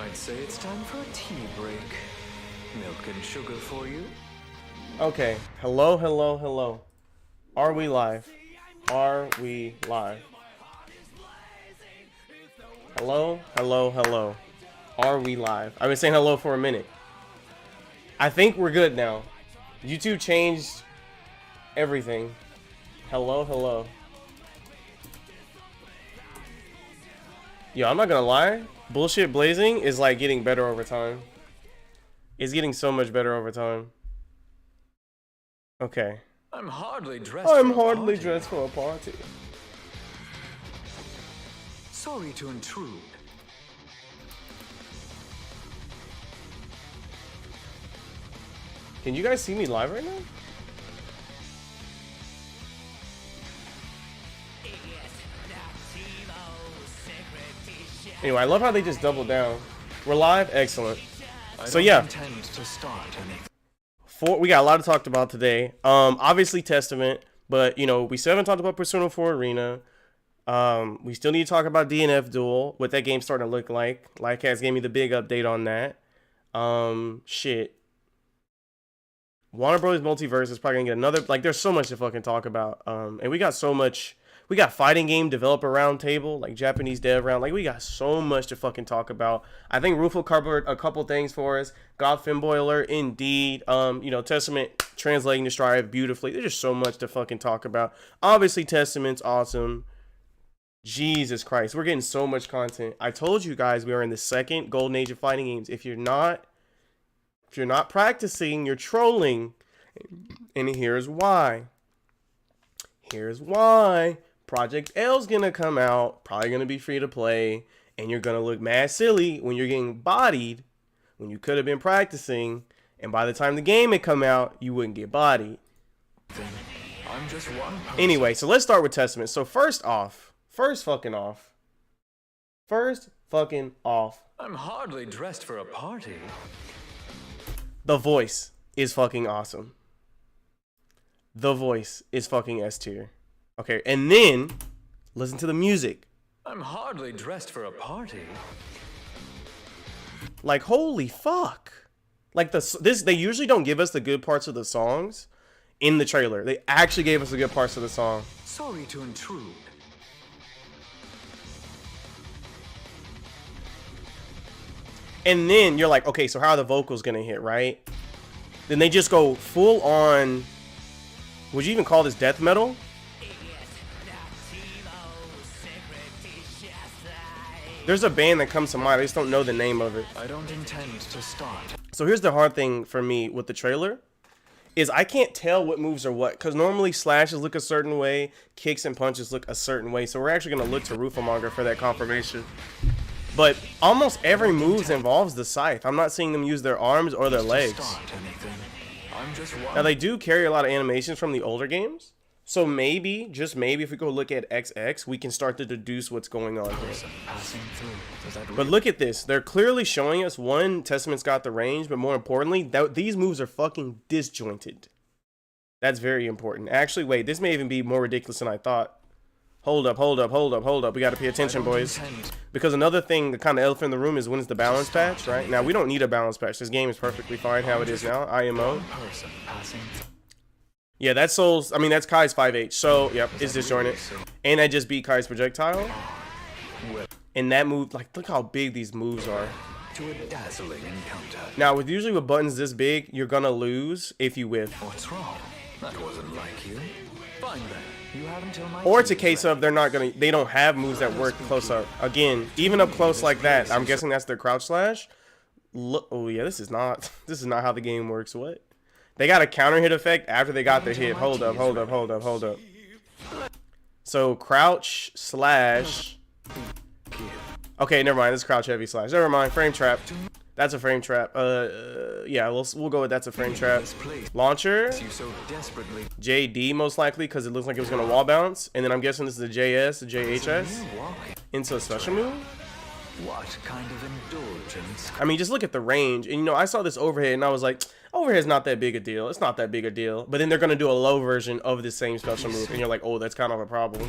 I'd say it's time for a tea break. Milk and sugar for you? Okay. Hello, hello, hello. Are we live? Are we live? Hello, hello, hello. Are we live? I've been saying hello for a minute. I think we're good now. YouTube changed everything. Hello, hello. Yo, I'm not gonna lie. Bullshit Blazing is like getting better over time. It's getting so much better over time. Okay. I'm hardly dressed for a party. Sorry to intrude. Can you guys see me live right now? Anyway, I love how they just double down. We're live? Excellent. So yeah. We got a lot to talk about today. Obviously Testament, but you know, we still haven't talked about Persona 4 Arena. We still need to talk about DNF Duel, what that game's starting to look like. Lycats gave me the big update on that. Shit. Warner Bros. Multiverse is probably gonna get another, like, there's so much to fucking talk about. And we got so much. We got fighting game developer roundtable, like Japanese dev round. Like, we got so much to fucking talk about. I think Rufo covered a couple things for us. God Finboy alert, indeed. You know, Testament translating the Strive beautifully. There's just so much to fucking talk about. Obviously, Testament's awesome. Jesus Christ, we're getting so much content. I told you guys we are in the second golden age of fighting games. If you're not practicing, you're trolling. And here's why. Here's why. Project L's gonna come out, probably gonna be free to play, and you're gonna look mad silly when you're getting bodied when you could have been practicing, and by the time the game had come out, you wouldn't get bodied. I'm just one person. Anyway, so let's start with Testament. So first fucking off. I'm hardly dressed for a party. The voice is fucking awesome. The voice is fucking S tier. Okay, and then listen to the music. I'm hardly dressed for a party. Like, holy fuck. Like, they usually don't give us the good parts of the songs in the trailer. They actually gave us the good parts of the song. Sorry to intrude. And then you're like, okay, so how are the vocals gonna hit, right? Then they just go full on, would you even call this death metal? There's a band that comes to mind, I just don't know the name of it. I don't intend to start. So here's the hard thing for me with the trailer, is I can't tell what moves are what, because normally slashes look a certain way, kicks and punches look a certain way, so we're actually going to look to Rufomonger for that confirmation. But almost every move involves the scythe. I'm not seeing them use their arms or their legs. Now they do carry a lot of animations from the older games, so maybe, just maybe, if we go look at XX, we can start to deduce what's going on here. But look at this. They're clearly showing us, one, Testament's got the range, but more importantly, these moves are fucking disjointed. That's very important. Actually, wait, this may even be more ridiculous than I thought. Hold up. We gotta pay attention, boys. Because another thing, the kind of elephant in the room, is when's the balance patch, right? Now, we don't need a balance patch. This game is perfectly fine how it is now. IMO. Yeah, that's Souls. I mean, that's Kai's 5H. So, yep, it's disjointed. And I just beat Kai's projectile. And that move, like, look how big these moves are. To a dazzling encounter. Now, usually with buttons this big, you're gonna lose if you whiff. What's wrong? That wasn't like you. Fine then. You have until my or it's a case of they don't have moves that work close up. Again, even up close like that, I'm guessing that's their crouch slash. Look, oh yeah, this is not how the game works. What? They got a counter hit effect after they got the hit. Hold up. So crouch slash. Okay, never mind. This is crouch heavy slash. Never mind. Frame trap. That's a frame trap. Yeah, we'll go with that's a frame trap. Launcher. JD most likely, because it looks like it was gonna wall bounce, and then I'm guessing this is a JS, a JHS into a special move. What kind of indulgence? I mean, just look at the range, and you know, I saw this overhead, and I was like, overhead's not that big a deal. It's not that big a deal. But then they're gonna do a low version of the same special move, and you're like, oh, that's kind of a problem.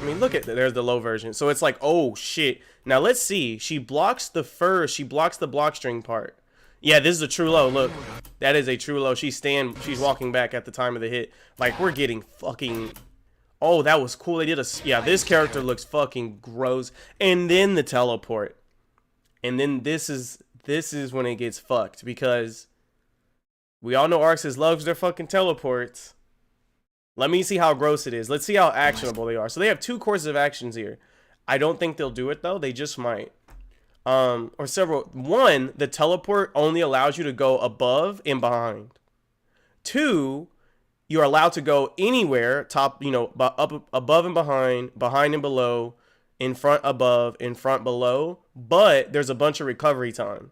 I mean, look at there's the low version. So it's like, oh shit. Now let's see. She blocks the first. She blocks the block string part. Yeah, this is a true low. Look, that is a true low. She's walking back at the time of the hit. Like, we're getting fucking. Oh, that was cool. They did a. Yeah, this character looks fucking gross. And then the teleport. And then this is when it gets fucked, because we all know Arxis loves their fucking teleports. Let me see how gross it is. Let's see how actionable they are. So they have 2 courses of actions here. I don't think they'll do it though. They just might. Or several. 1, the teleport only allows you to go above and behind. 2, you're allowed to go anywhere, top, up, above and behind and below, in front, above, in front, below, but there's a bunch of recovery time.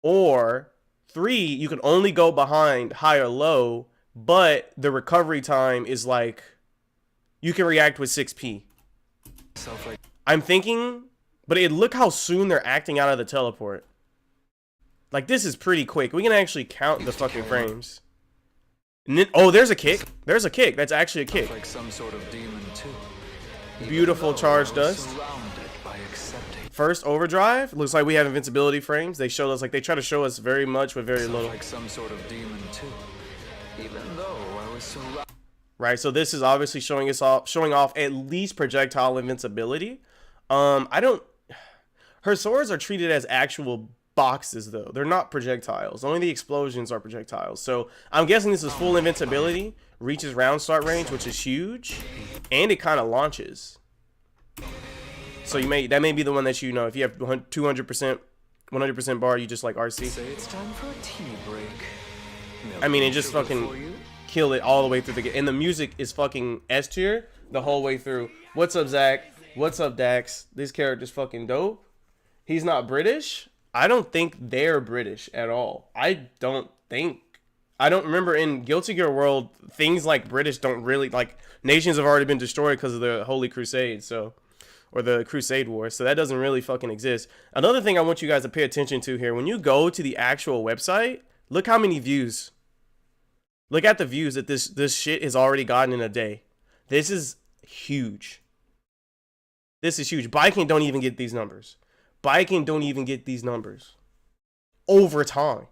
Or 3, you can only go behind, high or low, but the recovery time is like, you can react with 6p. I'm thinking, but look how soon they're acting out of the teleport. Like, this is pretty quick. We can actually count the fucking frames. And then, oh, there's a kick. There's a kick. That's actually a kick. Like some sort of demon too. Beautiful charge dust. First overdrive. Looks like we have invincibility frames. They show us, like, they try to show us very much with very little. Like some sort of demon too. Even though I was surrounded. Right, so this is obviously showing off at least projectile invincibility. Her swords are treated as actual boxes though. They're not projectiles. Only the explosions are projectiles. So I'm guessing this is full invincibility, reaches round start range, which is huge, and it kind of launches. So that may be the one that you know. If you have 200%, 100% bar, you just like RC. Say it's time for a tea break. I mean, it just fucking kill it all the way through the game. And the music is fucking S tier the whole way through. What's up, Zach? What's up, Dax? This character's fucking dope. He's not British. I don't think they're British at all. I don't remember in Guilty Gear World, things like British don't really, like, nations have already been destroyed because of the Holy Crusade, so, or the Crusade War, so that doesn't really fucking exist. Another thing I want you guys to pay attention to here, when you go to the actual website, look how many views. Look at the views that this shit has already gotten in a day. This is huge. This is huge. Biking don't even get these numbers. Biking don't even get these numbers. Over time.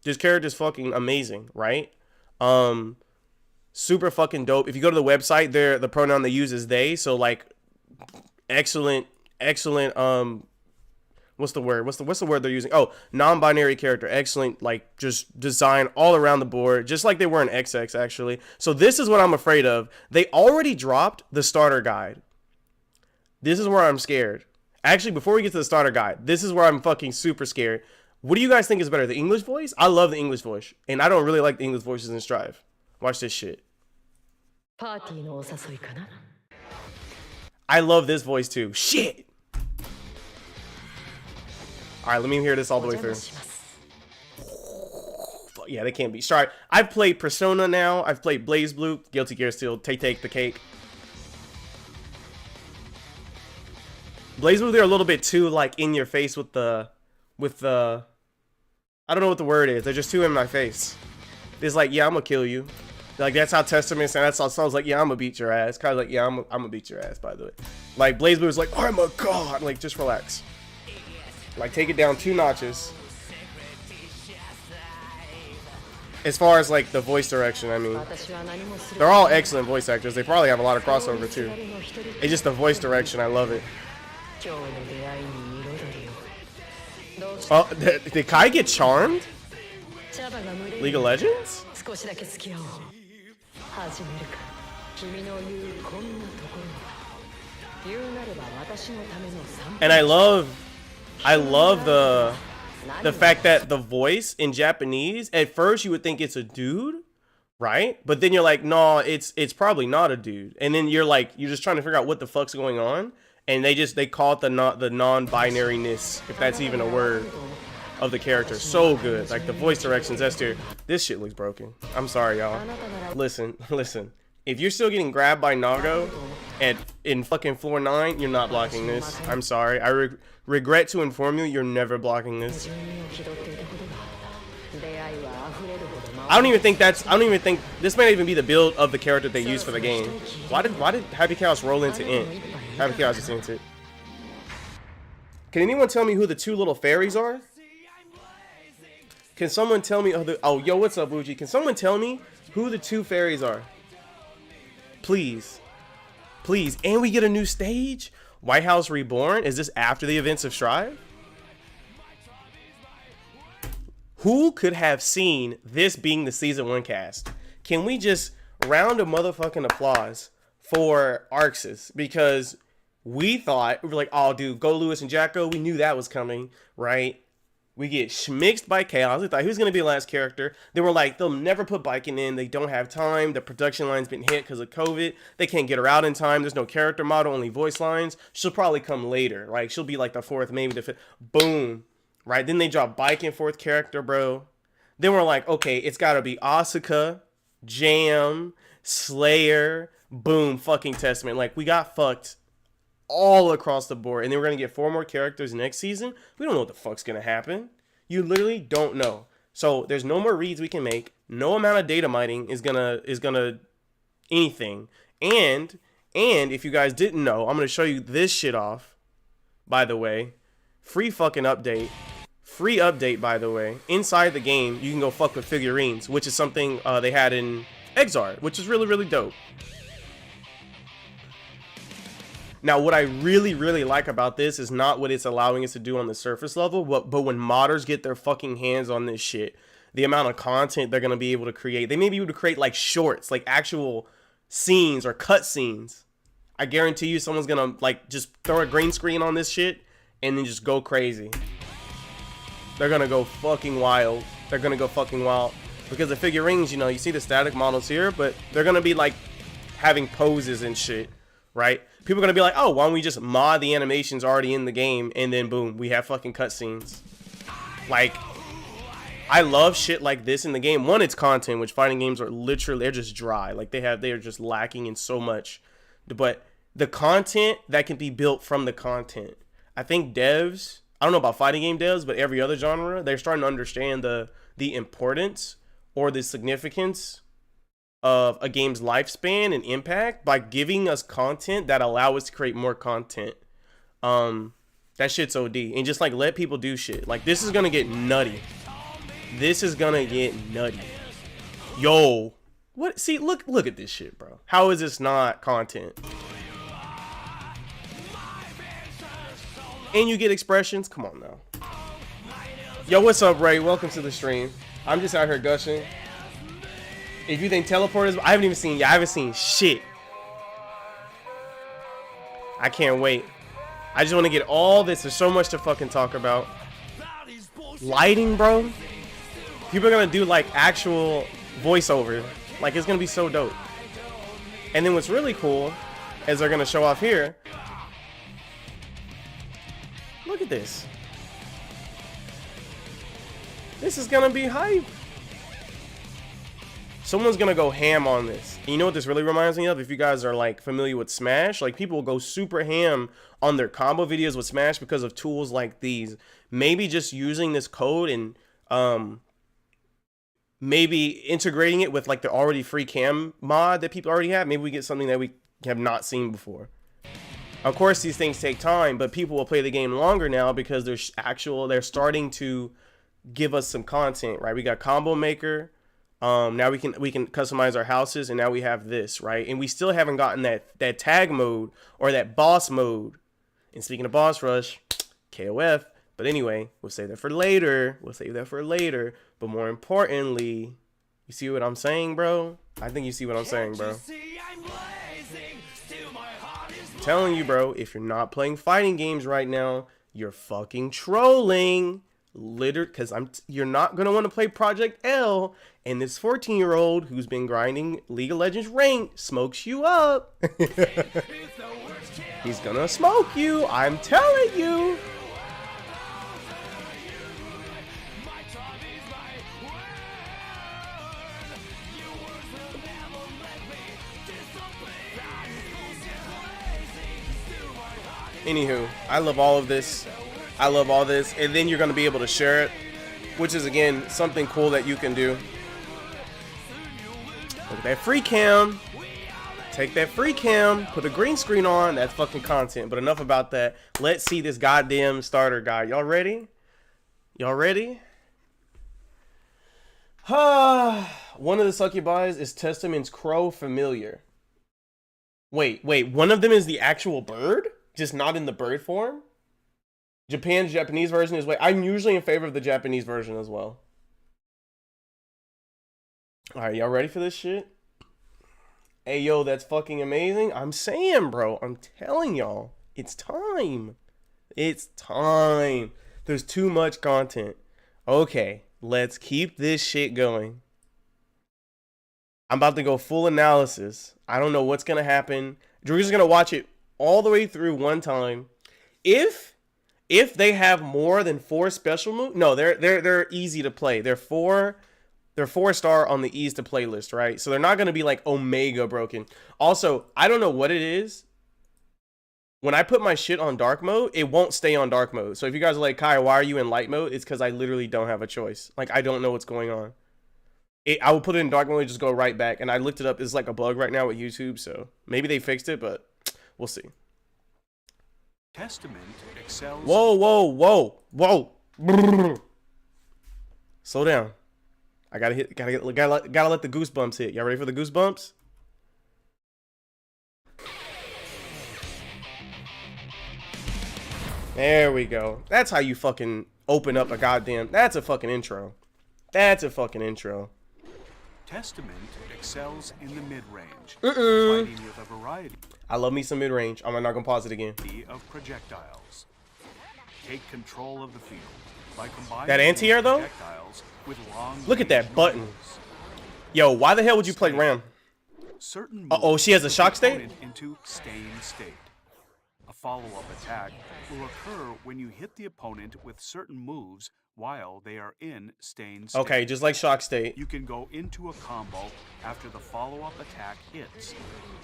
This character's fucking amazing, right? Super fucking dope. If you go to the website, the pronoun they use is they. So like, excellent. What's the word? What's the word they're using? Oh, non-binary character. Excellent. Like, just design all around the board, just like they were in XX actually. So this is what I'm afraid of. They already dropped the starter guide. This is where I'm scared. Actually, before we get to the starter guide, this is where I'm fucking super scared. What do you guys think is better, the English voice? I love the English voice, and I don't really like the English voices in Strive. Watch this shit. I love this voice too. Shit. All right, let me hear this all the way through. Yeah, they can't be. Sorry, I've played Persona now. I've played Blaze Blue. Guilty Gear still take the cake. Blaze Blue, they're a little bit too like in your face with the I don't know what the word is. They're just too in my face. It's like, yeah, I'm gonna kill you. Like, that's how Testament and that's how songs like, yeah, I'm gonna beat your ass. Kind of like, yeah, I'm gonna beat your ass, by the way. Like, Blaze Blue is like, I'm a god. Like, just relax. Like, take it down 2 notches. As far as like the voice direction, I mean, they're all excellent voice actors. They probably have a lot of crossover too. It's just the voice direction. I love it. Oh, did Kai get charmed? League of Legends? And I love the fact that the voice in Japanese, at first you would think it's a dude, right? But then you're like, no, it's probably not a dude. And then you're just trying to figure out what the fuck's going on. And they call it the non-binariness, if that's even a word, of the character. So good. Like, the voice directions, S tier. This shit looks broken. I'm sorry, y'all. Listen. If you're still getting grabbed by Nago in fucking floor 9, you're not blocking this. I'm sorry. I regret to inform you, you're never blocking this. I don't even think this might even be the build of the character they use for the game. Why did Happy Chaos roll into Int? Happy Chaos is into it. Can anyone tell me who the two little fairies are? Can someone tell me? Oh, yo, what's up, Wuji? Can someone tell me who the two fairies are? Please. Please. And we get a new stage? White House Reborn? Is this after the events of Strive? Who could have seen this being the season 1 cast? Can we just round of motherfucking applause for Arxis? Because we thought, we were like, oh, dude, go Lewis and Jacko. We knew that was coming, right? We get schmixed by Chaos. We thought he was going to be the last character. They were like, they'll never put Biking in. They don't have time. The production line's been hit because of COVID. They can't get her out in time. There's no character model, only voice lines. She'll probably come later. Like, she'll be like the 4th, maybe the 5th. Boom. Right? Then they drop Biking 4th character, bro. Then we're like, okay, it's got to be Asuka, Jam, Slayer, boom, fucking Testament. Like, we got fucked all across the board. And then we're going to get 4 more characters next season. We don't know what the fuck's going to happen. You literally don't know. So there's no more reads we can make. No amount of data mining is gonna anything. And if you guys didn't know, I'm going to show you this shit off, by the way. Free fucking update. Free update, by the way. Inside the game, you can go fuck with figurines, which is something they had in Exart, which is really, really dope. Now, what I really, really like about this is not what it's allowing us to do on the surface level, but when modders get their fucking hands on this shit, the amount of content they're going to be able to create. They may be able to create like shorts, like actual scenes or cut scenes. I guarantee you someone's going to like just throw a green screen on this shit and then just go crazy. They're going to go fucking wild. They're going to go fucking wild. Because the figurines, you know, you see the static models here, but they're going to be like having poses and shit, right? People are going to be like, oh, why don't we just mod the animations already in the game, and then boom, we have fucking cutscenes. Like, I love shit like this in the game. One, it's content, which fighting games are literally, they're just dry. Like, they are just lacking in so much. But the content that can be built from the content. I think devs, I don't know about fighting game devs, but every other genre, they're starting to understand the importance or the significance of a game's lifespan and impact by giving us content that allow us to create more content. That shit's OD. And just like let people do shit. Like this is gonna get nutty. This is gonna get nutty. Yo. What? See, look at this shit, bro. How is this not content? And you get expressions? Come on now. Yo, what's up, Ray? Welcome to the stream. I'm just out here gushing. If you think teleporters, I haven't seen shit. I can't wait. I just want to get all this. There's so much to fucking talk about. Lighting, bro. People are going to do like actual voiceover. Like it's going to be so dope. And then what's really cool is they're going to show off here. Look at this. This is going to be hype. Someone's gonna go ham on this. And you know what this really reminds me of? If you guys are like familiar with Smash, like people will go super ham on their combo videos with Smash because of tools like these. Maybe just using this code and maybe integrating it with like the already free cam mod that people already have. Maybe we get something that we have not seen before. Of course, these things take time, but people will play the game longer now because they're starting to give us some content, right? We got Combo Maker. Now we can customize our houses, and now we have this, right? And we still haven't gotten that tag mode or that boss mode. And speaking of boss rush, KOF. But anyway, we'll save that for later. But more importantly, you see what I'm saying, bro? I think you see what I'm saying, bro. I'm telling you, bro, if you're not playing fighting games right now, you're fucking trolling. Because you're not gonna want to play Project L, and this 14-year-old who's been grinding League of Legends ranked smokes you up. He's gonna smoke you, I'm telling you. Anywho, I love all of this. I love all this, and then you're going to be able to share it, which is, again, something cool that you can do. Look at that free cam. Take that free cam. Put a green screen on. That's fucking content. But enough about that. Let's see this goddamn starter guide. Y'all ready? Y'all ready? One of the succubi is Testament's crow familiar. Wait. One of them is the actual bird? Just not in the bird form? Japan's Japanese version is... Wait, I'm usually in favor of the Japanese version as well. Alright, y'all ready for this shit? Hey, yo, that's fucking amazing. I'm saying, bro. I'm telling y'all. It's time. It's time. There's too much content. Okay, let's keep this shit going. I'm about to go full analysis. I don't know what's going to happen. Drew's just going to watch it all the way through one time. If they have more than 4 special moves... No, they're easy to play. They're 4-star on the ease to play list, right? So they're not going to be like Omega broken. Also, I don't know what it is. When I put my shit on dark mode, it won't stay on dark mode. So if you guys are like, Kai, why are you in light mode? It's because I literally don't have a choice. Like, I don't know what's going on. I will put it in dark mode and just go right back. And I looked it up. It's like a bug right now with YouTube. So maybe they fixed it, but we'll see. Testament excels. Whoa. Slow down. I gotta let the goosebumps hit. Y'all ready for the goosebumps? There we go. That's how you fucking open up a goddamn... That's a fucking intro. That's a fucking intro. Testament excels in the mid-range, fighting with a variety I love me some mid-range. I'm not gonna pause it again. of projectiles. Take control of the field by combining That anti-air, though? projectiles with long Look at that range button. moves. Yo, why the hell would you play Ram? Certain Uh-oh, moves she has a shock put the state? opponent into staying state. A follow-up attack will occur when you hit the opponent with certain moves while they are in staying state. Okay, just like shock state. You can go into a combo after the follow-up attack hits,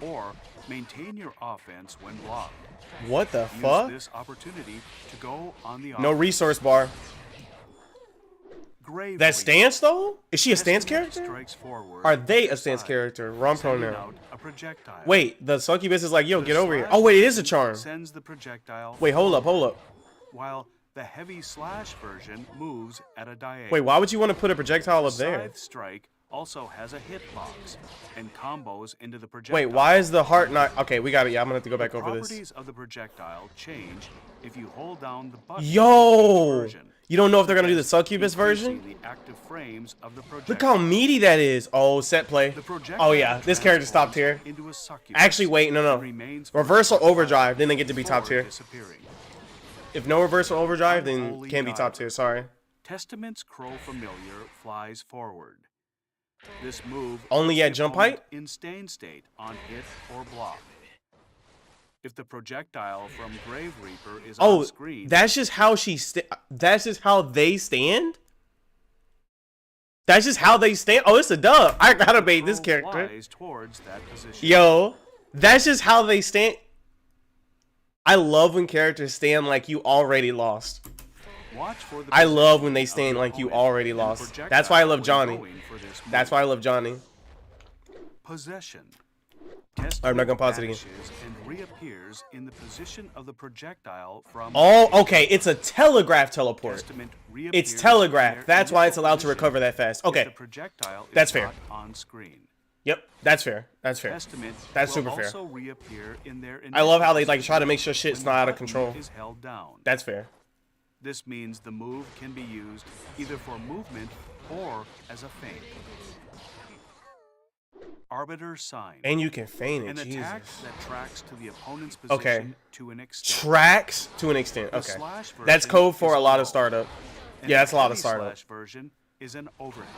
or maintain your offense when blocked. What the Use fuck? this opportunity to go on the No resource bar. Grave That Reaper. stance, though? Is she a stance Testament character? strikes forward Are they with a stance side, character? Wrong sending pronoun. out a projectile. Wait, the succubus is like, yo, The get over here. slash Oh, wait, it is a version charm. Sends the projectile Wait, hold up. while the heavy slash version moves at a diagonal. Wait, why would you want to put a projectile up there? Scythe Strike also has a hitbox and combos into the projectile. Wait, why is the heart not... Okay, we got it. Yeah, I'm going to have to go back over this. Properties of the projectile change if you hold down the button. Yo! Version. You don't know if they're going to do the succubus Increasing version? the active frames of the Look projectile. how meaty that is. Oh, set play. The projectile Oh, yeah. This character stopped here. transforms into a succubus Actually, wait. and No. remains for Reversal a short overdrive. time Then they get to be top before tier. disappearing. If no reversal overdrive, then Unholy can't be top Diver. tier. Sorry. Testament's Crow Familiar flies forward. This move Only puts at the jump opponent height? in staying state on hit or block. If the projectile from Grave Reaper is Oh, on screen, that's just how that's just how they stand? That's just how they stand? Oh, it's a dub. I gotta bait this Crow character. flies towards that position. Yo, that's just how they stand. I love when characters stand like you already lost. Watch for the I love when position they of stand the like you opponent already and the lost. That's why I love projectile when Johnny. going for this That's move. why I love Johnny. Possession. I'm not gonna pause it again. Vanishes and reappears in the position of the projectile from. Oh, okay. It's a telegraph teleport. Testament It's reappears telegraph. in their That's why it's initial allowed to position recover that fast. if Okay. the projectile is That's fair. not on screen. Yep. That's fair. That's fair. Testament That's will super fair. also reappear in their I love how they initial like try to make sure position shit's when not the out of button control. Is held down. That's fair. This means the move can be used either for movement or as a feint. Arbiter Sign. And you can feint An it. attack Jesus. that tracks to the opponent's position Okay. to an extent. Tracks to an extent. The Okay. slash That's version code for is a lot low, of startup. and Yeah, the that's a lot of heavy startup. slash version is an overhead.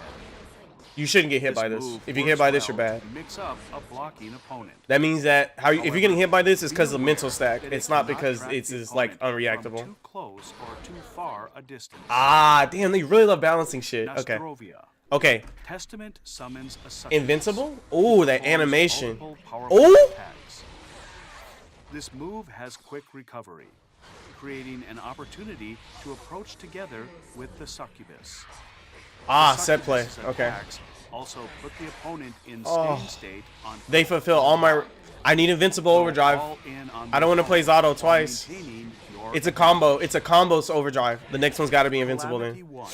You shouldn't get hit by this. move If you get hit works by this, you're well bad. to Mix up a blocking opponent. That means that if you're getting hit by this, it's because of Be mental aware stack. that it It's not cannot because track it's the just like opponent unreactable. from too close or too far a distance. Ah, damn, they really love balancing shit. Okay. Nostrovia. Okay. Testament summons a succubus. Invincible? Ooh, that Performs animation. multiple powerful Ooh! attacks. This move has quick recovery, creating an opportunity to approach together with the succubus. Ah, The set play. succubus's Okay. attacks also put the opponent in Oh. staying state on They fulfill all my... I need Invincible Go Overdrive. all in on I the don't want to play opponent Zato while twice. maintaining your It's a combo. It's a combo Overdrive. The next one's got to be Invincible Calamity then. 1.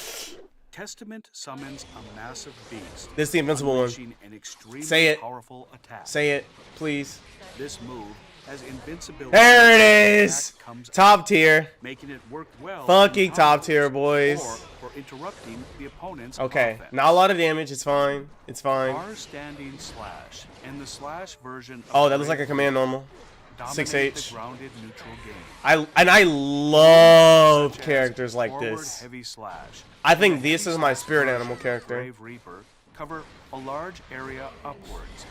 Testament summons a massive beast. This is the Invincible one. unleashing an extremely Say it. powerful attack. Say it, please. This move has invincibility. There it when is. attack comes Top out, tier. making it work well. Fucking in top combos, tier, boys. Or for interrupting the opponent's Okay, offense. not a lot of damage. It's fine. It's fine. Our standing slash and the slash version of Oh, that looks like a Brave command normal. dominate 6H. the grounded neutral game. I love Such as characters like forward this. heavy slash, I think and the this heavy is my slash spirit version animal of character. Brave Reaper cover a large area upwards.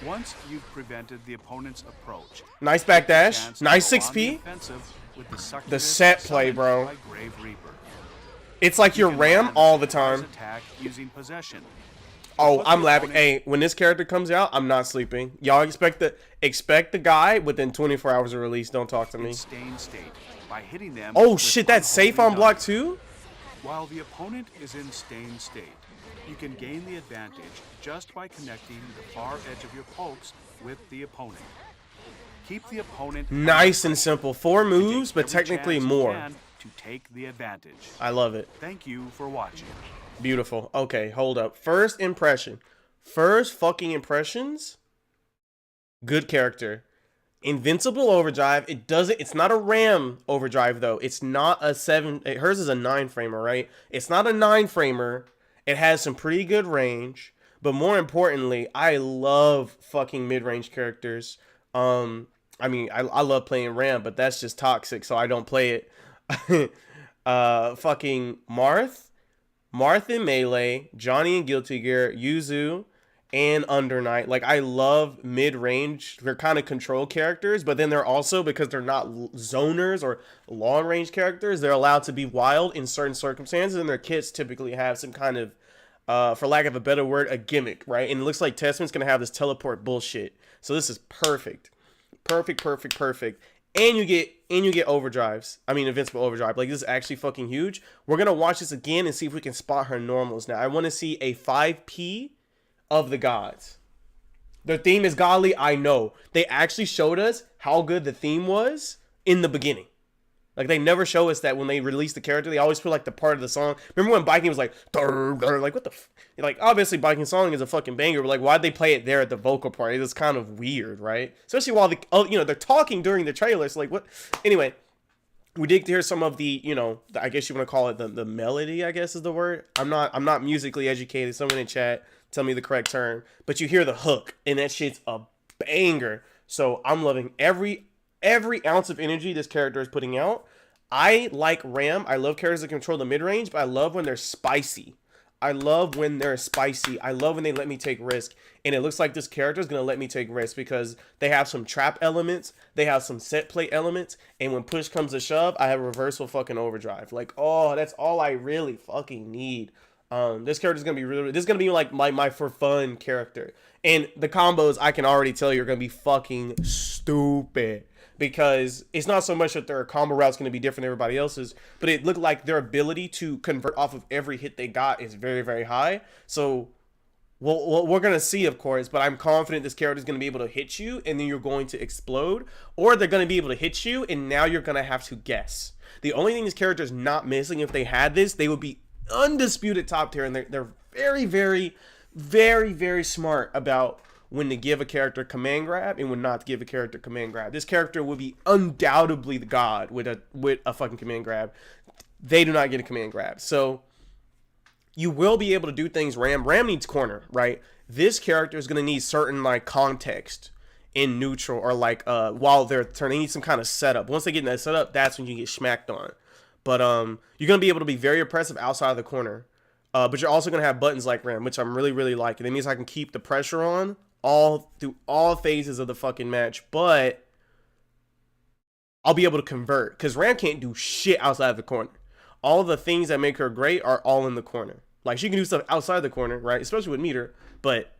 Once you've prevented the opponent's approach, Nice backdash. chance to Nice go on the 6P. offensive with the The succubus set play, summoned bro. by Grave Reaper. It's like your You can ram land all the a surprise time. attack using possession. Oh, Put I'm the laughing. opponent- Hey, when this character comes out, I'm not sleeping. Y'all expect the guy within 24 hours of release. Don't talk to me. Staying state by hitting them. Oh with shit, that's safe Unholy on block Diver. too? While the opponent is in staying state, you can gain the advantage just by connecting the far edge of your pokes with the opponent. Keep the opponent Nice and simple. 4 and take moves, but every technically chance you more. can to take the advantage. I love it. Thank you for watching. Beautiful. Okay, hold up. First impression. First fucking impressions. Good character. Invincible Overdrive. It's not a RAM Overdrive though. It's not a 7. Hers is a 9 framer, right? It's not a 9 framer. It has some pretty good range. But more importantly, I love fucking mid-range characters. I mean, I love playing RAM, but that's just toxic, so I don't play it. Fucking Marth in Melee, Johnny in Guilty Gear, Yuzu, and Under Night. Like, I love mid-range. They're kind of control characters, but then they're also, because they're not zoners or long-range characters, they're allowed to be wild in certain circumstances, and their kits typically have some kind of, for lack of a better word, a gimmick, right? And it looks like Testament's going to have this teleport bullshit. So this is perfect. Perfect. And you get overdrives. I mean, Invincible Overdrive. Like, this is actually fucking huge. We're going to watch this again and see if we can spot her normals now. I want to see a 5P of the gods. Their theme is godly, I know. They actually showed us how good the theme was in the beginning. Like, they never show us that when they release the character. They always put, like, the part of the song. Remember when Biking was like, "Durr, durr," like, what the f... Like, obviously, Biking song is a fucking banger, but, like, why'd they play it there at the vocal part? It's kind of weird, right? Especially while, they're talking during the trailer. So, like, what... Anyway, we did hear some of the, I guess you want to call it the melody, I guess is the word. I'm not musically educated. Someone in chat, tell me the correct term. But you hear the hook, and that shit's a banger. So, I'm loving every ounce of energy this character is putting out. I like RAM. I love characters that control the mid-range, but I love when they're spicy. I love when they let me take risk. And it looks like this character is going to let me take risk because they have some trap elements. They have some set play elements. And when push comes to shove, I have reversal fucking overdrive. Like, oh, that's all I really fucking need. This character is going to be this is going to be like my for fun character. And the combos, I can already tell you, are going to be fucking stupid. Because it's not so much that their combo route's going to be different than everybody else's, but it looked like their ability to convert off of every hit they got is very, very high. So, we're going to see, of course, but I'm confident this character is going to be able to hit you, and then you're going to explode. Or they're going to be able to hit you, and now you're going to have to guess. The only thing this character is not missing, if they had this, they would be undisputed top tier, and they're very, very, very, very smart about when to give a character command grab and when not to give a character command grab. This character would be undoubtedly the god with a fucking command grab. They do not get a command grab. So you will be able to do things. Ram needs corner, right? This character is going to need certain like context in neutral or like while they're turning. They need some kind of setup. Once they get in that setup, that's when you get smacked on. But you're going to be able to be very oppressive outside of the corner. But you're also going to have buttons like Ram, which I'm really, really liking. That means I can keep the pressure on through all phases of the fucking match, but I'll be able to convert because Ram can't do shit outside of the corner. All the things that make her great are all in the corner. Like, she can do stuff outside the corner, right? Especially with meter, but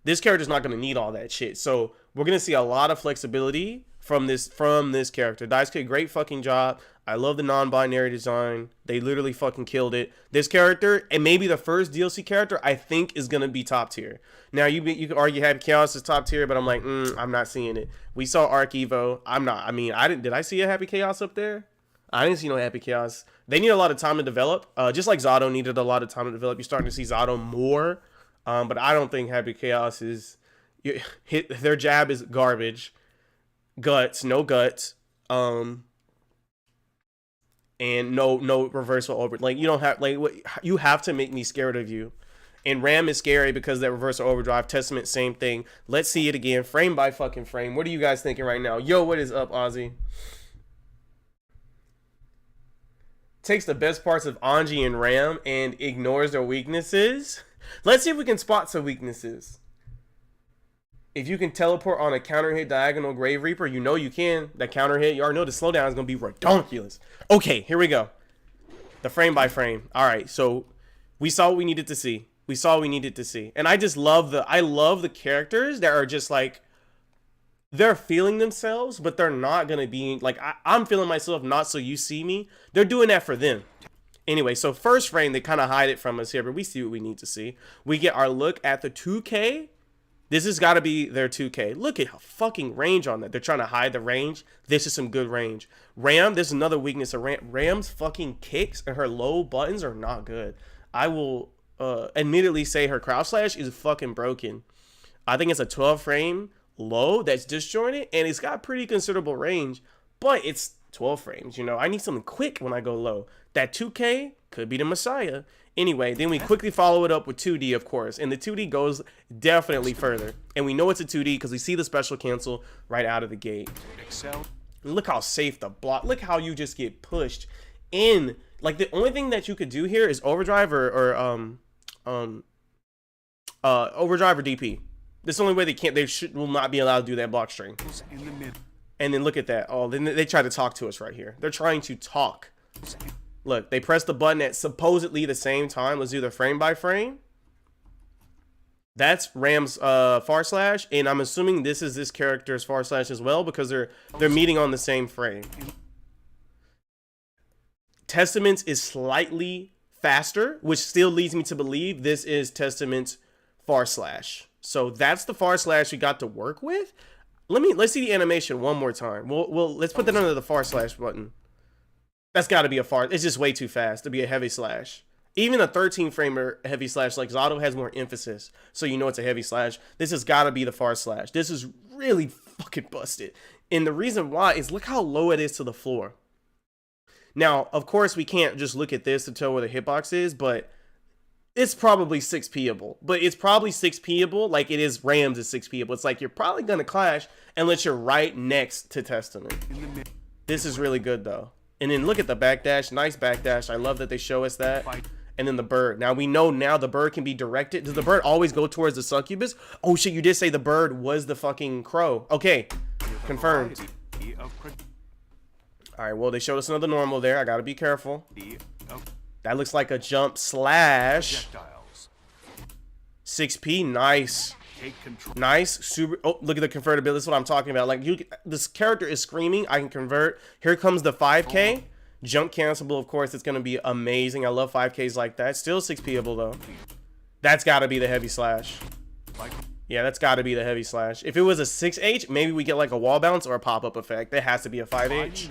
this character's not going to need all that shit. So we're going to see a lot of flexibility from this character. Daisuke, great fucking job. I love the non-binary design. They literally fucking killed it. This character, and maybe the first DLC character, I think is gonna be top tier. Now you could argue Happy Chaos is top tier, but I'm like, I'm not seeing it. We saw Arc Evo. I'm not. I mean, I didn't. Did I see a Happy Chaos up there? I didn't see no Happy Chaos. They need a lot of time to develop. Just like Zato needed a lot of time to develop. You're starting to see Zato more, but I don't think Happy Chaos is. Their jab is garbage. Guts, no guts. And no reversal over. Like you don't have you have to make me scared of you. And Ram is scary because that reversal overdrive. Testament, same thing. Let's see it again, frame by fucking frame. What are you guys thinking right now? Yo, what is up, Ozzy? Takes the best parts of Anji and Ram and ignores their weaknesses. Let's see if we can spot some weaknesses. If you can teleport on a counter hit diagonal Grave Reaper, you know you can. That counter hit, you already know the slowdown is going to be ridiculous. Okay, here we go. The frame by frame. All right, so we saw what we needed to see. We saw what we needed to see. And I just love the characters that are just like, they're feeling themselves, but they're not going to be like, I'm feeling myself, not so you see me. They're doing that for them. Anyway, so first frame, they kind of hide it from us here, but we see what we need to see. We get our look at the 2K. This has got to be their 2K. Look at how fucking range on that. They're trying to hide the range. This is some good range. Ram, there's another weakness of Ram. Ram's fucking kicks and her low buttons are not good. I will admittedly say her crowd slash is fucking broken. I think it's a 12 frame low that's disjointed, and it's got pretty considerable range, but it's 12 frames. You know, I need something quick when I go low. That 2K could be the Messiah. Anyway, then we quickly follow it up with 2D, of course, and the 2D goes definitely further, and we know it's a 2D because we see the special cancel right out of the gate. Look how safe the block. Look how you just get pushed in. Like, the only thing that you could do here is overdrive or overdrive or DP. This is the only way they can't. Will not be allowed to do that block string. And then look at that. Oh, then they try to talk to us right here. They're trying to talk. Look, they press the button at supposedly the same time. Let's do the frame by frame. That's Ram's far slash, and I'm assuming this is this character's far slash as well because they're meeting on the same frame. Testament's is slightly faster, which still leads me to believe this is Testament's far slash. So that's the far slash we got to work with. Let's see the animation one more time. Let's put that under the far slash button. That's got to be a far. It's just way too fast to be a heavy slash. Even a 13 framer heavy slash like Zato has more emphasis, so you know it's a heavy slash. This has got to be the far slash. This is really fucking busted. And the reason why is look how low it is to the floor. Now, of course, we can't just look at this to tell where the hitbox is, but it's probably 6P-able. But it's probably 6P-able like it is Rams is 6P-able. It's like you're probably going to clash unless you're right next to Testament. This is really good, though. And then look at the backdash. Nice backdash. I love that they show us that. And then the bird. Now we know now the bird can be directed. Does the bird always go towards the succubus? Oh shit, you did say the bird was the fucking crow. Okay, confirmed. Alright, well they showed us another normal there. I gotta be careful. That looks like a jump slash. 6P, nice. Nice, super. Oh, look at the convertibility. That's what I'm talking about. Like this character is screaming. I can convert. Here comes the 5K. Jump cancelable, of course. It's gonna be amazing. I love 5Ks like that. Still 6P-able though. That's got to be the heavy slash. Yeah, that's got to be the heavy slash. If it was a 6H, maybe we get like a wall bounce or a pop-up effect. It has to be a 5H.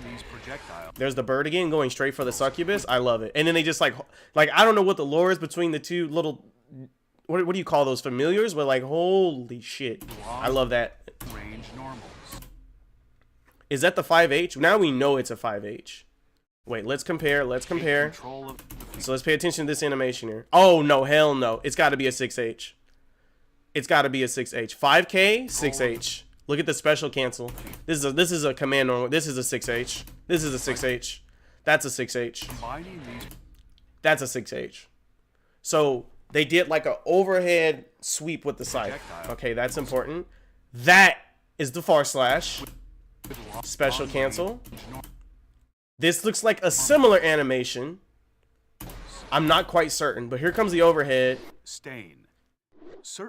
There's the bird again, going straight for the succubus. I love it. And then they just like I don't know what the lore is between the two little. What do you call those familiars? But like, holy shit. I love that. Range normals. Is that the 5H? Now we know it's a 5H. Wait, let's compare. Let's compare. So let's pay attention to this animation here. Oh, no. Hell no. It's got to be a 6H. It's got to be a 6H. 5K, 6H. Look at the special cancel. This is a command normal. This is a 6H. This is a 6H. That's a 6H. That's a 6H. So they did like an overhead sweep with the scythe. Okay, that's important. That is the far slash. Special cancel. This looks like a similar animation. I'm not quite certain, but here comes the overhead.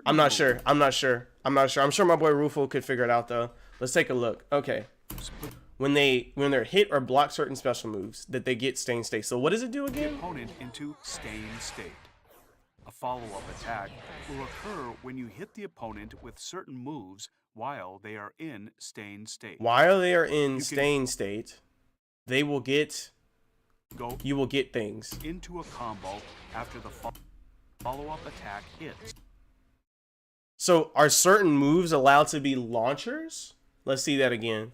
I'm not sure. I'm sure my boy Rufo could figure it out though. Let's take a look. Okay. when they're hit or block certain special moves that they get Stain State. So what does it do The again? opponent into Stain State. A follow-up attack will occur when you hit the opponent with certain moves while they are in Stain State. While they are in Stain State, they will get... You will get things. Into a combo after the follow-up attack hits. So are certain moves allowed to be launchers? Let's see that again.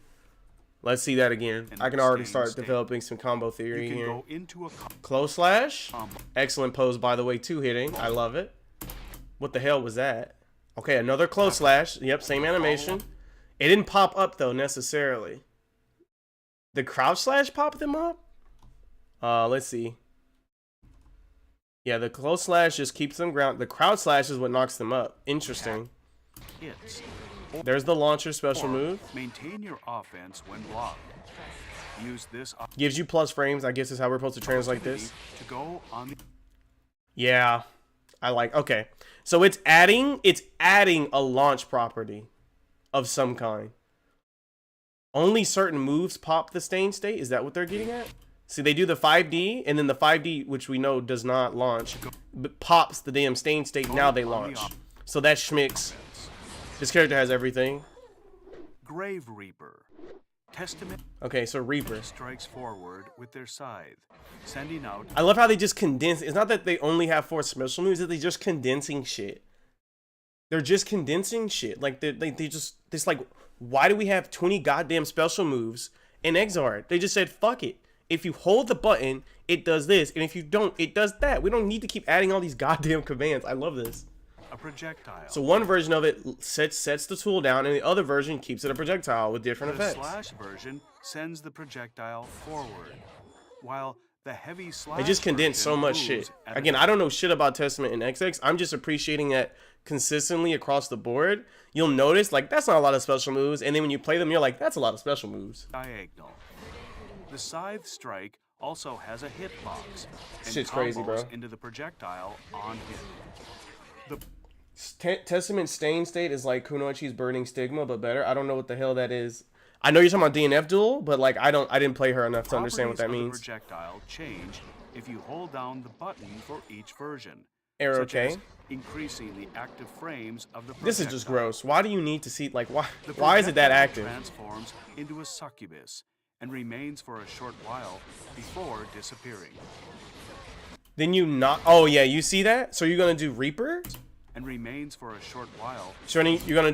Let's see that again. I can already start developing some combo theory here. Go into a Close slash. Excellent pose, by the way, two hitting. I love it. What the hell was that? Okay, another close slash. Yep, same animation. It didn't pop up, though, necessarily. The crouch slash popped them up? Let's see. Yeah, the close slash just keeps them ground. The crouch slash is what knocks them up. Interesting. hits. There's the launcher special move. Maintain your offense when blocked. Use this Gives you plus frames, I guess is how we're supposed to translate this. to go on the Yeah. I like, okay. So it's adding a launch property of some kind. Only certain moves pop the Stain State. Is that what they're getting at? See, they do the 5D, and then the 5D, which we know does not launch, but pops the damn Stain State. Now they launch. So that's schmicks. This character has everything. Grave Reaper. Testament. Okay, so Reaper strikes forward with their scythe, sending out. I love how they just condense. It's not that they only have 4 special moves, that they're just condensing shit. They're just condensing shit. Like they just, it's like, why do we have 20 goddamn special moves in Exard? They just said, fuck it. If you hold the button, it does this, and if you don't, it does that. We don't need to keep adding all these goddamn commands. I love this. A projectile. So one version of it sets the tool down, and the other version keeps it a projectile with different the effects. slash version sends the projectile forward, while the heavy slash They just condense so much shit. Again, I don't know shit about Testament and XX. I'm just appreciating that consistently across the board. You'll notice, like, that's not a lot of special moves, and then when you play them, you're like, that's a lot of special moves. Diagonal. The scythe strike also has a hitbox and Shit's crazy, bro. into the projectile on hit. Testament Stain State is like Kunoichi's Burning Stigma, but better. I don't know what the hell that is. I know you're talking about DNF Duel, but like I didn't play her enough to understand what that means. The projectile change if you hold down the button for each version. Arrow such K. as increasing the active frames of the projectile. This is just gross. Why do you need to see, like, why is it that active? Transforms into a succubus and remains for a short while before disappearing. Then you not. Oh yeah, you see that? So you're gonna do Reaper? And remains for a short while. So you're gonna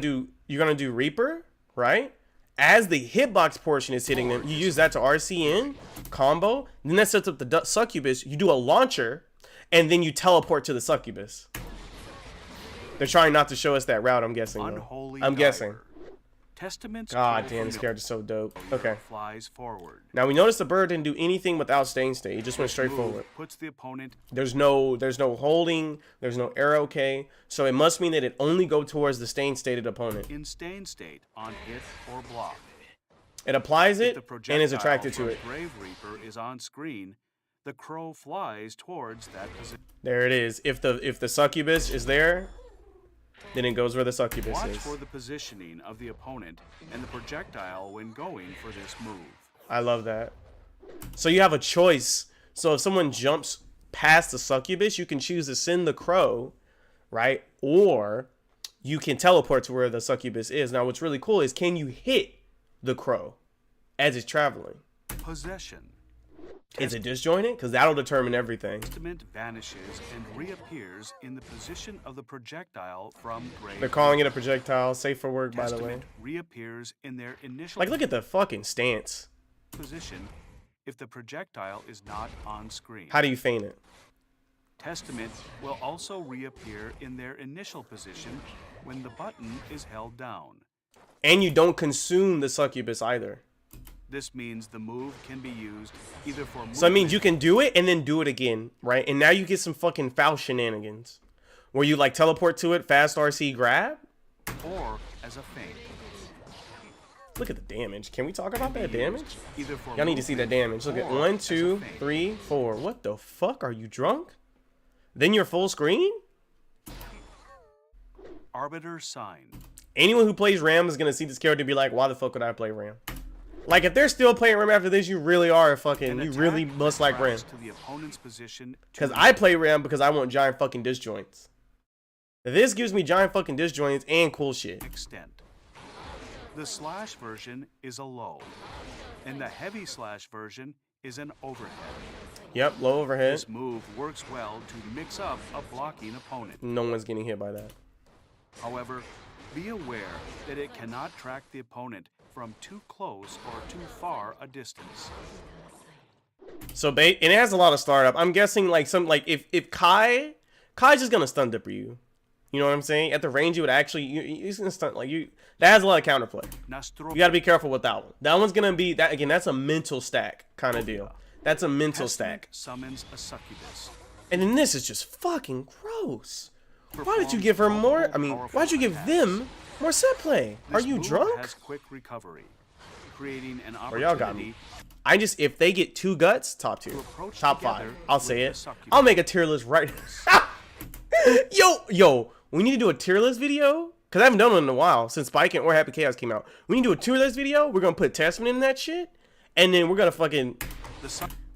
do Reaper, right? As the hitbox portion is hitting them, you use that to RCN combo. Then that sets up the succubus. You do a launcher, and then you teleport to the succubus. They're trying not to show us that route. I'm guessing. Unholy I'm Diver. guessing. Testament's God damn, this character's so dope. Okay. Flies forward. Now we noticed the bird didn't do anything without Stain State. He just went straight forward. Puts the opponent. There's no holding. There's no arrow K. So it must mean that it only go towards the Stain Stated opponent. In Stain State on hit or block. It applies it and is attracted to it. Grave Reaper is on screen. The crow flies towards that position. There it is. If the succubus is there, then it goes where the succubus Watch is. for the positioning of the opponent and the projectile when going for this move. I love that. So you have a choice. So if someone jumps past the succubus, you can choose to send the crow, right? Or you can teleport to where the succubus is. Now what's really cool is, can you hit the crow as it's traveling? Possession. Is it disjointed? Because that'll determine everything. Testament vanishes and reappears in the position of the projectile from Grave. They're calling it a projectile. Safe for work, by the way. Testament reappears in their initial Like, look at the fucking stance. position if the projectile is not on screen. How do you feint it? Testament will also reappear in their initial position when the button is held down. And you don't consume the succubus either. This means the move can be used either for movement. So it means you can do it and then do it again, right? And now you get some fucking foul shenanigans where you like teleport to it, fast RC grab, or as a feint. Look at the damage. Can we talk about that damage? Either for Y'all need to see that damage. Look at 1, 2, 3, 4. What the fuck? Are you drunk? Then you're full screen? Arbiter sign. Anyone who plays Ram is going to see this character and be like, why the fuck would I play Ram? Like, if they're still playing Rim after this, you really are a fucking, you An really attack must like Rim. tries to the opponent's position Because to I play Rim because I want giant fucking disjoints. This gives me giant fucking disjoints and cool shit. extent. The slash version is a low, and the heavy slash version is an overhead. Yep, low overhead. This move works well to mix up a blocking opponent. No one's getting hit by that. However, be aware that it cannot track the opponent from too close or too far a distance. So and it has a lot of startup. I'm guessing like if Kai's just gonna stun dipper you. You know what I'm saying? At the range, you would actually he's gonna stun like you. That has a lot of counterplay. You gotta be careful with that one. That one's gonna be that again. That's a mental stack kind of deal. That's a mental stack. Summons a succubus. And then this is just fucking gross. Why did you give her more? I mean, why'd you give them more set play? Are you drunk? Has quick recovery, creating an Or y'all got opportunity me. I just, if they get 2 guts, top tier, approach top together 5. I'll with say the it. succubus. I'll make a tier list right. Yo, we need to do a tier list video because I haven't done one in a while since Spike and or Happy Chaos came out. We need to do a tier list video. We're gonna put Testament in that shit, and then we're gonna fucking,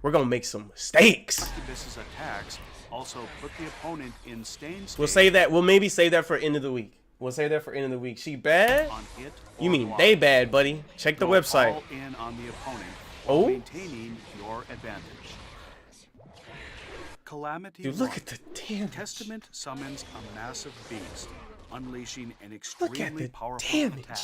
we're gonna make some mistakes. Succubus's attacks also put the opponent in stained state We'll save that. We'll maybe save that for end of the week. We'll save that for end of the week. She bad? on hit You or mean block. they bad, buddy? Check the Go website. all in on the opponent Oh? while maintaining your advantage. Calamity Dude, look 1. at the damage. Testament summons a massive beast, unleashing an Look at extremely the powerful damage. attack.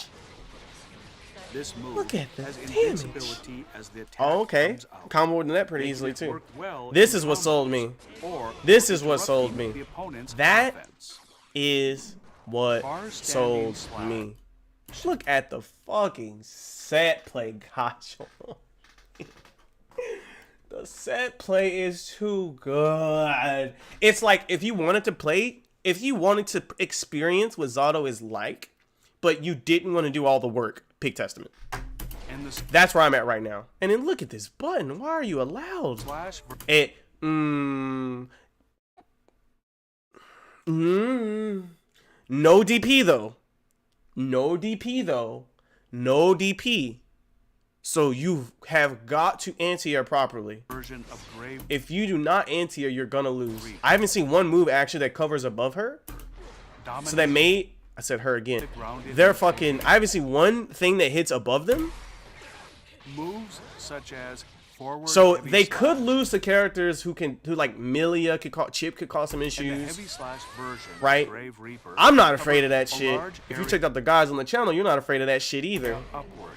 This move Look at the has damage. invincibility as the attack Oh, okay. comes out. Combo with the net pretty Making easily it too. work well This in is what sold me. combos or This is what sold interrupting me. the opponent's That offense. is what Bar standing sold slap. me. Look at the fucking set play, gosh. The set play is too good. It's like if you wanted to play, if you wanted to experience what Zato is like, but you didn't want to do all the work, pick Testament. And the That's where I'm at right now. And then look at this button. Why are you allowed? slash It no DP though. No DP though. No DP. So you have got to anti-air properly. version of grave If you do not anti-air, you're gonna lose. I haven't seen one move actually that covers above her. So that made, I said her again. They're fucking, I haven't seen one thing that hits above them. moves such as forward So heavy they slash could lose to characters who like Milia could cause, Chip could cause some and the issues. heavy slash version of Right? Grave Reaper I'm not afraid cover of that a shit. large If you area checked out the guys on the channel, you're not afraid of that shit either. upwards.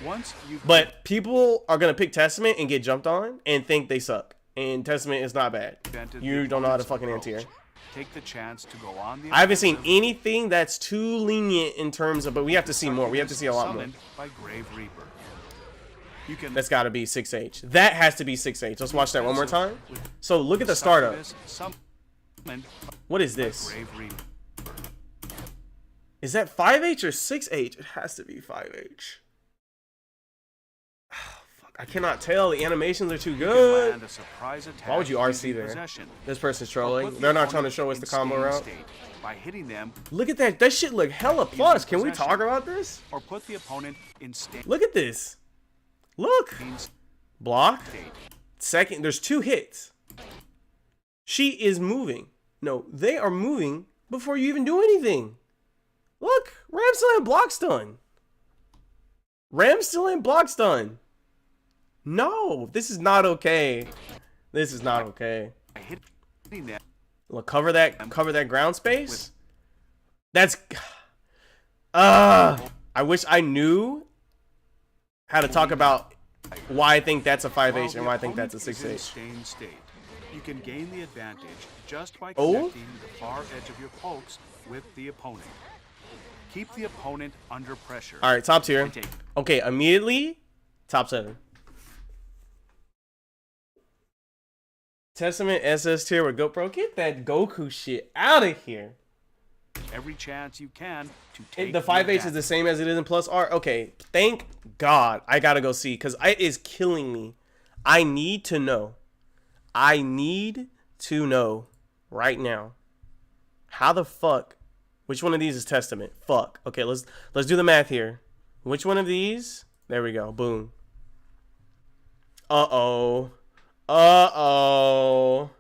Once you But people are gonna pick Testament and get jumped on and think they suck. And Testament is not bad. invented You the don't know how to opponent's fucking approach, anti-air. take the chance to go on the I haven't seen offensive. anything that's too lenient in terms of, but we have to see more. We have to see a lot more. Summoned by Grave Reaper. You can That's gotta be 6H. That has to be 6H. Let's watch that one more time. So look at the startup. Summoned by What is this? Grave Reaper. Is that 5H or 6H? It has to be 5H. Fuck, I cannot tell. The animations are too You can good. land a surprise attack Why would you RC using there? possession. This person's Or trolling. put the They're not trying to opponent show us the in combo stained route. state by hitting them, Look at that. That shit look hella plus. Can we talk about this? or put the opponent in stained Look at this. Look. Block. state. Second. There's 2 hits. She is moving. No, they are moving before you even do anything. Look. Ram's still in block stun. Ram's still in block stun. No, this is not okay. This is not okay. By hitting them, Look, cover that ground space. That's I wish I knew how to talk about why I think that's a while 5H the and why I think that's a opponent is in 6H. stained state. You can gain the advantage just by Oh? connecting the far edge of your pokes with the opponent. Keep the opponent under pressure. All right, top tier. And take Okay, immediately top 7. Testament SS tier with GoPro. Get that Goku shit out of here. every chance you can to take The 5H is the advantage. same as it is in Plus R. Okay, thank God. I gotta go see because it is killing me. I need to know. I need to know right now. How the fuck? Which one of these is Testament? Fuck. Okay, let's do the math here. Which one of these There we go. Boom. Uh-oh. Uh-oh.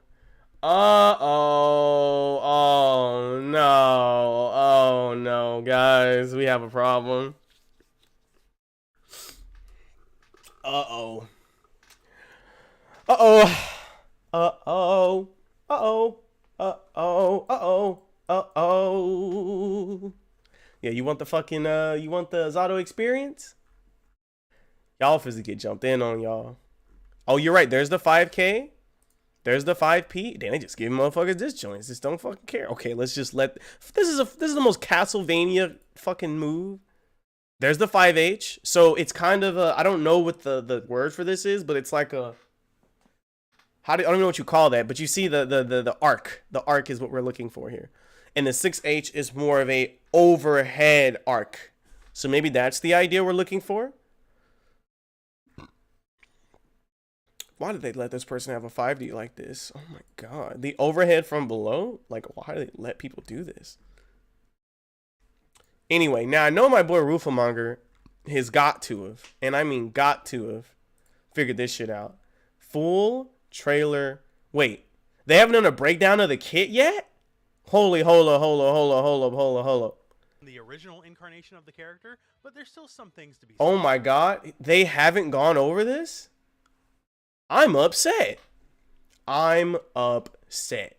Uh-oh. Oh, no. Oh, no. Guys, we have a problem. Uh-oh. Uh-oh. Uh-oh. Uh-oh. Uh-oh. Uh-oh. Uh-oh. Yeah, you want the fucking, you want the Zato experience? Y'all physically get jumped in on, y'all. Oh, you're right. There's the 5K. There's the 5P. Damn, they just give motherfuckers disjoints. Just don't fucking care. Okay, let's just let... This is the most Castlevania fucking move. There's the 5H. So it's kind of a... I don't know what the word for this is, but it's like a... I don't know what you call that, but you see the arc. The arc is what we're looking for here. And the 6H is more of a overhead arc. So maybe that's the idea we're looking for. Why did they let this person have a 5D like this? Oh my god. The overhead from below? Like, why do they let people do this? Anyway, now I know my boy Roofamonger has got to have, and I mean got to have, figured this shit out. Full trailer. Wait, they haven't done a breakdown of the kit yet? Holy, hold up. The original incarnation of the character, but there's still some things to be said. Oh my god, they haven't gone over this? I'm upset. I'm upset.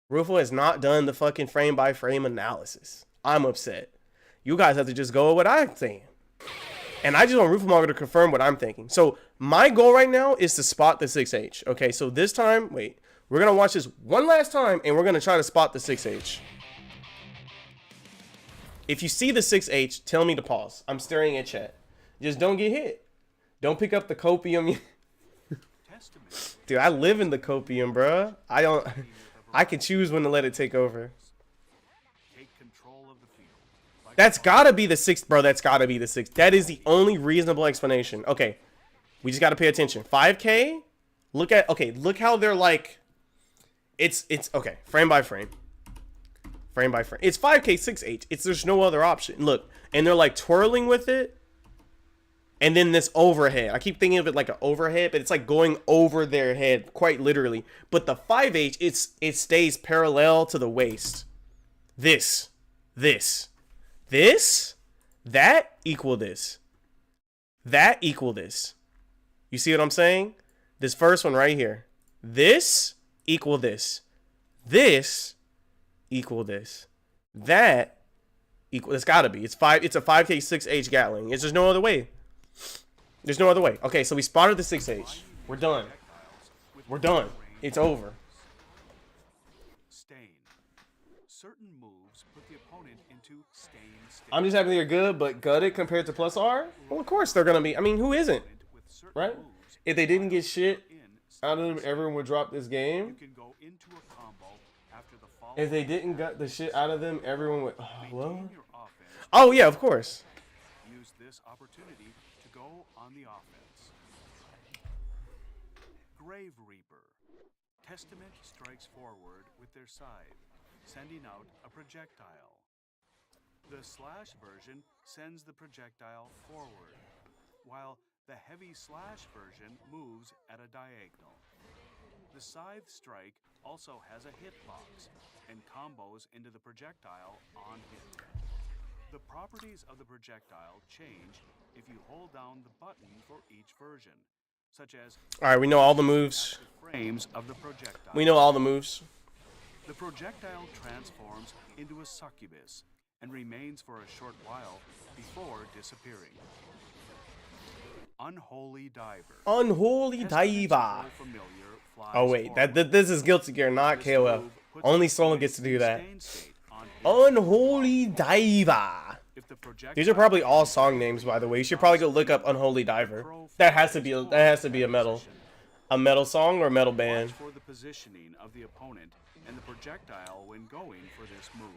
Rufo has not done the fucking frame by frame analysis. I'm upset. You guys have to just go with what I'm saying. And I just want Roofamonger to confirm what I'm thinking. So my goal right now is to spot the 6H. Okay, so this time, wait. We're going to watch this one last time, and we're going to try to spot the 6H. If you see the 6H, tell me to pause. I'm staring at chat. Just don't get hit. Don't pick up the copium. Dude, I live in the copium, bruh. I can choose when to let it take over. That's gotta be the 6th, bro. That's gotta be the 6th. That is the only reasonable explanation. Okay. We just gotta pay attention. 5K. Look how they're like. It's okay. Frame by frame. Frame by frame. It's 5K 6H. There's no other option. Look, and they're like twirling with it. And then this overhead. I keep thinking of it like an overhead, but it's like going over their head, quite literally. But the 5H, it stays parallel to the waist. This, that equal this. That equal this. You see what I'm saying? This first one right here. This equal this. This equal this. That equal. It's gotta be. It's a 5K 6H Gatling. It's just no other way. There's no other way. Okay, so we spotted the 6H. We're done. We're done. It's over. Stain. Certain moves put the opponent into stain state. I'm just happy they're good, but gutted compared to plus R? Well, of course they're gonna be. I mean, who isn't? Right? If they didn't get shit out of them, everyone would drop this game. If they didn't gut the shit out of them, everyone would. Well. Oh yeah, of course. Use this opportunity to go on the offense. Grave Reaper. Testament strikes forward with their scythe, sending out a projectile. The slash version sends the projectile forward, while the heavy slash version moves at a diagonal. The scythe strike also has a hitbox and combos into the projectile on hit. The properties of the projectile change if you hold down the button for each version, such as... Alright, we know all the moves. Frames of the projectile. We know all the moves. The projectile transforms into a succubus and remains for a short while before disappearing. Unholy Diver. Unholy Diver. Oh wait, this is Guilty Gear, not KOF. Only Solo gets to do that. Unholy Diver. These are probably all song names, by the way. You should probably go look up Unholy Diver. That has to be a metal song or a metal band. For the positioning of the opponent and the projectile when going for this move.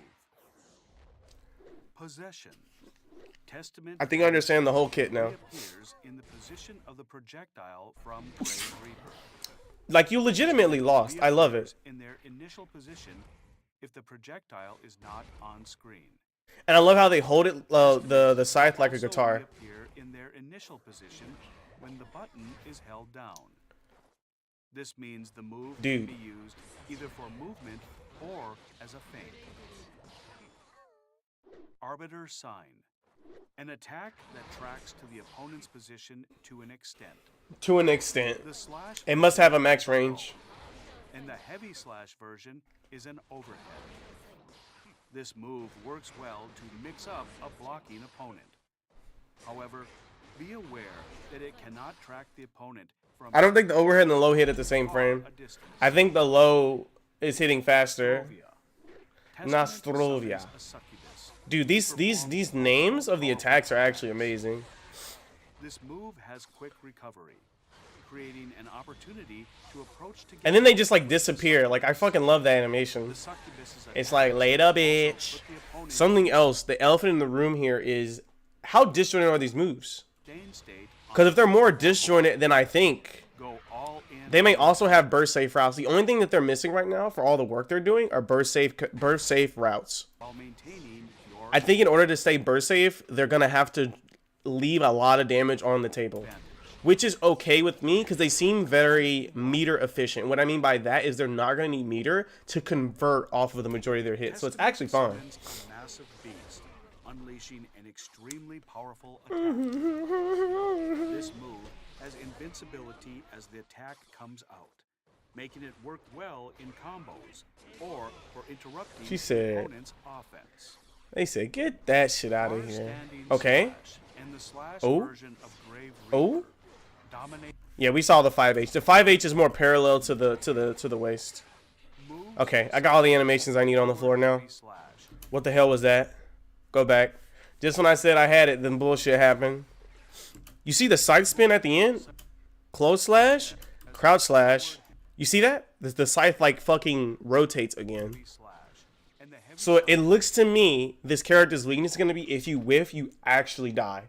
Possession. Testament. I think I understand the whole kit now. Appears in the position of the projectile from Grave Reaper. Like, you legitimately lost. I love it. In their initial position if the projectile is not on screen. And I love how they hold it, the scythe like a Also guitar. reappear in their initial position when the button is held down. This means the move Dude. can be used either for movement or as a feint. Arbiter's Sign. An attack that tracks to the opponent's position to an extent. To an extent. The slash It must have a max range. and the heavy slash version is an overhead. This move works well to mix up a blocking opponent. However, be aware that it cannot track the opponent from I don't think the overhead and the low hit at the same frame. a distance. I think the low is hitting faster. Nostrovia. Nostrovia. Dude, these names of the attacks are actually amazing. This move has quick recovery, creating an opportunity to approach together. And then they just like disappear. Like I fucking love that animation. The succubus's It's like later, bitch. put the opponent Something else, the elephant in the room here is how disjointed are these moves? in sustained state. Because if they're more disjointed than I think, Go all in. they may also have burst safe routes. The only thing that they're missing right now for all the work they're doing are burst safe routes. while maintaining your I think in order to stay burst safe, they're gonna have to leave a lot of damage on the table, which is okay with me because they seem very meter efficient. What I mean by that is they're not gonna need meter to convert off of the majority of their hits, so it's actually fine. summons a massive beast, unleashing an extremely powerful attack. This move has invincibility as the attack comes out, making it work well in combos or for interrupting She the said- opponent's offense. They said, get that shit out of Our here. standing Okay. slash and the slash Oh. version of Grave Oh. Reaper dominate Yeah, we saw the 5H. The 5H is more parallel to the waist. moves. Okay, I got all the animations I need on the floor now. Slash. What the hell was that? Go back. Just when I said I had it, then bullshit happened. You see the side spin at the end? Close slash, crouch slash. You see that? The scythe like fucking rotates again. Slash. And the heavy So it looks to me this character's weakness is gonna be if you whiff, you actually die.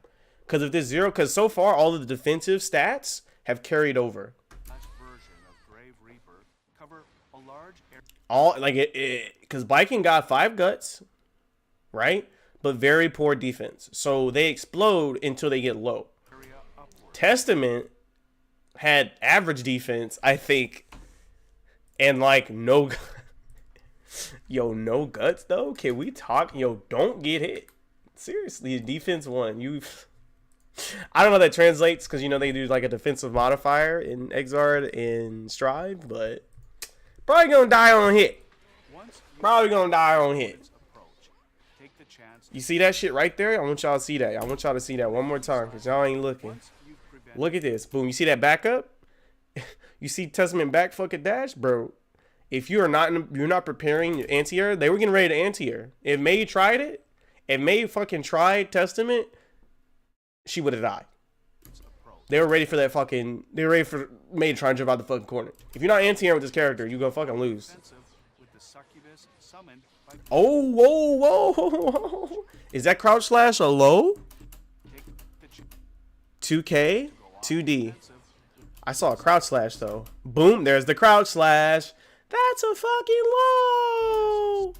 Because if this zero, because so far all of the defensive stats have carried over. slash version of Grave Reaper cover a large area All like because Viking got 5 guts, right? But very poor defense. So they explode until they get low. upward. Testament had average defense, I think, and like no, yo, no guts though. Can we talk? Yo, don't get hit. Seriously, defense 1. I don't know how that translates because you know they do like a defensive modifier in Exard and Strive, but probably gonna die on hit. Once you Probably gonna die on hit. approach, take the chance. You see that shit right there? I want y'all to see that. I want y'all to see that one more time because y'all ain't looking. Once you've prevented Look at this. Boom. You see that backup? You see Testament back fucking dash? Bro, if you're not preparing your anti-air, they were getting ready to anti-air. If May tried it, if May fucking tried Testament, she would have died. They were ready for that fucking, they were ready for May to try and jump out the fucking corner. If you're not anti-air with this character, you gonna fucking lose. offensive with the succubus summoned by Oh, whoa, whoa. Is that crouch slash a low? take the ch- 2K, 2D. offensive with I saw a crouch slash though. Boom, there's the crouch slash. That's a fucking low.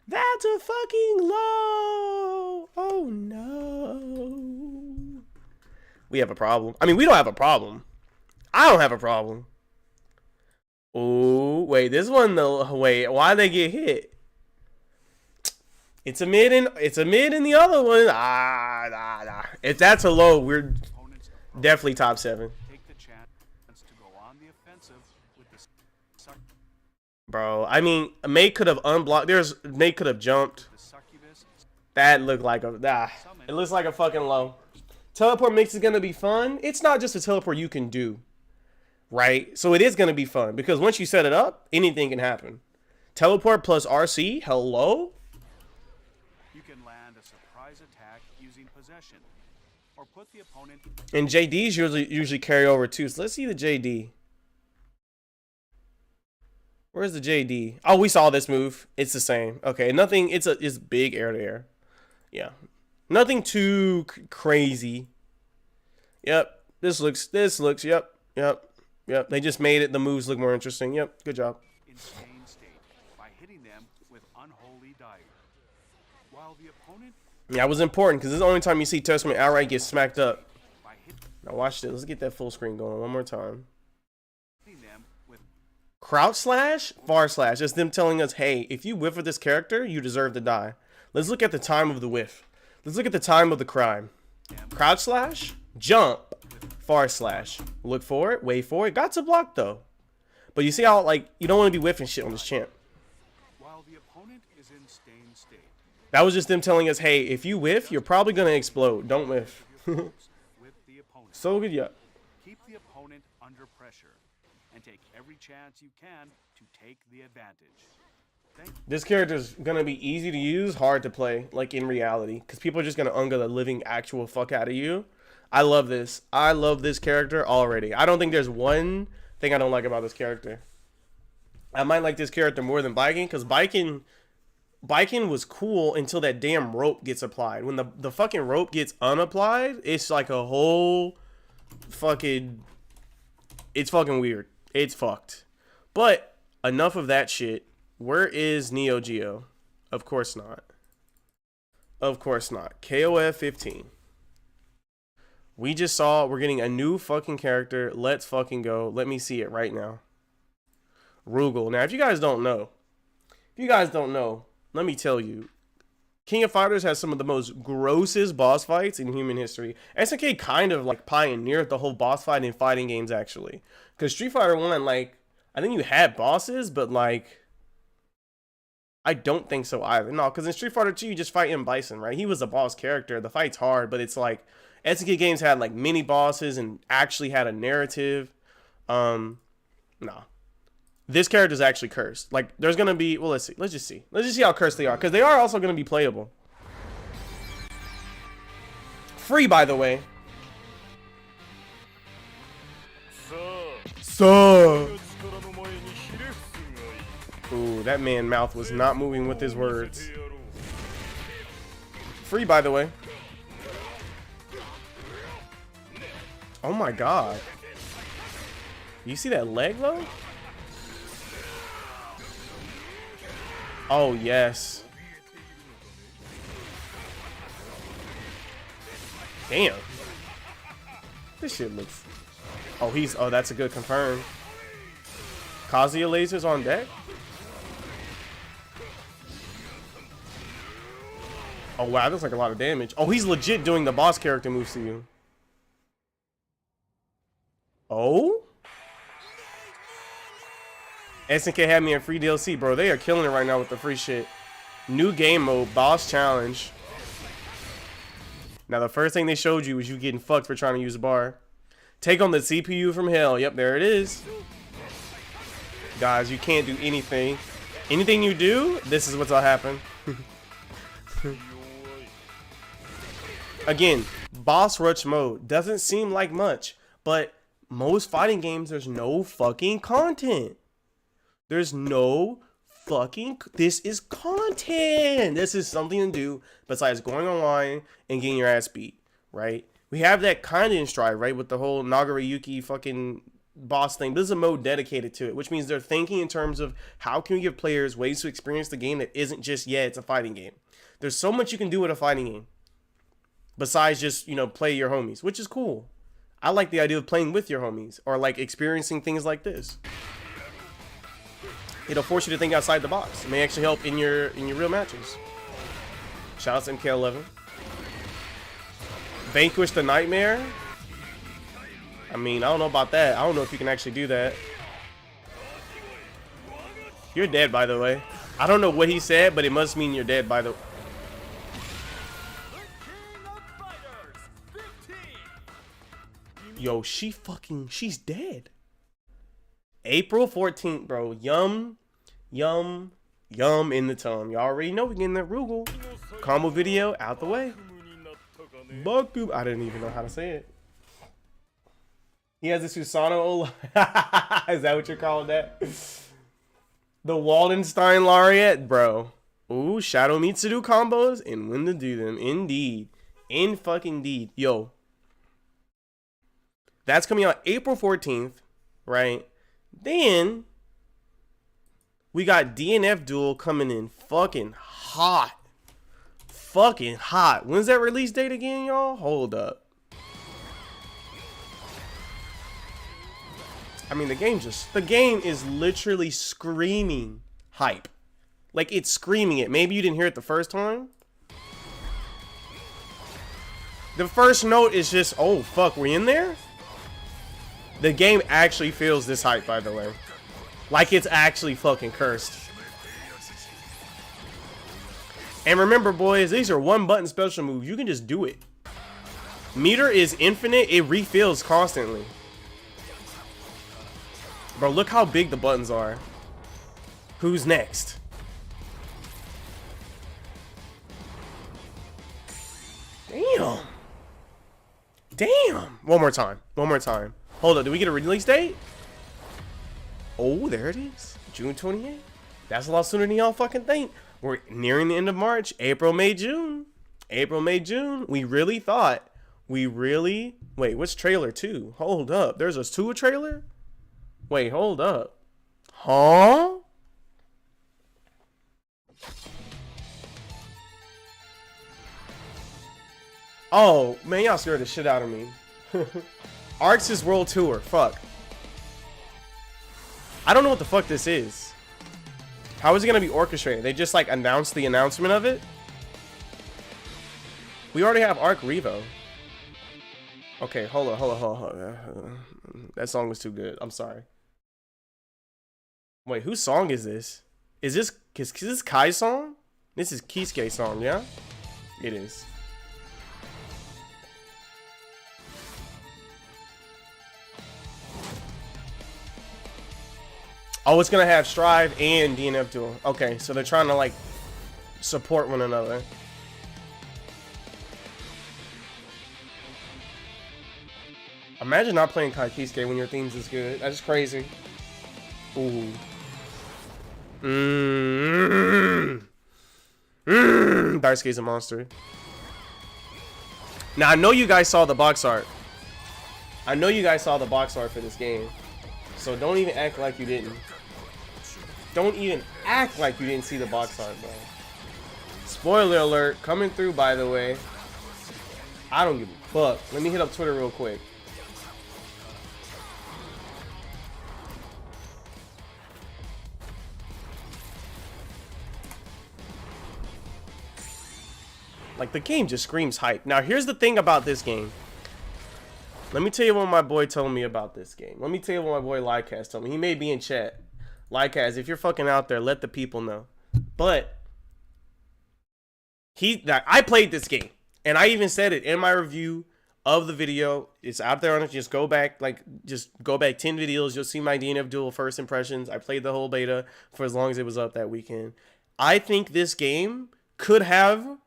That's a fucking low. Oh no. We have a problem. I mean, we don't have a problem. I don't have a problem. Oh, wait, this one though. Wait, why they get hit? It's a mid and the other one. Nah. If that's a low, we're opponents definitely top 7. take the chance to go on the offensive with the Bro, I mean, May could have unblocked. May could have jumped. succubus That looked like it looks like a fucking low. Teleport mix is gonna be fun. It's not just a teleport you can do, right? So it is gonna be fun because once you set it up, anything can happen. Teleport plus RC, hello. you can land a surprise attack using possession or put the opponent And JDs usually carry over too. So let's see the JD. Where's the JD? Oh, we saw this move. It's the same. Okay, nothing. It's big air to air. Yeah, nothing too crazy. Yep. This looks. Yep. They just made it. The moves look more interesting. Yep. Good job. insane state by hitting them with Unholy Diver. While the opponent Yeah, that was important because this is the only time you see Testament outright get smacked up. by hitting Now watch this. Let's get that full screen going one more time. them with Crouch slash, far slash. It's them telling us, hey, if you whiff with this character, you deserve to die. Let's look at the time of the whiff. Let's look at the time of the crime. Crouch slash, jump, far slash. Look for it, wait for it. Got to block though. But you see how, like, you don't want to be whiffing shit on this champ. while the opponent is in stained state. That was just them telling us, hey, if you whiff, you're probably going to explode. Don't whiff. With the opponent. So good, yeah. Keep the opponent under pressure and take every chance you can to take the advantage. Thank you. This character is going to be easy to use, hard to play, like in reality. Because people are just going to unga the living actual fuck out of you. I love this. I love this character already. I don't think there's one thing I don't like about this character. I might like this character more than Biking, because Biking was cool until that damn rope gets applied. When the fucking rope gets unapplied, it's like a whole fucking... It's fucking weird. It's fucked. But enough of that shit. Where is Neo Geo? Of course not. Of course not. KOF 15. We just saw we're getting a new fucking character. Let's fucking go. Let me see it right now. Rugal. Now, if you guys don't know, let me tell you. King of Fighters has some of the most grossest boss fights in human history. SNK kind of like pioneered the whole boss fight in fighting games, actually. Because Street Fighter 1, like, I think you had bosses, but like, I don't think so either. No, because in Street Fighter 2, you just fight M. Bison, right? He was a boss character. The fight's hard, but it's like, SNK games had like mini bosses and actually had a narrative. No. This character is actually cursed. Like, there's going to be... Well, let's see. Let's just see how cursed they are. Because they are also going to be playable. Free, by the way. Ooh, that man mouth was not moving with his words. Free, by the way. Oh my god. You see that leg, though? Oh, yes. Damn. This shit looks... Oh, oh, that's a good confirm. Kazuya lasers on deck? Oh, wow, that's like a lot of damage. Oh, he's legit doing the boss character moves to you. Oh? SNK had me in free DLC, bro. They are killing it right now with the free shit. New game mode, boss challenge. Now, the first thing they showed you was you getting fucked for trying to use a bar. Take on the CPU from hell. Yep, there it is. Guys, you can't do anything. Anything you do, this is what'll happen. Again, boss rush mode. Doesn't seem like much, but most fighting games, there's no fucking content. There's no fucking... This is content. This is something to do besides going online and getting your ass beat, right? We have that kind of in Stride, right? With the whole Nagarayuki fucking boss thing. This is a mode dedicated to it, which means they're thinking in terms of how can we give players ways to experience the game that isn't just, yeah, it's a fighting game. There's so much you can do with a fighting game besides just, you know, play your homies, which is cool. I like the idea of playing with your homies or like experiencing things like this. It'll force you to think outside the box. It may actually help in your real matches. Shout out to MK11. Vanquish the Nightmare. I mean, I don't know about that. I don't know if you can actually do that. You're dead, by the way. I don't know what he said, but it must mean you're dead, by the way. Yo, she's dead. April 14th, bro. Yum in the tongue. Y'all already know we getting that Rugal combo video out the way. Baku. I didn't even know how to say it. He has a Susano. Is that what you're calling that? The Waldenstein Laureate, bro. Ooh, Shadow Mitsuru combos and when to do them. Indeed. In fucking deed. Yo. That's coming out April 14th, right? Then we got DNF Duel coming in fucking hot. fucking hot. When's that release date again, y'all? Hold up. I mean, the game is literally screaming hype. Like, it's screaming it. Maybe you didn't hear it the first time. The first note is just, oh, fuck, we in there? The game actually feels this hype, by the way. Like, it's actually fucking cursed. And remember, boys, these are one-button special moves. You can just do it. Meter is infinite. It refills constantly. Bro, look how big the buttons are. Who's next? Damn. Damn. One more time. One more time. Hold up. Did we get a release date? Oh, there it is. June 28th. That's a lot sooner than y'all fucking think. We're nearing the end of March. April, May, June. April, May, June. We really thought. Wait, what's trailer 2? Hold up. There's a 2 trailer? Wait, hold up. Huh? Oh, man, y'all scared the shit out of me. Arx's World Tour. Fuck. I don't know what the fuck this is. How is it going to be orchestrated? They just, like, announced the announcement of it? We already have Arc Revo. Okay, hold on. That song was too good. I'm sorry. Wait, whose song is this? Is this Kai's song? This is Kisuke's song, yeah? It is. Oh, it's gonna have Strive and DNF Duel. Okay, so they're trying to like support one another. Imagine not playing Kai Kisuke when your theme's is good. That's crazy. Ooh. Daisuke's a monster. Now I know you guys saw the box art. I know you guys saw the box art for this game. So don't even act like you didn't. Don't even act like you didn't see the box art, bro. Spoiler alert, coming through, by the way. I don't give a fuck. Let me hit up Twitter real quick. Like, the game just screams hype. Now, here's the thing about this game. Let me tell you what my boy told me about this game. Let me tell you what my boy Lycast told me. He may be in chat. Lycast, if you're fucking out there, let the people know. But I played this game, and I even said it in my review of the video. It's out there on it. Just go back, just go back 10 videos. You'll see my DNF Duel first impressions. I played the whole beta for as long as it was up that weekend. I think this game could have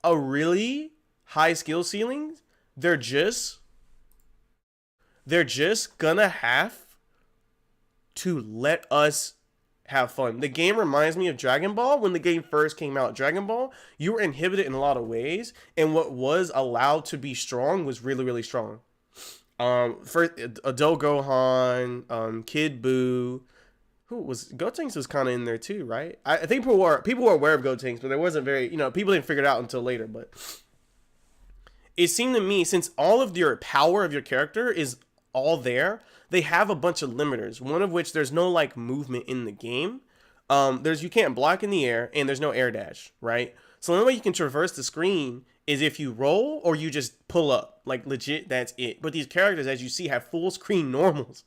a really high skill ceiling. They're just gonna have to let us have fun. The game reminds me of Dragon Ball. When the game first came out, Dragon Ball, you were inhibited in a lot of ways, and what was allowed to be strong was really, really strong. First, Adult Gohan, Kid Buu, who was Gotenks was kind of in there too, right? I think people were aware of Gotenks, but there wasn't very, people didn't figure it out until later. But it seemed to me, since all of your power of your character is all there, they have a bunch of limiters, one of which there's no like movement in the game. You can't block in the air, and there's no air dash, right? So the only way you can traverse the screen is if you roll or you just pull up, like legit, that's it. But these characters, as you see, have full screen normals,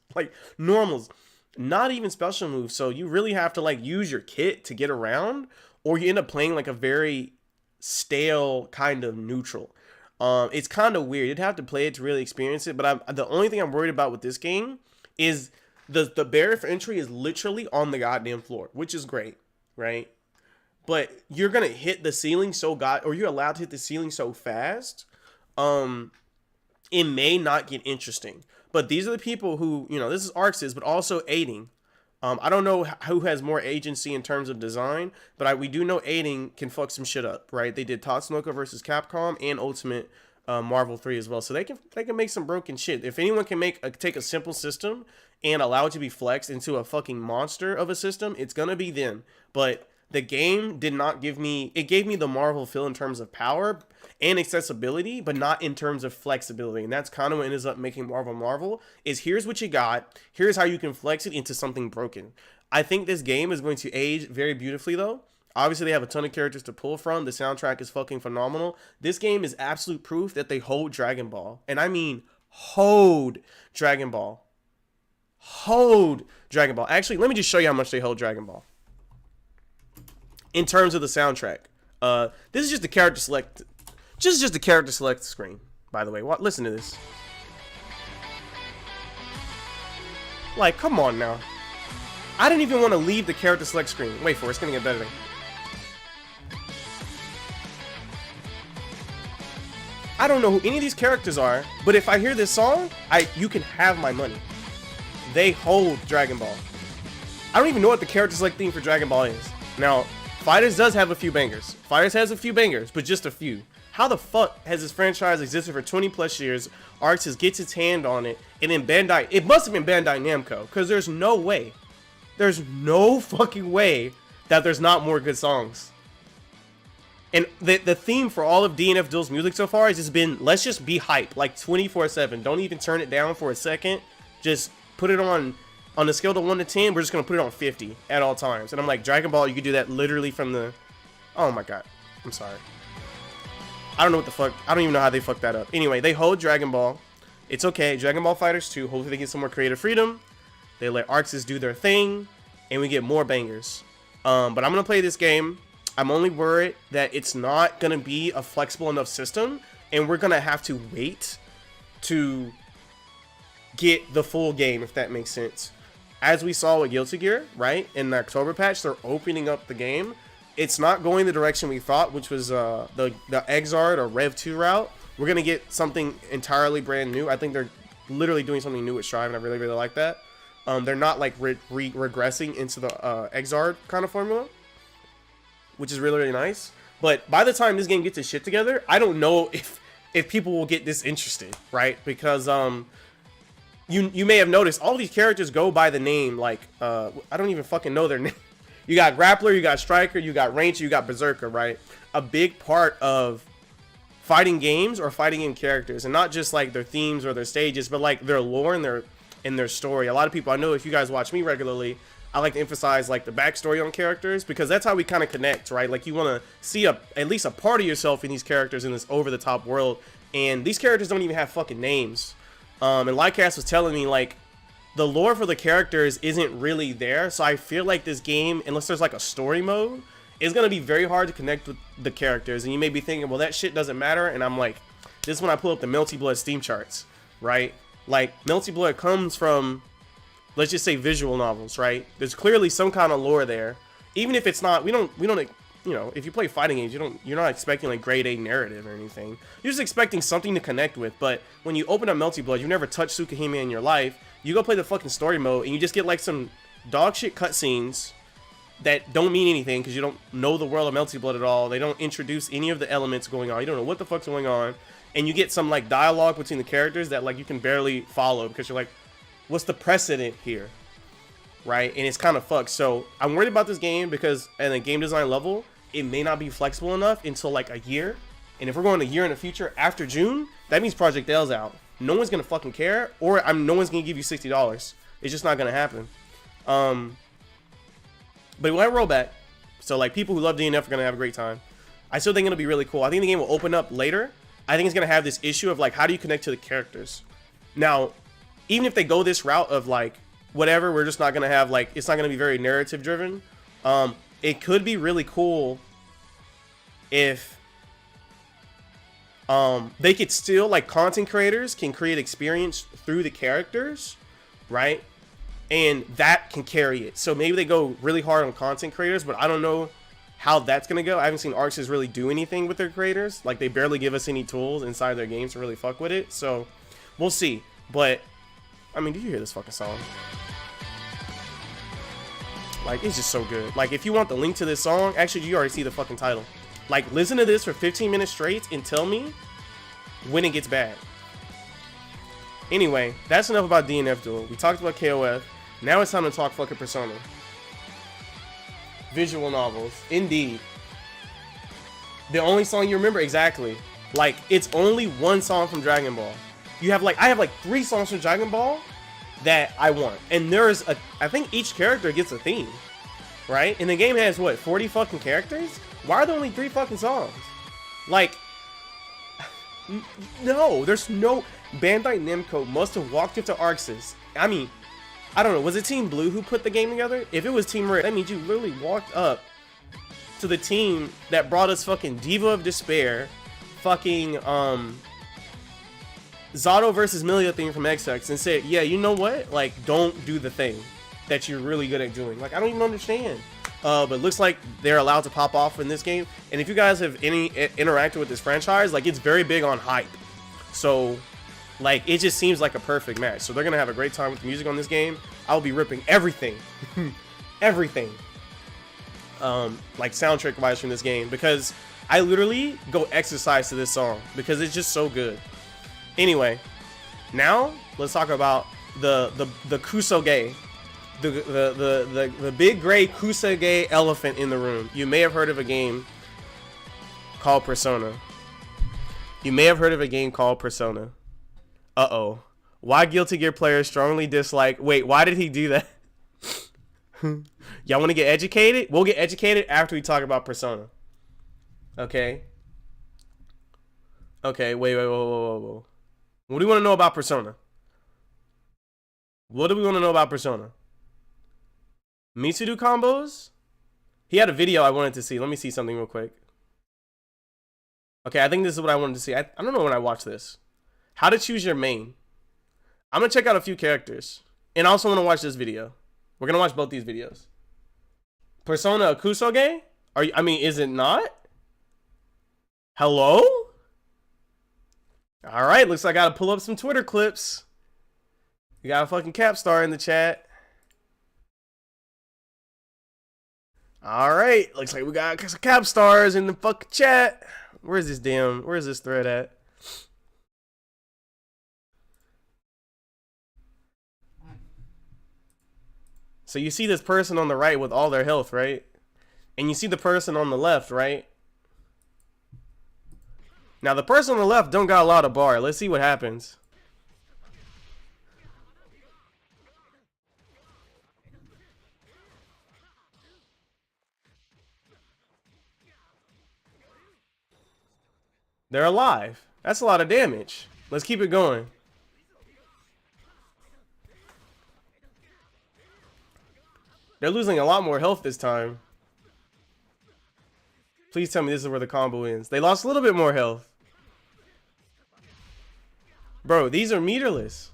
not even special moves. So you really have to like use your kit to get around, or you end up playing like a very stale kind of neutral. It's kind of weird. You'd have to play it to really experience it. But the only thing I'm worried about with this game is the barrier for entry is literally on the goddamn floor, which is great, right? But you're gonna hit the ceiling or you're allowed to hit the ceiling so fast, it may not get interesting. But these are the people who, this is Arx's, but also aiding. I don't know who has more agency in terms of design, but we do know aiding can fuck some shit up, right? They did Tatsunoko versus Capcom and Ultimate Marvel 3 as well, so they can make some broken shit. If anyone can take a simple system and allow it to be flexed into a fucking monster of a system, it's gonna be them. But the game did not give me, it gave me the Marvel feel in terms of power and accessibility, but not in terms of flexibility. And that's kind of what ends up making Marvel, is here's what you got, here's how you can flex it into something broken. I think this game is going to age very beautifully though. Obviously, they have a ton of characters to pull from. The soundtrack is fucking phenomenal. This game is absolute proof that they hold Dragon Ball. And I mean, hold Dragon Ball. Hold Dragon Ball. Actually, let me just show you how much they hold Dragon Ball. In terms of the soundtrack. This is just the character select. Just the character select screen, by the way. Listen to this. Like, come on now. I didn't even want to leave the character select screen. Wait for it. It's going to get better. I don't know who any of these characters are, but if I hear this song, you can have my money. They hold Dragon Ball. I don't even know what the character select theme for Dragon Ball is. Now, Fighters does have a few bangers. Fighters has a few bangers, but just a few. How the fuck has this franchise existed for 20 plus years? Arxis gets its hand on it, and then Bandai, it must have been Bandai Namco, because there's no way. There's no fucking way that there's not more good songs. And the theme for all of DNF Duel's music so far has just been, let's just be hype, like 24/7. Don't even turn it down for a second. Just put it on a scale of 1 to 10, we're just going to put it on 50 at all times. And I'm like, Dragon Ball, you could do that literally from the, oh my god, I'm sorry. I don't know what the fuck, I don't even know how they fucked that up. Anyway, they hold Dragon Ball. It's okay, Dragon Ball FighterZ 2, hopefully they get some more creative freedom. They let Arxis do their thing, and we get more bangers. But I'm going to play this game. I'm only worried that it's not going to be a flexible enough system, and we're going to have to wait to get the full game, if that makes sense. As we saw with Guilty Gear, right, in the October patch, they're opening up the game. It's not going the direction we thought, which was the Exard or Rev 2 route. We're going to get something entirely brand new. I think they're literally doing something new with Strive, and I really, really like that. They're not like regressing into the Exard kind of formula, which is really, really nice. But by the time this game gets its shit together, I don't know if people will get this interested, right? Because you may have noticed all these characters go by the name, like I don't even fucking know their name. You got Grappler, you got Striker, you got Ranger, you got Berserker, right? A big part of fighting games or fighting game characters, and not just like their themes or their stages, but like their lore and their story. A lot of people, I know if you guys watch me regularly, I like to emphasize like the backstory on characters, because that's how we kind of connect, right? Like you want to see at least a part of yourself in these characters in this over-the-top world, and these characters don't even have fucking names. And Lycast was telling me like the lore for the characters isn't really there, so I feel like this game, unless there's like a story mode, is going to be very hard to connect with the characters. And you may be thinking, well, that shit doesn't matter, and I'm like, this is when I pull up the Melty Blood Steam charts, right? Like Melty Blood comes from, let's just say, visual novels, right? There's clearly some kind of lore there, even if it's not. We don't, you know, if you play fighting games, you're not expecting like grade A narrative or anything. You're just expecting something to connect with. But when you open up Melty Blood, you never touched Tsukahime in your life. You go play the fucking story mode, and you just get like some dog shit cutscenes that don't mean anything because you don't know the world of Melty Blood at all. They don't introduce any of the elements going on. You don't know what the fuck's going on, and you get some like dialogue between the characters that like you can barely follow because you're like, what's the precedent here, right? And it's kind of fucked. So I'm worried about this game because at a game design level, it may not be flexible enough until like a year. And if we're going a year in the future after June, that means Project L's out. No one's gonna fucking care, or no one's gonna give you $60. It's just not gonna happen. But it went rollback, so like people who love DNF are gonna have a great time. I still think it'll be really cool. I think the game will open up later. I think it's gonna have this issue of like, how do you connect to the characters? Now, even if they go this route of like whatever, we're just not gonna have like, it's not gonna be very narrative driven. It could be really cool if they could still, like, content creators can create experience through the characters, right? And that can carry it. So maybe they go really hard on content creators, but I don't know how that's gonna go. I haven't seen Arxis really do anything with their creators. Like, they barely give us any tools inside their games to really fuck with it. So we'll see. But I mean, did you hear this fucking song? Like, it's just so good. Like, if you want the link to this song, actually, you already see the fucking title. Like, listen to this for 15 minutes straight and tell me when it gets bad. Anyway, that's enough about DNF Duel. We talked about KOF. Now it's time to talk fucking Persona. visual novels. Indeed. The only song you remember, exactly. Like, it's only one song from Dragon Ball. You have like, I have like 3 songs from Dragon Ball that I want. And there's a, I think each character gets a theme, right? And the game has what, 40 fucking characters? Why are there only 3 fucking songs? Like, no, there's no, Bandai Namco must have walked into Arxis. I mean, I don't know, was it Team Blue who put the game together? If it was Team Red, that means you literally walked up to the team that brought us fucking Diva of Despair, fucking Zato versus Milia theme from XX, and said, yeah, you know what? Like, don't do the thing that you're really good at doing. Like, I don't even understand. But it looks like they're allowed to pop off in this game. And if you guys have any interacted with this franchise, like, it's very big on hype. So, like, it just seems like a perfect match. So they're gonna have a great time with the music on this game. I'll be ripping everything, everything, like soundtrack wise from this game, because I literally go exercise to this song because it's just so good. Anyway, now let's talk about the Kusoge, the big gray Kusoge elephant in the room. You may have heard of a game called Persona. You may have heard of a game called Persona. Uh-oh. Why Guilty Gear players strongly dislike... Wait, why did he do that? Y'all want to get educated? We'll get educated after we talk about Persona. Okay. Okay, wait. Whoa. What do you want to know about Persona? What do we want to know about Persona? Mitsudo combos? He had a video I wanted to see. Let me see something real quick. Okay, I think this is what I wanted to see. I don't know when I watched this. How to choose your main. I'm going to check out a few characters. And I also want to watch this video. We're going to watch both these videos. Persona Kusoge? Are you, I mean, is it not? Hello? Alright, looks like I got to pull up some Twitter clips. We got a fucking Capstar in the chat. Alright, looks like we got some Capstars in the fucking chat. Where's this thread at? So you see this person on the right with all their health, right? And you see the person on the left, right? Now the person on the left don't got a lot of bar. Let's see what happens. They're alive. That's a lot of damage. Let's keep it going. They're losing a lot more health this time. Please tell me this is where the combo ends. They lost a little bit more health. Bro, these are meterless.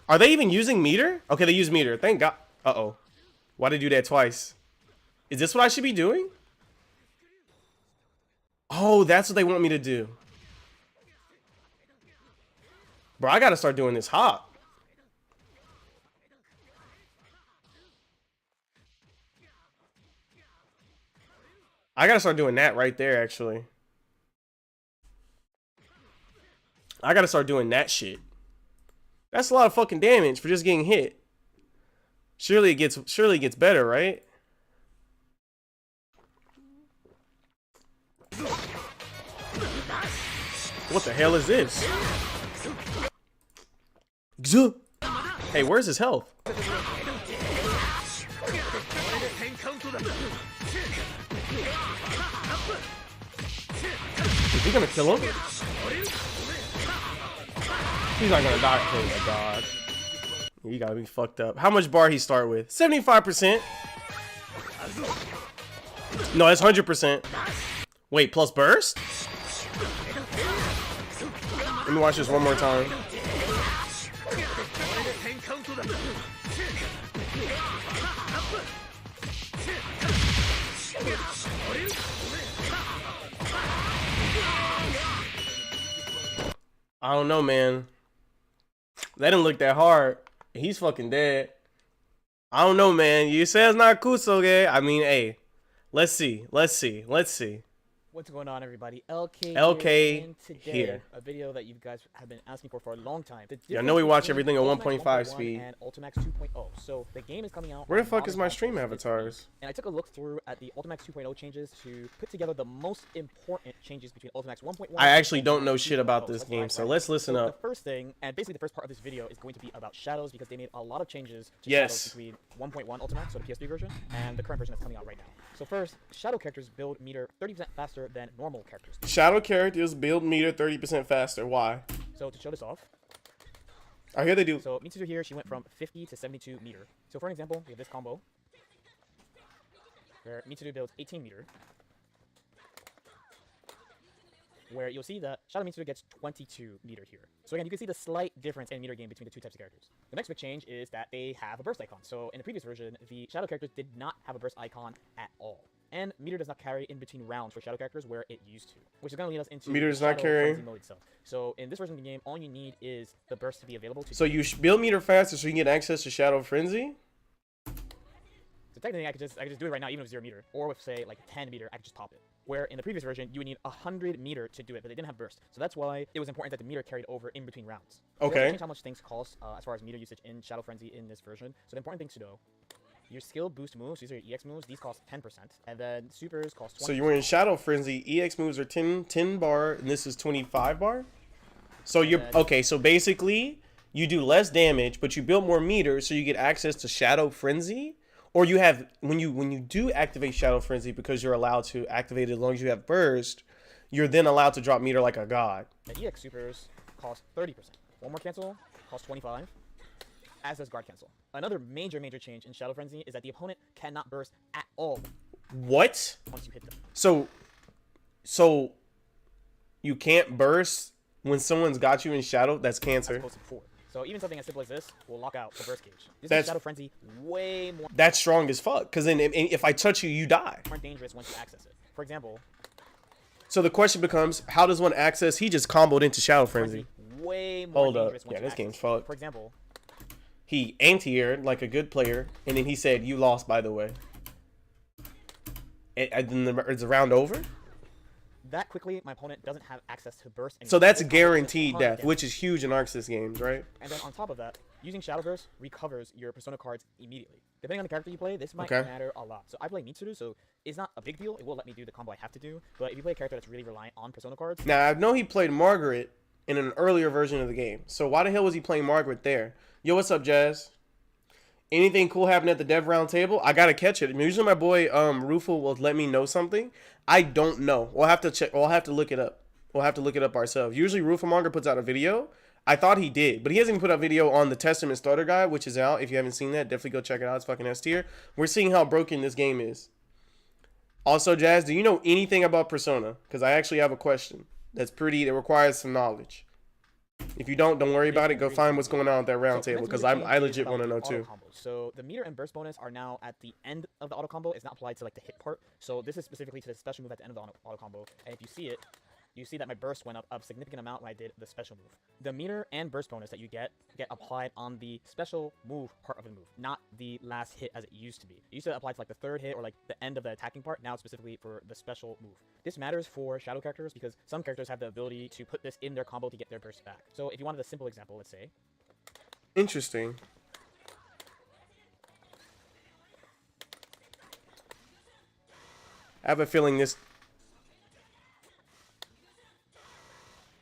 Are they even using meter? Okay, they use meter. Thank God. Uh-oh. Why did they do that twice? Is this what I should be doing? Oh, that's what they want me to do. Bro, I gotta start doing this hop. I gotta start doing that right there, actually. I gotta start doing that shit. That's a lot of fucking damage for just getting hit. Surely it gets better, right? What the hell is this? Hey, where's his health? Is he gonna kill him? He's not gonna die. Oh my god. You gotta be fucked up. How much bar he start with? 75%. No, it's 100%. Wait, plus burst? Let me watch this one more time. I don't know, man. That didn't look that hard. He's fucking dead. I don't know, man. You say it's not Kusoge. I mean, hey. Let's see. What's going on, everybody? LK, LK and today, here. a video that you guys have been asking for a long time. Yeah, I know we watch difference everything at between 1.5 Ultimax 1.1 speed. and Ultimax 2.0. So the game is coming out. Where the on fuck is my modern stream consoles this week. avatars? And I took a look through at the Ultimax 2.0 changes to put together the most important changes between Ultimax 1.1. I actually and don't know Ultimax shit about 2.0. this That's game, right, so right. let's listen up. The first thing, and basically the first part of this video, is going to be about shadows because they made a lot of changes to Yes. shadows between 1.1 Ultimax, so the PS3 version, and the current version that's coming out right now. So first, shadow characters build meter 30% faster than normal characters. Shadow characters build meter 30% faster. Why? So to show this off, I hear they do. so Mitsudo here, she went from 50 to 72 meter. So for an example, we have this combo where Mitsudo builds 18 meter, where you'll see that Shadow Mitsudo gets 22 meter here. So again, you can see the slight difference in meter gain between the two types of characters. The next big change is that they have a burst icon. So in the previous version, the Shadow characters did not have a burst icon at all. And meter does not carry in between rounds for Shadow characters where it used to, which is going to lead us into Meter the does not Shadow carry. Frenzy mode itself. So in this version of the game, all you need is the burst to be available to So you build meter faster so you can get access to Shadow Frenzy? So technically, I could just do it right now, even with 0 meter, or with say like 10 meter, I could just pop it. Where in the previous version, you would need 100 meter to do it, but they didn't have burst. So that's why it was important that the meter carried over in between rounds. They also Okay. changed how much things cost as far as meter usage in Shadow Frenzy in this version. So the important things to know: your skill boost moves, these are your EX moves. These cost 10%, and then supers cost 20%. So you were in Shadow Frenzy. EX moves are 10 bar, and this is 25 bar? So you're... then- Okay, so basically, you do less damage, but you build more meters, so you get access to Shadow Frenzy? Or you have... When you do activate Shadow Frenzy, because you're allowed to activate it as long as you have burst, you're then allowed to drop meter like a god. The EX supers cost 30%. One more cancel costs 25, as does guard cancel. Another major change in Shadow Frenzy is that the opponent cannot burst at all What? once you hit them. So you can't burst when someone's got you in Shadow? That's As cancer. opposed to before. So even something as simple as this will lock out the burst gauge. This That's- makes Shadow Frenzy way That's strong as fuck, because then if I touch you, you die. more dangerous once you access it. For example, So the question becomes, how does one access? He just comboed into Shadow Frenzy. way more Hold up. dangerous once Yeah, you this access game's it. fucked. For example, He anti-aired like a good player, and then he said, "You lost, by the way." And then it's a round over. that quickly my opponent doesn't have access to burst anymore. So that's This combo does guaranteed a ton of death, damage. which is huge in Arxis games, right? And then on top of that, using Shadow Burst recovers your Persona cards immediately. Depending on the character you play, this might Okay. matter a lot. So I play Mitsuru, so it's not a big deal. It will let me do the combo I have to do. But if you play a character that's really reliant on Persona cards, Now I know he played Margaret in an earlier version of the game. So why the hell was he playing Margaret there? Yo, what's up, Jazz? Anything cool happened at the Dev Roundtable? I gotta catch it. Usually my boy Rufo will let me know something. I don't know. We'll have to check. We'll have to look it up. We'll have to look it up ourselves. Usually Rufamonger puts out a video. I thought he did, but he hasn't even put out a video on the Testament Starter Guide, which is out. If you haven't seen that, definitely go check it out. It's fucking S tier. We're seeing how broken this game is. Also, Jazz, do you know anything about Persona? Because I actually have a question that requires some knowledge. If you don't worry about it. Go find what's going on at that round So the table, next because major I change is legit about want to the know auto too. combos. So the meter and burst bonus are now at the end of the auto combo. It's not applied to like the hit part. So this is specifically to the special move at the end of the auto combo. And if you see it, you see that my burst went up a significant amount when I did the special move. The meter and burst bonus that you get applied on the special move part of the move, not the last hit as it used to be. It used to apply to like the third hit or like the end of the attacking part. Now it's specifically for the special move. This matters for shadow characters because some characters have the ability to put this in their combo to get their burst back. So if you wanted a simple example, let's say, Interesting. I have a feeling this.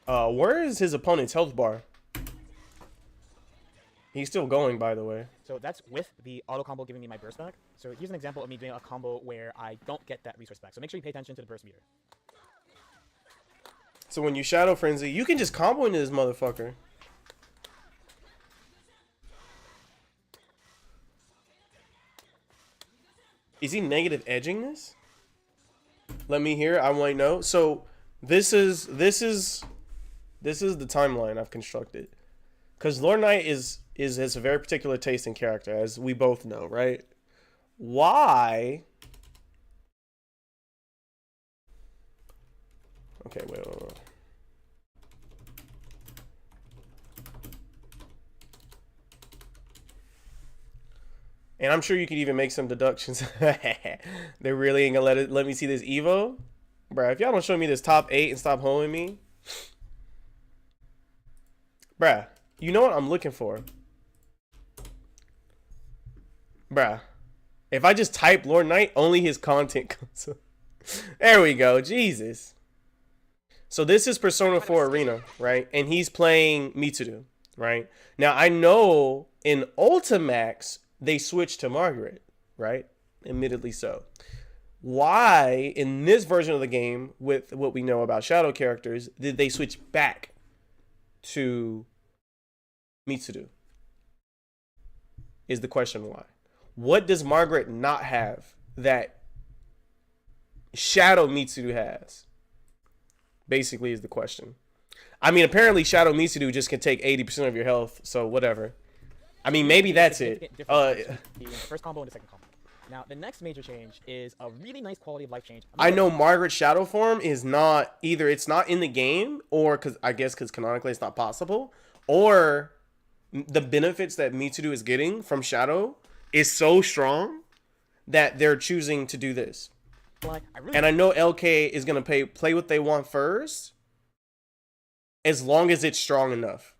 Where is his opponent's health bar? He's still going, by the way. so that's with the auto combo giving me my burst back. So here's an example of me doing a combo where I don't get that resource back. So make sure you pay attention to the burst meter. So when you Shadow Frenzy, you can just combo into this motherfucker. Is he negative edging this? Let me hear. I might know. So this is the timeline I've constructed. Because Lord Knight has a very particular taste in character, as we both know, right? Why? Okay, wait. And I'm sure you could even make some deductions. They really ain't gonna let me see this Evo. Bruh, if y'all don't show me this top 8 and stop holding me. Bruh, you know what I'm looking for. Bruh. If I just type Lord Knight, only his content comes up. There we go. Jesus. So this is Persona 4 Arena, right? And he's playing Mitsuru, right? Now, I know in Ultimax, they switched to Margaret, right? Admittedly so. Why, in this version of the game, with what we know about Shadow characters, did they switch back to Mitsuru? Is the question why. What does Margaret not have that Shadow Mitsuru has? Basically is the question. I mean, apparently Shadow Mitsuru just can take 80% of your health, so whatever. I mean, maybe that's it. The first combo and the second combo. Now, the next major change is a really nice quality of life change. I know Margaret's shadow form is not either it's not in the game, or because canonically it's not possible, or the benefits that Mitsuru is getting from shadow is so strong that they're choosing to do this. And I know LK is gonna play what they want first, as long as it's strong enough.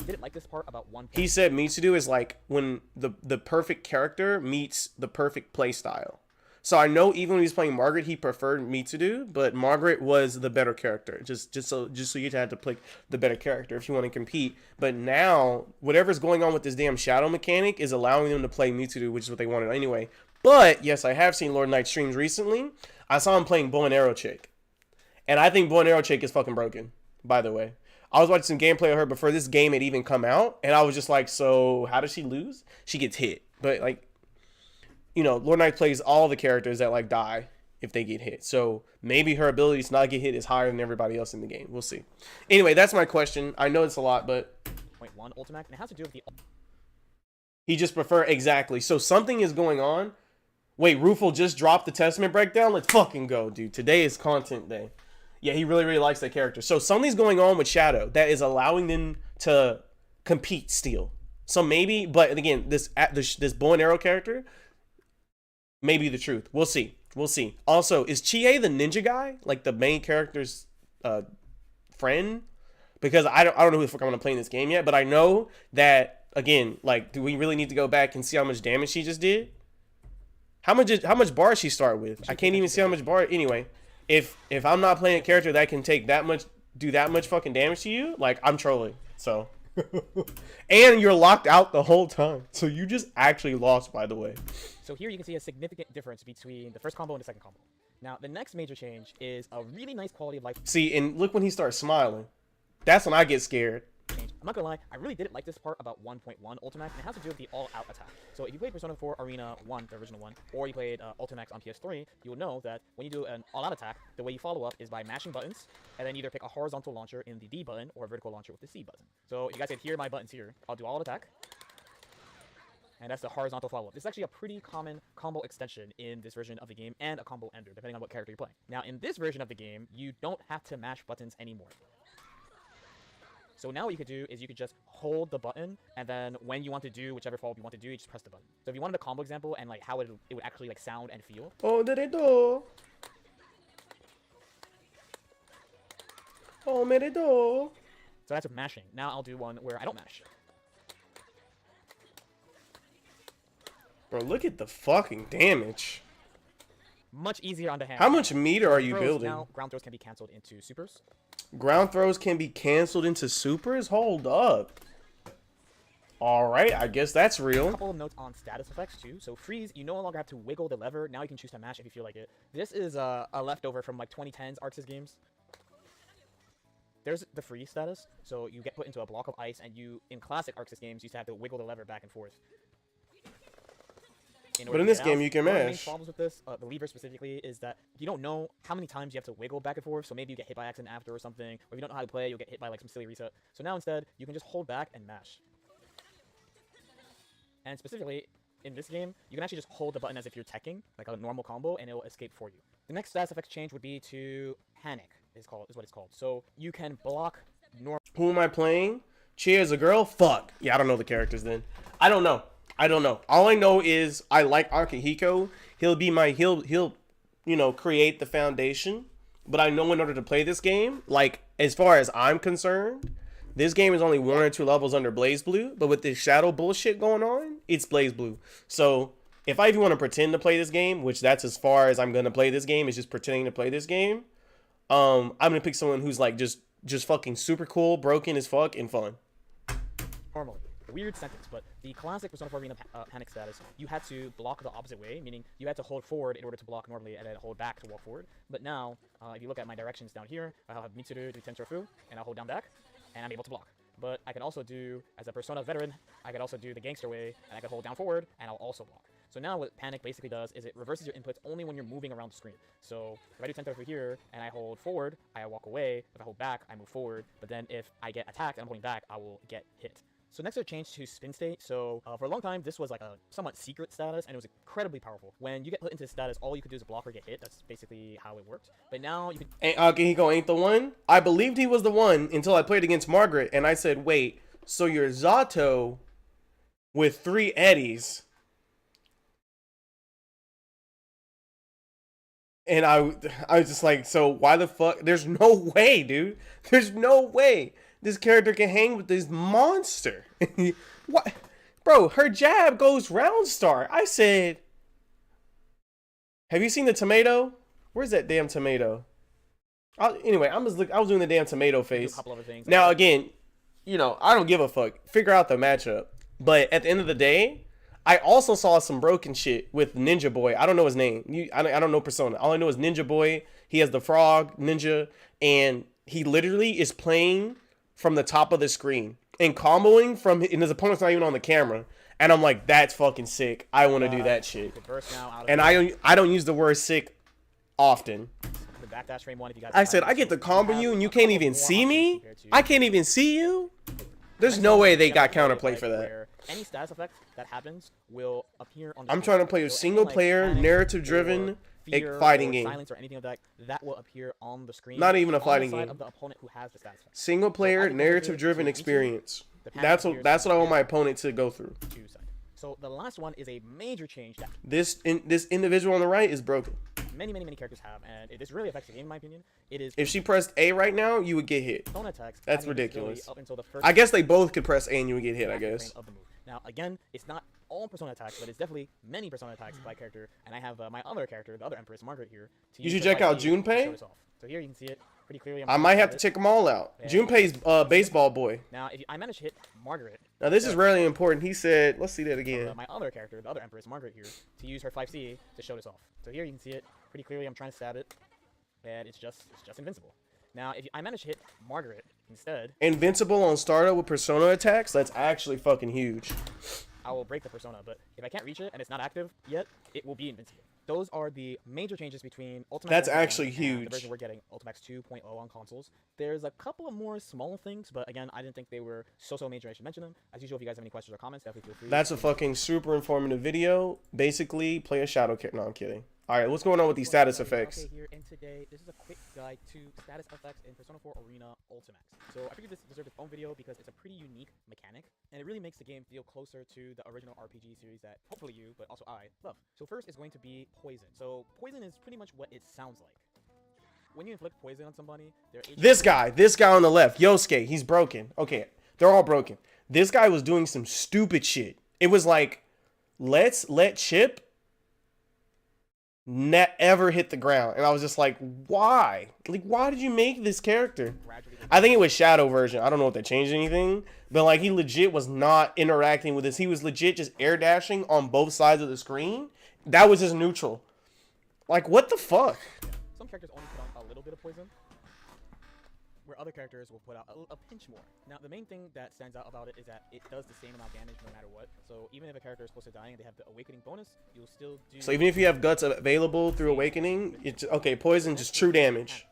Didn't like this part about one. He said Mitsuru is like when the perfect character meets the perfect play style. So I know even when he was playing Margaret, he preferred Mitsuru, but Margaret was the better character. Just so you had to pick the better character if you want to compete. But now whatever's going on with this damn shadow mechanic is allowing them to play Mitsuru, which is what they wanted anyway. But yes, I have seen Lord Knight streams recently. I saw him playing Bow and Arrow Chick, and I think Bow and Arrow Chick is fucking broken. By the way, I was watching some gameplay of her before this game had even come out, and I was just like, so how does she lose? She gets hit, but like, you know, Lord Knight plays all the characters that like die if they get hit. So maybe her ability to not get hit is higher than everybody else in the game. We'll see. Anyway, that's my question. I know it's a lot, but 0.1 Ultimax, and it has to do with the. He just prefer exactly. So something is going on. Wait, Rufel just dropped the Testament breakdown? Let's fucking go, dude. Today is content day. Yeah, he really, really likes that character. So something's going on with Shadow that is allowing them to compete still. So maybe, but again, this bow and arrow character may be the truth. We'll see. We'll see. Also, is Chie the ninja guy? Like the main character's friend? Because I don't know who the fuck I'm going to play in this game yet, but I know that, again, like, do we really need to go back and see how much damage she just did? How much bar she start with? I can't even see how much bar. Anyway, if I'm not playing a character that can take that much, do that much fucking damage to you, like I'm trolling. So, and you're locked out the whole time. So you just actually lost, by the way. So here you can see a significant difference between the first combo and the second combo. Now the next major change is a really nice quality of life. See, and look when he starts smiling. That's when I get scared. Change. I'm not gonna lie, I really didn't like this part about 1.1 Ultimax, and it has to do with the all-out attack. So if you played Persona 4 Arena 1, the original one, or you played Ultimax on PS3, you will know that when you do an all-out attack, the way you follow up is by mashing buttons, and then either pick a horizontal launcher in the D button, or a vertical launcher with the C button. So you guys can hear my buttons here. I'll do all-out attack, and that's the horizontal follow-up. This is actually a pretty common combo extension in this version of the game, and a combo ender, depending on what character you're playing. Now in this version of the game, you don't have to mash buttons anymore. So now what you could do is you could just hold the button, and then when you want to do whichever follow-up you want to do, you just press the button. So if you wanted a combo example and like how it would actually like sound and feel. Oh, did it do? Oh, made it do? So that's with mashing. Now I'll do one where I don't mash. Bro, look at the fucking damage. Much easier on the hand. How much meter are you throws, building? Now ground throws can be canceled into supers. Ground throws can be canceled into supers? Hold up. Alright, I guess that's real. A couple of notes on status effects too. So freeze, you no longer have to wiggle the lever. Now you can choose to mash if you feel like it. This is a leftover from like 2010s Arxis games. There's the freeze status. So you get put into a block of ice, and you, in classic Arxis games, used to have to wiggle the lever back and forth. But in this game, you can mash. One of the main mash. problems with this, the lever specifically, is that you don't know how many times you have to wiggle back and forth. So maybe you get hit by accident after or something, or if you don't know how to play, you'll get hit by like some silly reset. So now instead, you can just hold back and mash. And specifically, in this game, you can actually just hold the button as if you're teching, like a normal combo, and it will escape for you. The next status effect change would be to panic, is what it's called. So you can block normal. Who am I playing? Chia is a girl? Fuck. Yeah, I don't know the characters then. I don't know. All I know is I like Akihiko. He'll be my he'll you know, create the foundation But I know in order to play this game, like, as far as I'm concerned, this game is only 1 or 2 levels under Blaze Blue. But with this shadow bullshit going on, it's Blaze Blue. So if I even want to pretend to play this game, which that's as far as I'm going to play this game, is just pretending to play this game, I'm going to pick someone who's like just fucking super cool, broken as fuck, and fun. Normally. Weird sentence, but the classic Persona 4 Arena panic status, you had to block the opposite way, meaning you had to hold forward in order to block normally and then hold back to walk forward. But now, if you look at my directions down here, I'll have Mitsuru do Tensofu, and I'll hold down back, and I'm able to block. But I can also do, as a Persona veteran, I can also do the gangster way, and I can hold down forward, and I'll also block. So now what Panic basically does is it reverses your inputs only when you're moving around the screen. So if I do Tensofu here, and I hold forward, I walk away. If I hold back, I move forward. But then if I get attacked and I'm holding back, I will get hit. So next I changed to spin state. So for a long time, this was like a somewhat secret status, and it was incredibly powerful. When you get put into this status, all you could do is block or get hit. That's basically how it worked. But now you can... And Akihiko ain't the one? I believed he was the one until I played against Margaret, and I said, wait, so you're Zato with 3 Eddies. And I was just like, so why the fuck? There's no way, dude. There's no way this character can hang with this monster. What? Bro, her jab goes round star. I said, have you seen the tomato? Where's that damn tomato? Anyway, I was doing the damn tomato face. a couple other things. Now, again, you know, I don't give a fuck. Figure out the matchup. But at the end of the day, I also saw some broken shit with Ninja Boy. I don't know his name. I don't know Persona. All I know is Ninja Boy. He has the frog ninja, and he literally is playing from the top of the screen and comboing and his opponent's not even on the camera. And I'm like, that's fucking sick. I want to do that shit. And I don't use the word sick often. The backdash frame one, if you guys I said, I get to combo you and you can't even see me? I can't even see you? There's no way they got counterplay for that. Any status effect that happens will appear on the I'm screen. trying to play a So single player, panic narrative-driven fear fighting or game. silence or anything of that will appear on the screen. Not even a on fighting the side game. of the opponent who has the status effect. Single player, narrative-driven experience. That's what I want my opponent to go through. So the last one is a major change that This individual on the right is broken. many characters have, and this really affects the game in my opinion. It is If she pressed A right now, you would get hit. phone attacks. That's having this ability ridiculous. Up until the first I guess they both could press A and you would get hit, I guess. frame of the move. Now again, it's not all Persona attacks, but it's definitely many Persona attacks by character. And I have my other character, the other Empress, Margaret here. You should check out Junpei. So here you can see it pretty clearly. I might have to check them all out. Junpei's baseball boy. Now, if I manage to hit Margaret. Now this is really important. He said, let's see that again. My other character, the other Empress, Margaret here, to use her 5C to show this off. So here you can see it pretty clearly. I'm trying to stab it, and it's just invincible. Now, if I manage to hit Margaret instead, Invincible on startup with Persona attacks. That's actually fucking huge. I will break the Persona. But if I can't reach it and it's not active yet, it will be invincible. Those are the major changes between Ultimax. That's 1.1 actually and huge. The version we're getting, Ultimax 2.0 on consoles. There's a couple of more small things, but again, I didn't think they were so major I should mention them. As usual, if you guys have any questions or comments, definitely feel free. That's a fucking super informative video. Basically, play a shadow kit. No, I'm kidding. All right, what's going on with these status effects? Okay, here, and today, this is a quick guide to status effects in Persona 4 Arena Ultimax. So I figured this deserved its own video because it's a pretty unique mechanic, and it really makes the game feel closer to the original RPG series that hopefully you, but also I, love. So first is going to be poison. So poison is pretty much what it sounds like. When you inflict poison on somebody, their HP... This guy on the left, Yosuke, he's broken. Okay, they're all broken. This guy was doing some stupid shit. It was like, let's let Chip ever hit the ground. And I was just like, why? Like, why did you make this character? I think it was Shadow version. I don't know if that changed anything. But, like, he legit was not interacting with this. He was legit just air dashing on both sides of the screen. That was just neutral. Like, what the fuck? Some characters only put on a little bit of poison, where other characters will put out a pinch more. Now, the main thing that stands out about it is that it does the same amount of damage no matter what. So even if a character is close to dying and they have the awakening bonus, you'll still do... So even if you have guts available through awakening, it's okay, poison, just true damage.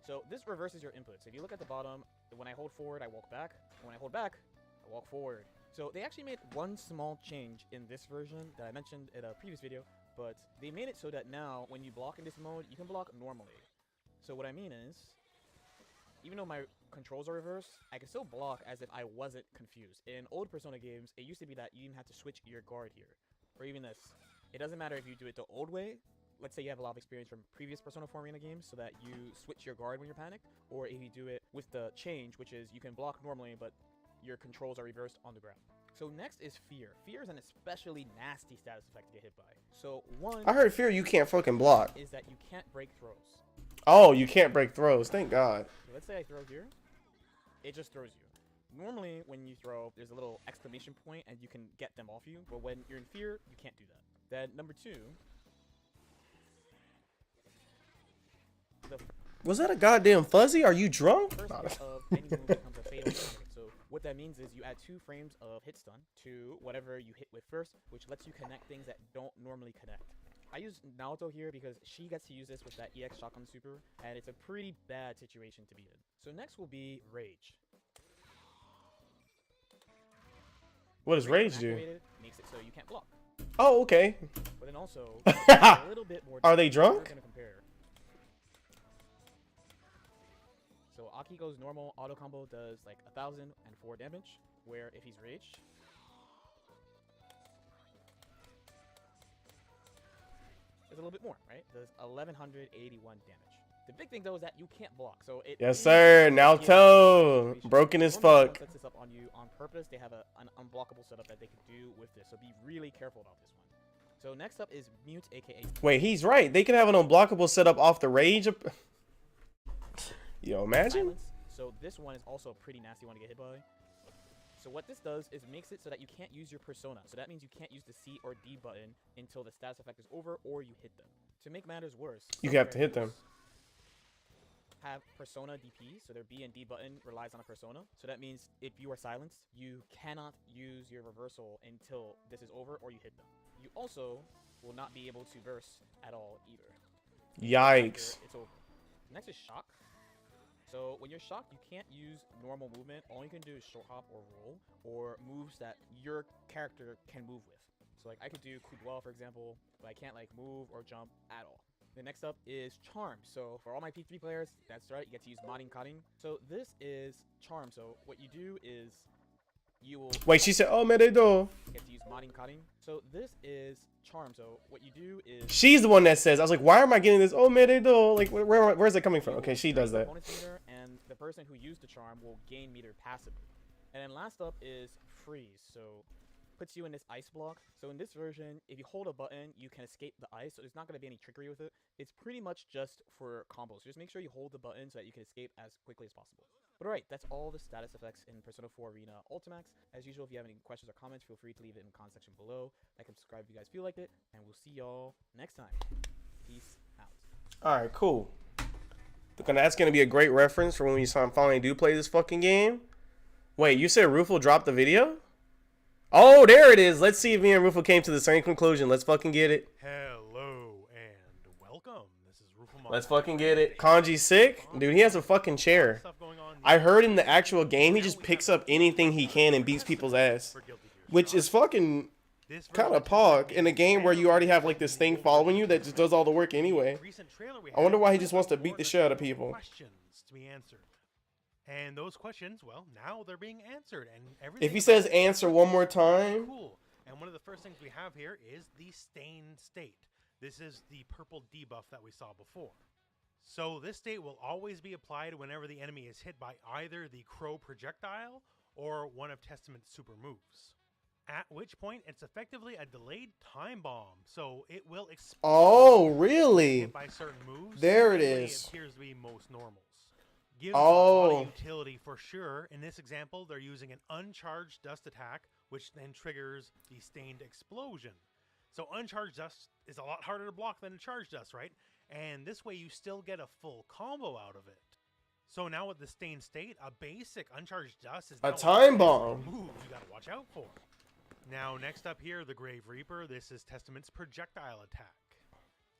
So this reverses your inputs. If you look at the bottom, when I hold forward, I walk back. When I hold back, I walk forward. So they actually made one small change in this version that I mentioned in a previous video, but they made it so that now when you block in this mode, you can block normally. So what I mean is, even though my controls are reversed, I can still block as if I wasn't confused. In old Persona games, it used to be that you even had to switch your guard here. Or even this. It doesn't matter if you do it the old way let's say you have a lot of experience from previous Persona 4 Arena games, so that you switch your guard when you're panicked, or if you do it with the change, which is you can block normally, but your controls are reversed on the ground. So next is Fear. Fear is an especially nasty status effect to get hit by. So one I heard Fear you can't fucking block. is that you can't break throws. Oh, you can't break throws. Thank God. So let's say I throw here, it just throws you. Normally, when you throw, there's a little exclamation point, and you can get them off you. But when you're in Fear, you can't do that. Then number 2. Was that a goddamn fuzzy? Are you drunk? First hit of any move becomes a fatal target. So what that means is you add 2 frames of hit stun to whatever you hit with first, which lets you connect things that don't normally connect. I use Naoto here because she gets to use this with that EX shotgun super, and it's a pretty bad situation to be in. So next will be Rage. What does Rage do? Activated makes it so you can't block. Oh, okay. But then also, a little bit more. Are they drunk? We're gonna compare. So Akiko's normal auto combo does like 1,004 damage, where if he's raged, it's a little bit more, right? Does 1,181 damage. The big thing though is that you can't block, so it. Yes, sir. Naoto, broken as fuck. Sets this up on you on purpose. They have an unblockable setup that they can do with this, so be really careful about this one. So next up is Mute, aka. Wait, he's right. They can have an unblockable setup off the Rage. Yo, imagine. Silence. So this one is also a pretty nasty one to get hit by. So what this does is makes it so that you can't use your persona. So that means you can't use the C or D button until the status effect is over or you hit them. To make matters worse, You have to hit them. have persona DP, so their B and D button relies on a persona. So that means if you are silenced, you cannot use your reversal until this is over or you hit them. You also will not be able to verse at all either. Yikes. It's over. Next is Shock. So when you're shocked, you can't use normal movement. All you can do is short hop or roll, or moves that your character can move with. So like I could do coup droit, for example, but I can't like move or jump at all. The next up is Charm. So for all my P3 players, that's right, you get to use Modding Cutting. So this is Charm. So what you do is you will Wait, she said, "Oh, me they do." get to use Modding Cutting. So this is Charm. So what you do is She's the one that says. I was like, "Why am I getting this?" Oh, me they do. Like, where's that coming from? Okay, she does that. Opponent's meter, and the person who used the charm will gain meter passively. And then last up is Freeze. So puts you in this ice block. So in this version, if you hold a button, you can escape the ice. So there's not going to be any trickery with it. It's pretty much just for combos. So just make sure you hold the button so that you can escape as quickly as possible. But alright, that's all the status effects in Persona 4 Arena Ultimax. As usual, if you have any questions or comments, feel free to leave it in the comment section below. Like and subscribe if you guys feel like it. And we'll see y'all next time. Peace out. All right, cool. That's gonna be a great reference for when we finally do play this fucking game. Wait, you said Rufo dropped the video? Oh, there it is. Let's see if me and Rufo came to the same conclusion. Let's fucking get it. Hello and welcome. This is Rufo. Let's fucking get it. Kanji's sick? Dude, he has a fucking chair. I heard in the actual game, he just picks up anything he can and beats people's ass. Which is fucking kind of pog in a game where you already have like this thing following you that just does all the work anyway. I wonder why he just wants to beat the shit out of people. Questions to be answered. And those questions, well, now they're being answered, and everything. If he says answer one more time. Cool. And one of the first things we have here is the stained state. This is the purple debuff that we saw before. So this state will always be applied whenever the enemy is hit by either the crow projectile or one of Testament's super moves. At which point, it's effectively a delayed time bomb, so it will explode. Oh, really? Hit by certain moves. There it Usually is. It appears to be most normals. Gives a lot Oh. of utility for sure. In this example, they're using an uncharged dust attack, which then triggers the stained explosion. So uncharged dust is a lot harder to block than a charged dust, right? And this way you still get a full combo out of it. So now with the stained state, a basic uncharged dust is A now time bomb. move you gotta watch out for. Now next up here, the Grave Reaper. This is Testament's projectile attack.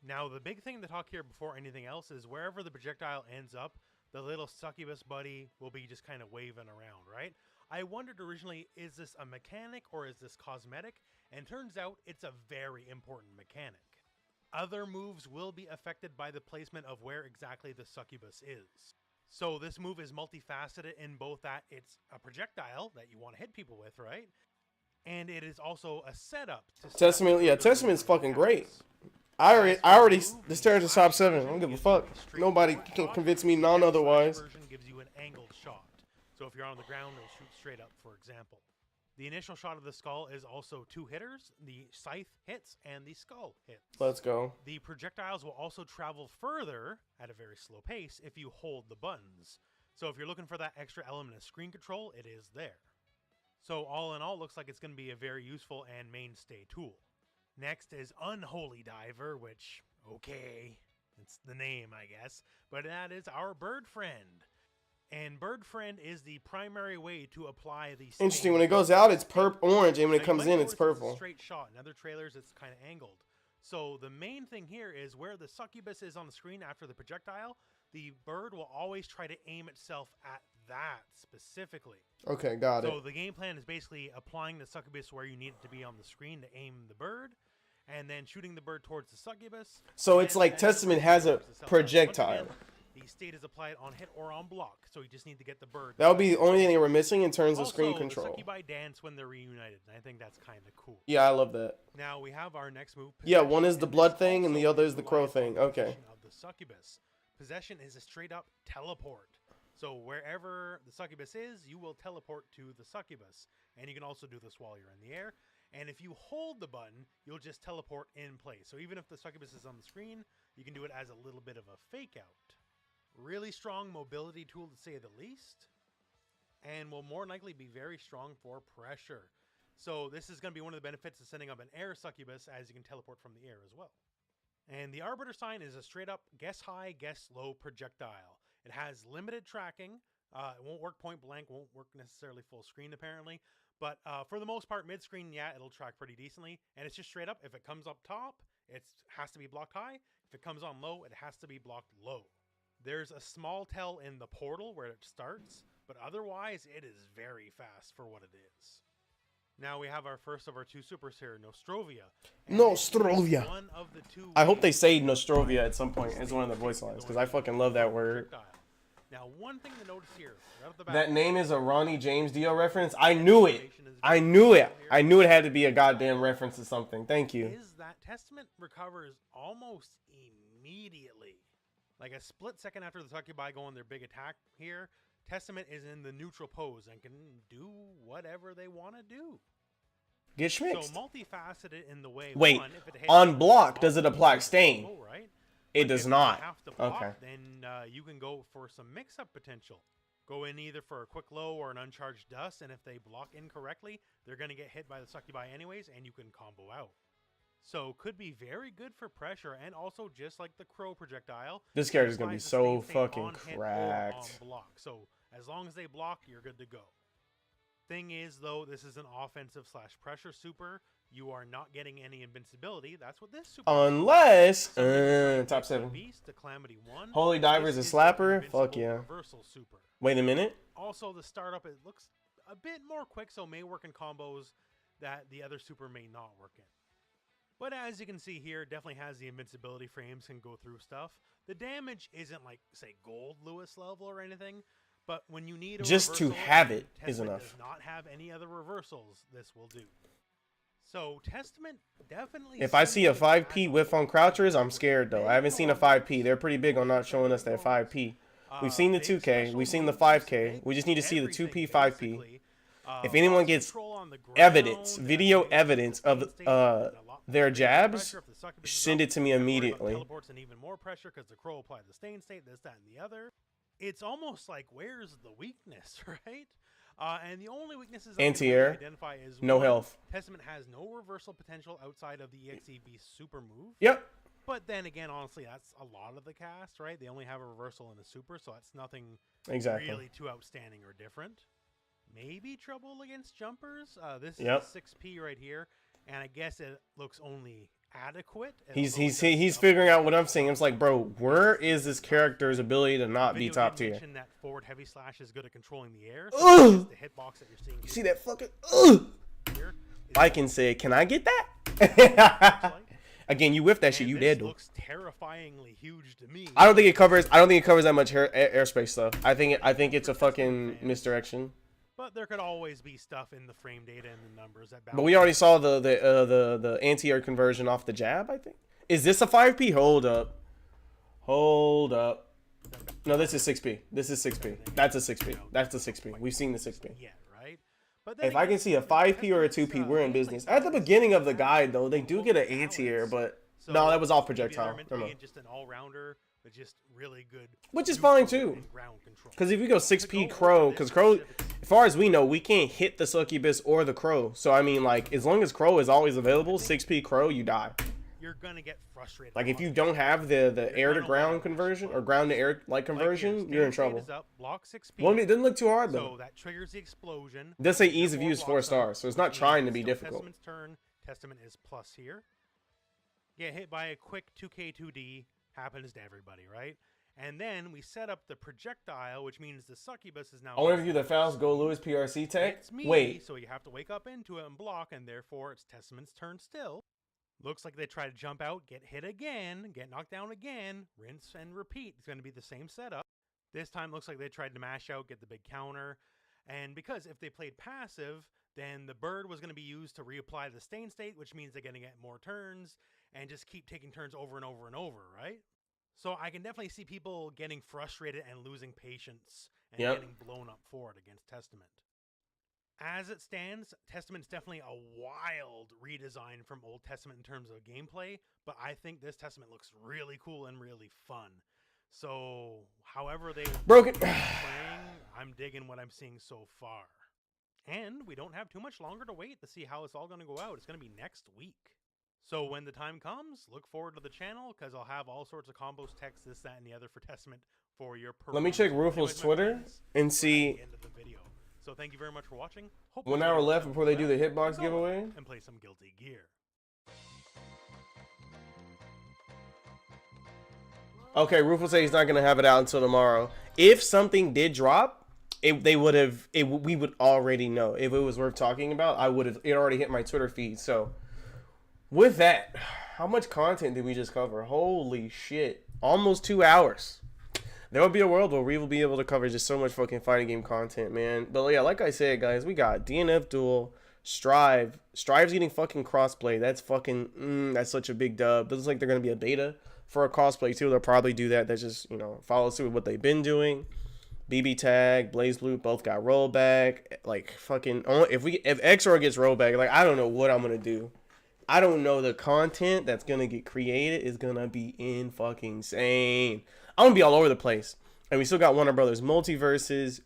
Now the big thing to talk here before anything else is wherever the projectile ends up, the little succubus buddy will be just kind of waving around, right? I wondered originally, is this a mechanic or is this cosmetic? And turns out it's a very important mechanic. Other moves will be affected by the placement of where exactly the succubus is. So this move is multifaceted in both that it's a projectile that you want to hit people with, right? And it is also a setup to Testament, yeah, Testament's fucking great. I already, this character's top 7. I don't give a fuck. Nobody can convince me none otherwise. Version gives you an angled shot. So if you're on the ground, it'll shoot straight up, for example. The initial shot of the skull is also 2 hitters. The scythe hits and the skull hits. Let's go. The projectiles will also travel further at a very slow pace if you hold the buttons. So if you're looking for that extra element of screen control, it is there. So all in all, looks like it's going to be a very useful and mainstay tool. Next is Unholy Diver, which, okay, it's the name, I guess, but that is our bird friend. And bird friend is the primary way to apply the stain. Interesting. When it goes out, it's orange, and when it comes in, it's purple. It's a straight shot. In other trailers, it's kind of angled. So the main thing here is where the succubus is on the screen after the projectile, the bird will always try to aim itself at that specifically. Okay, got it. So the game plan is basically applying the succubus where you need it to be on the screen to aim the bird, and then shooting the bird towards the succubus. So it's like Testament has a projectile. The state is applied on hit or on block, so you just need to get the bird. That would be the only thing they were missing in terms of Also, screen control. The succubi dance when they're reunited, and I think that's kind of cool. Yeah, I love that. Now we have our next move. Yeah, one is the and blood this thing, and the also other is the crow relies on thing. the Okay. position of the succubus. Possession is a straight up teleport. So wherever the succubus is, you will teleport to the succubus. And you can also do this while you're in the air. And if you hold the button, you'll just teleport in place. So even if the succubus is on the screen, you can do it as a little bit of a fake out. Really strong mobility tool to say the least. And will more likely be very strong for pressure. So this is going to be one of the benefits of setting up an air succubus, as you can teleport from the air as well. And the Arbiter sign is a straight up guess high, guess low projectile. It has limited tracking. It won't work point blank, won't work necessarily full screen apparently. But for the most part, mid-screen, yeah, it'll track pretty decently. And it's just straight up, if it comes up top, it has to be blocked high. If it comes on low, it has to be blocked low. There's a small tell in the portal where it starts, but otherwise, it is very fast for what it is. Now we have our first of our 2 supers here, Nostrovia. Nostrovia. One of the 2 I hope they say Nostrovia at some point as one of the voice lines, because I fucking love that word. Now, one thing to notice here, right off the bat, That name is a Ronnie James Dio reference. I knew it. I knew it. I knew it had to be a goddamn reference to something. Thank you. is that Testament recovers almost immediately. Like a split second after the succubi go on their big attack here, Testament is in the neutral pose and can do whatever they want to do. Get schmixed. So multifaceted in the way. Wait, one, if it hits on block, does it apply stain? Right? It But does if you not. have to block, Okay. then you can go for some mix-up potential. Go in either for a quick low or an uncharged dust, and if they block incorrectly, they're going to get hit by the succubi anyways, and you can combo out. So could be very good for pressure, and also just like the crow projectile. This character's gonna be applies the so same fucking on hit or cracked. on block. So as long as they block, you're good to go. Thing is, though, this is an offensive / pressure super. You are not getting any invincibility. That's what this super is. Unless So top 7. Beast, the Calamity 1. Holy Diver is a This the slapper? invincible Fuck yeah. Reversal super. Wait a minute. Also, the startup, it looks a bit more quick, so may work in combos that the other super may not work in. But as you can see here, definitely has the invincibility frames, can go through stuff. The damage isn't like, say, Gold Lewis level or anything, but when you need a Just to reversal, have it and is Testament enough. does not have any other reversals, this will do. So Testament definitely. If I see a seems 5P whiff on crouchers, I'm scared though. They I haven't seen a know 5P. They're pretty big on not showing us that 5P. We've seen the big 2K. special We've seen the moves, 5K. big We just need to see the 2P, everything, 5P. basically. If anyone Lost gets control on the evidence, ground, video and evidence of sustain state, and a lot their more jabs, pressure if the succubus is send up, it to me and worry about immediately. Teleports and even more pressure because the crow applied the stain state, this, that, and the other. It's almost like, where's the weakness, right? And the only weaknesses I can Anti-air, really identify is no one, health. Testament has no reversal potential outside of the EXE Beast super move. Yep. But then again, honestly, that's a lot of the cast, right? They only have a reversal and a super, so that's nothing Exactly. really too outstanding or different. Maybe trouble against jumpers. This Yep. is a 6P right here, and I guess it looks only adequate. He's figuring out what I'm saying. It's like, bro, where is this character's ability to not be top tier? That forward heavy slash is good at controlling the air. Ugh! The hitbox that you're seeing You see that fucking? Ugh! here. I can say, can I get that? Again, you whiff that shit, you dead. Dude. Looks terrifyingly huge to me. I don't think it covers. I don't think it covers that much airspace though. I think it's a fucking misdirection. But there could always be stuff in the frame data and the numbers that. But we already saw the anti-air conversion off the jab. I think Is this a 5P? Hold up. Hold up. No, this is 6P. This is 6P. That's a 6P. That's a 6P. We've seen the 6P. Yeah, right. But then If I can see a 5P or a 2P, we're in business. At the beginning of the guide, though, they do get an anti-air, but no, that was all projectile. Never mind. Just an all-rounder with just really good, Which is fine too. Because if we go 6P Crow, because Crow, as far as we know, we can't hit the Succubus or the Crow. So I mean, like, as long as Crow is always available, 6P Crow, you die. You're gonna get frustrated. Like if you don't have the air to ground conversion or ground to air like conversion, you're in trouble. Block 6P. Well, it didn't look too hard though. So that triggers the explosion. It does say ease of use 4 stars, so it's not trying to be difficult. Testament's turn. Testament is plus here. Get hit by a quick 2K2D. Happens to everybody, right? And then we set up the projectile, which means the Succubus is now. I want to view the Faust Go Lewis PRC tech. It's me, Wait. So you have to wake up into it and block, and therefore it's Testament's turn still. Looks like they try to jump out, get hit again, get knocked down again, rinse and repeat. It's going to be the same setup. This time looks like they tried to mash out, get the big counter. And because if they played passive, then the bird was going to be used to reapply the stain state, which means they're going to get more turns and just keep taking turns over and over and over, right? So I can definitely see people getting frustrated and losing patience and getting blown up for it against Testament. As it stands, Testament's definitely a wild redesign from Old Testament in terms of gameplay, but I think this Testament looks really cool and really fun. So, however they broken playing, I'm digging what I'm seeing so far. And we don't have too much longer to wait to see how it's all going to go out. It's going to be next week. So when the time comes, look forward to the channel because I'll have all sorts of combos, text, this, that, and the other for Testament for your perusal. Let me check Rufal's Twitter and see. At the end of the video. So thank you very much for watching. Hope 1 hour left before they do the hitbox giveaway. And play some Guilty Gear. Okay, Rufal said he's not gonna have it out until tomorrow. If something did drop, we would already know. If it was worth talking about, it already hit my Twitter feed. So with that, how much content did we just cover? Holy shit. Almost 2 hours. There will be a world where we will be able to cover just so much fucking fighting game content, man. But yeah, like I said, guys, we got DNF Duel, Strive. Strive's getting fucking crossplay. That's fucking, that's such a big dub. Looks like they're going to be a beta for a crossplay too. They'll probably do that. That just, follow through with what they've been doing. BB Tag, Blaze Blue both got rollback. Like fucking, if XR gets rollback, like I don't know what I'm going to do. I don't know. The content that's going to get created is going to be in fucking insane. I'm going to be all over the place. And we still got Warner Brothers Multiverses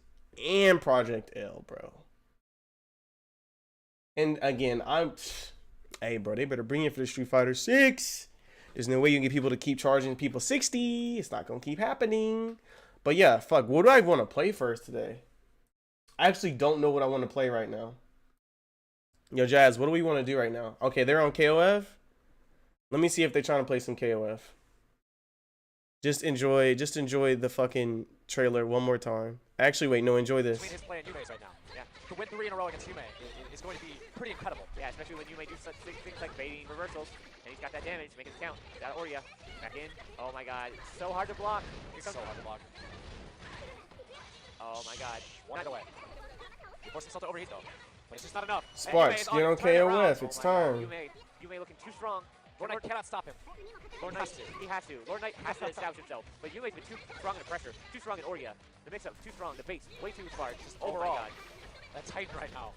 and Project L, bro. And again, hey, bro, they better bring it for the Street Fighter 6. There's no way you can get people to keep charging people 60. It's not going to keep happening. But yeah, fuck. What do I want to play first today? I actually don't know what I want to play right now. Yo, Jazz, what do we want to do right now? Okay, they're on KOF. Let me see if they're trying to play some KOF. Just enjoy the fucking trailer one more time. Actually, wait, no, enjoy this. Between his play and Yume's right now. Yeah. To win 3 in a row against Yume is going to be pretty incredible. Yeah, especially when Yume do such things like baiting reversals. And he's got that damage, make it count. Got Oria. Back in. Oh my god. It's so hard to block. Here comes so hard to block. Oh my god. One away. He forced himself to overheat though. But it's just not enough. Sparks, get on KOF. It's time. Yume looking too strong. Lord Knight cannot stop him. Lord Knight, he has to. Lord Knight has to establish himself. But Yume's been too strong in the pressure, too strong in Oria. The mix-up, too strong. The base, way too far. Just overall, oh that's Titan right now.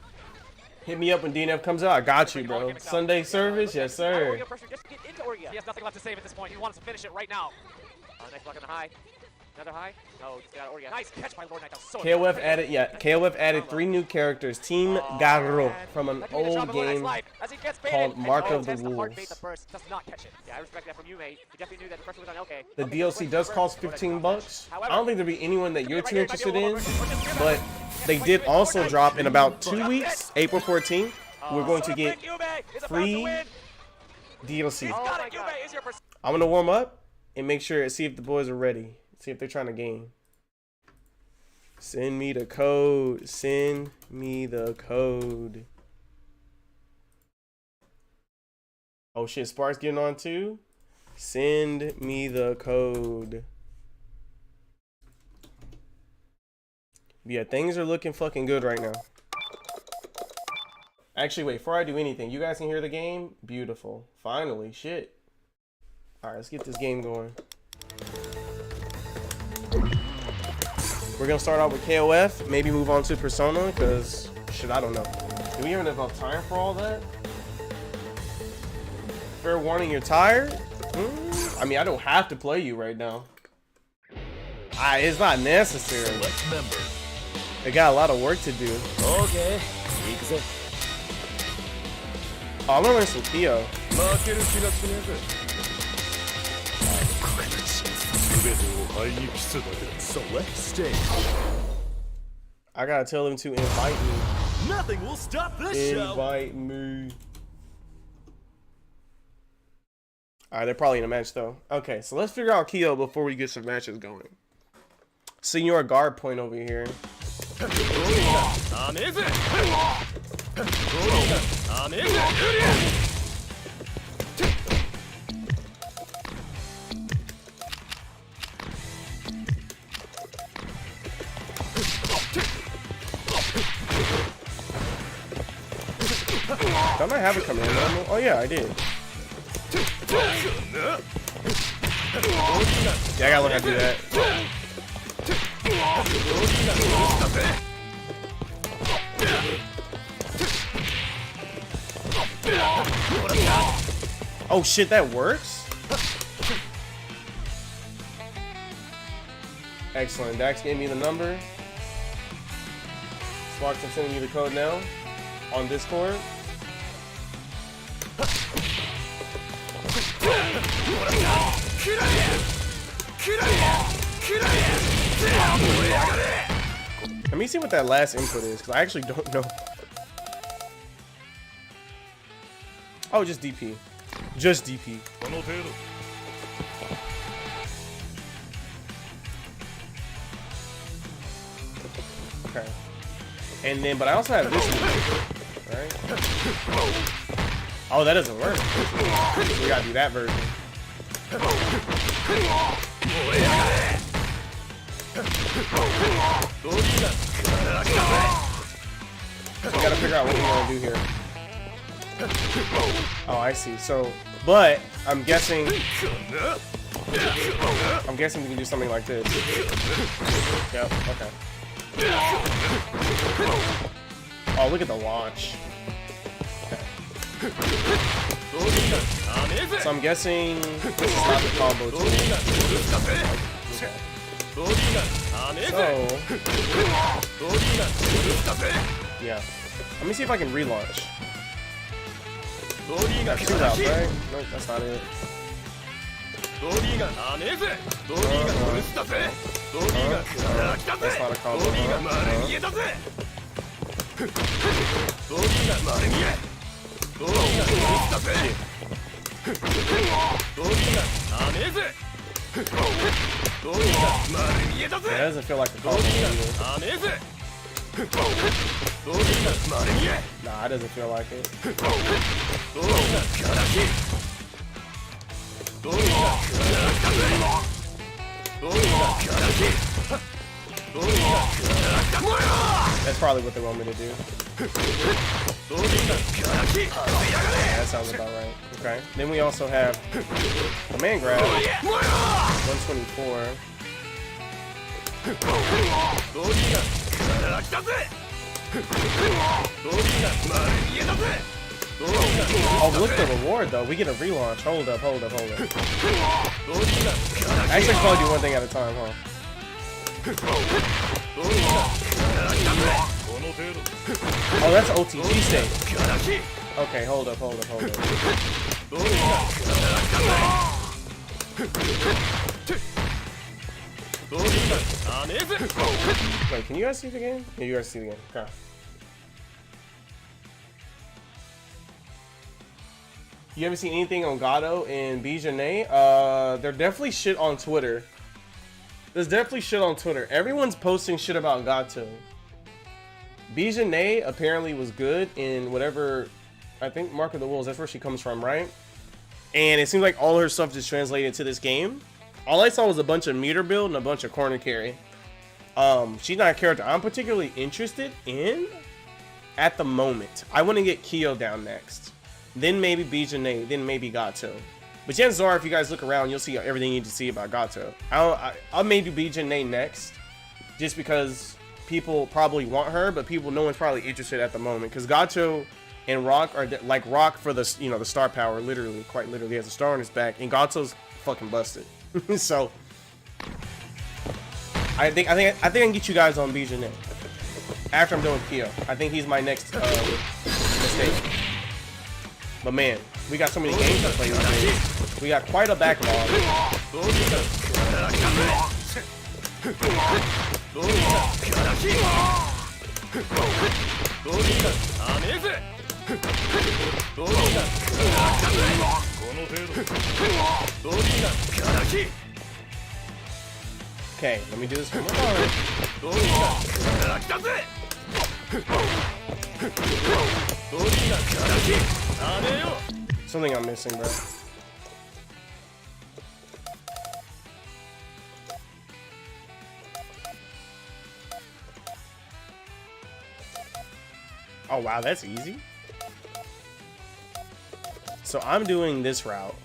Hit me up when DNF comes out. I got you, bro. Sunday service? Yes, sir. Oria pressure just to get into Oria. He has nothing left to save at this point. He wants to finish it right now. Nice block on the high. Another high? No, it's got Oria. Nice catch by Lord Knight. So KOF added, KOF added 3 new characters. Team Garro from an old game called Mark of the Wolves. Yeah, I respect that from Yume. He definitely knew that the pressure was on LK. The DLC does cost $15. I don't think there'll be anyone that you're too interested in, but they did also drop in about 2 weeks, April 14th. We're going to get free DLC. I'm gonna warm up and make sure see if the boys are ready. See if they're trying to game. Send me the code. Send me the code. Oh shit, Sparks getting on too? Send me the code. Yeah, things are looking fucking good right now. Actually, wait, before I do anything, you guys can hear the game? Beautiful. Finally, shit. Alright, let's get this game going. We're gonna start out with KOF, maybe move on to Persona, because shit, I don't know. Do we have enough time for all that? Fair warning, you're tired? I mean, I don't have to play you right now. It's not necessary. Select member. They got a lot of work to do. Okay. Oh, I'm gonna learn some Kyo. Select stage. I gotta tell them to invite me. Nothing will stop this show. Invite me. Alright, they're probably in a match though. Okay, so let's figure out Kyo before we get some matches going. Senior guard point over here. Don't I have a command normal? Oh yeah, I did. Yeah, I gotta learn how to do that. Oh shit, that works? Excellent. Dax gave me the number. Sparks, I'm sending you the code now on Discord. Let me see what that last input is, because I actually don't know. Oh, just DP. Just DP. Okay. And then, but I also have this one. Alright. Oh, that doesn't work. We gotta do that version. We gotta figure out what we want to do here. Oh, I see. So, but I'm guessing we can do something like this. Yep. Okay. Oh, look at the launch. So I'm guessing this is not the combo tool. So, yeah. Let me see if I can relaunch. That's two routes, right? Nope, that's not it. That's not a combo. That doesn't feel like a combo either. Nah, it doesn't feel like it. That's probably what they want me to do. That sounds about right. Okay. Then we also have command grab. 124. Oh, look at the reward though. We get a relaunch. Hold up. I actually probably do one thing at a time, huh? Oh, that's OTG state. Okay, hold up. Wait, can you guys see the game? Yeah, you guys see the game. Okay. You haven't seen anything on Gato and Bijane? They're definitely shit on Twitter. There's definitely shit on Twitter. Everyone's posting shit about Gato. Bijane apparently was good in whatever, I think Mark of the Wolves, that's where she comes from, right? And it seems like all her stuff just translated to this game. All I saw was a bunch of meter build and a bunch of corner carry. She's not a character I'm particularly interested in at the moment. I want to get Kyo down next. Then maybe Bijane, then maybe Gato. But chances are, if you guys look around, you'll see everything you need to see about Gato. I'll maybe be Janae next, just because people probably want her, but no one's probably interested at the moment. Because Gato and Rock are like Rock for the the star power, literally, quite literally, has a star on his back, and Gato's fucking busted. So I think I can get you guys on B Janae after I'm done with Kyo. I think he's my next mistake. But man, we got so many games to play these days. We got quite a backlog. Okay, let me do this one more time. Something I'm missing, bro. Oh wow, that's easy. So I'm doing this route,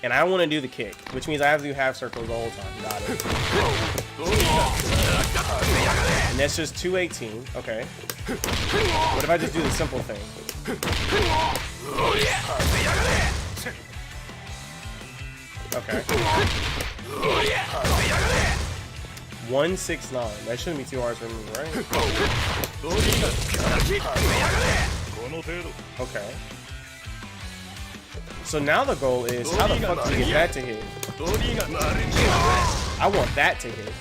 and I want to do the kick, which means I have to do half circles the whole time. Got it. And that's just 218. Okay. What if I just do the simple thing? Okay. 169. That shouldn't be too hard to remember, right? Okay. So now the goal is, how the fuck do we get that to hit? I want that to hit.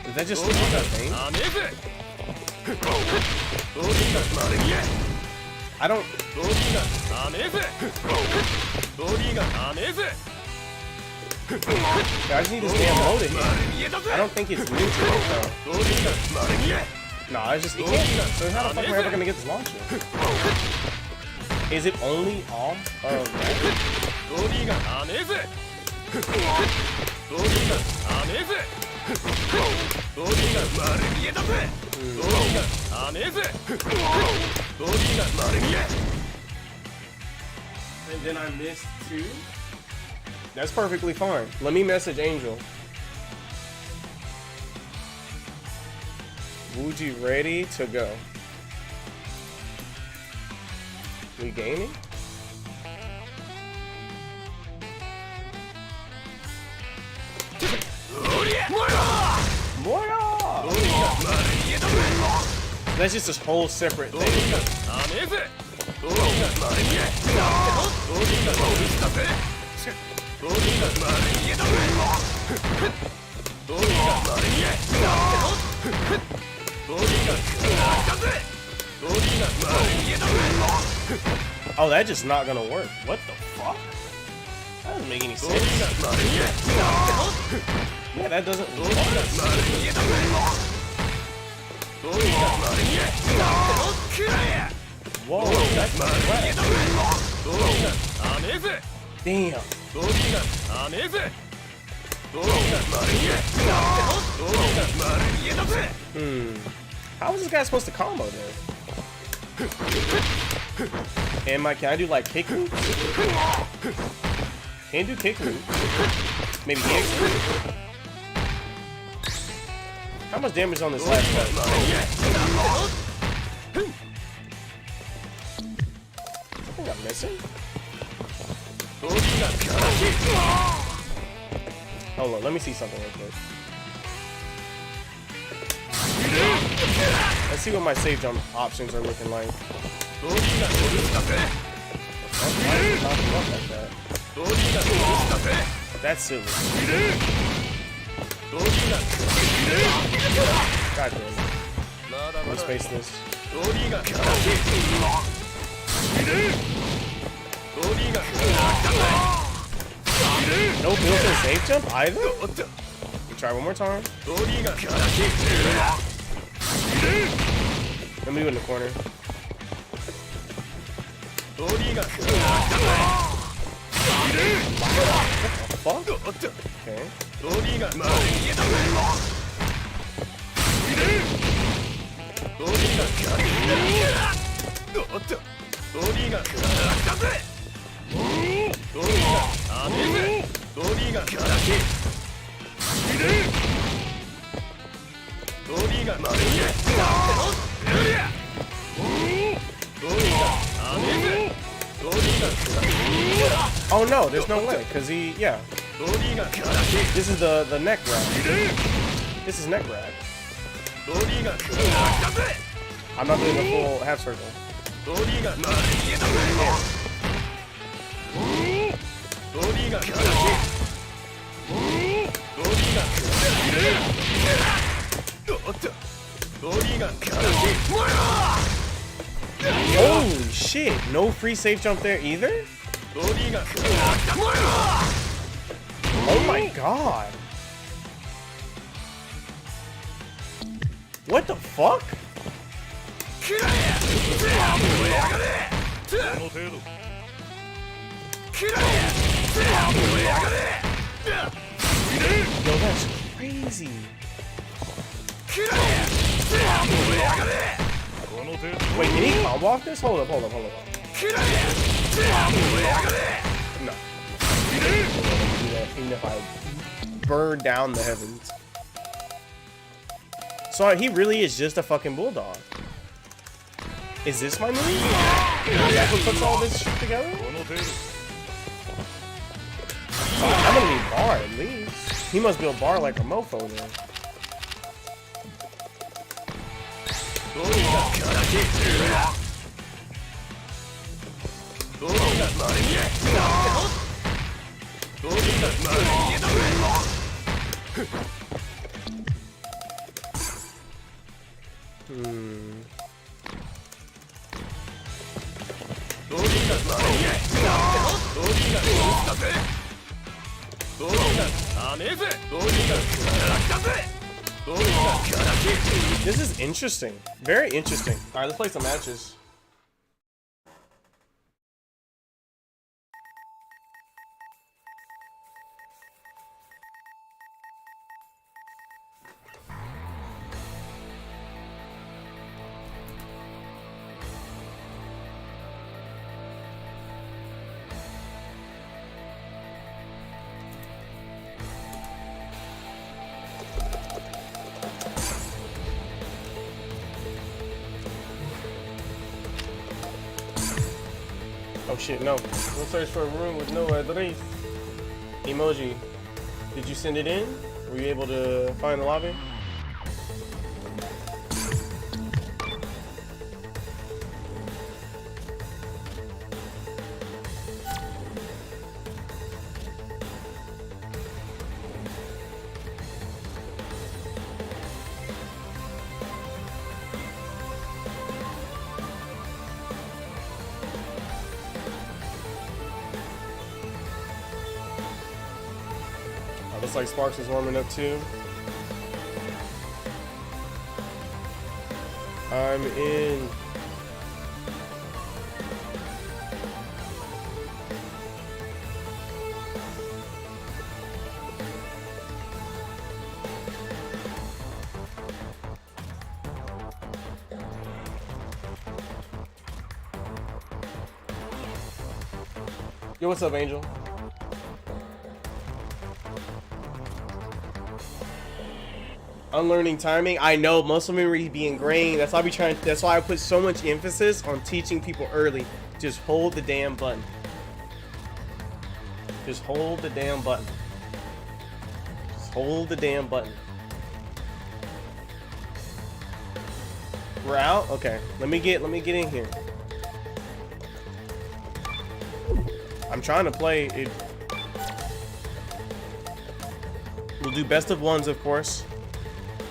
Is that just that thing? I don't. I just need this damn low to hit. I don't think it's neutral though. No, it's just, it can't. So how the fuck am I ever gonna get this launcher? Is it only off of that? And then I missed 2. That's perfectly fine. Let me message Angel. Wooji ready to go. We gaming? That's just this whole separate thing. Oh, that's just not gonna work. What the fuck? That doesn't make any sense. Yeah, that doesn't work. Whoa, that's not right. Damn. How was this guy supposed to combo there? Can I do like kick loops? Can't do kick loops. Maybe X loop? How much damage on this last one? I think I'm missing. Hold on, let me see something real quick. Let's see what my save jump options are looking like. That's silly. God damn it. Let me space this. No built-in save jump either? Try one more time. Let me do it in the corner. What the fuck? Okay. No Oh no, there's no way, because yeah. This is the neck grab. This is neck grab. I'm not doing a full half circle. Holy shit, no free safe jump there either? Oh my god. What the fuck? Yo, that's crazy. Wait, can he combo off this? Hold up. No. Even if I burn down the heavens. So he really is just a fucking bulldog. Is this my move? That's what puts all this shit together? I'm gonna need bar at least. He must build bar like a mofo then. This is interesting. Very interesting. Alright, let's play some matches. Oh shit, no. We'll search for a room with no address. Emoji, did you send it in? Were you able to find the lobby? Looks like Sparks is warming up too. I'm in. Yo, what's up, Angel? Unlearning timing. I know muscle memory be ingrained. That's why that's why I put so much emphasis on teaching people early. Just hold the damn button. Just hold the damn button. Just hold the damn button. We're out? Okay. Let me get in here. I'm trying to play it. We'll do best of ones, of course.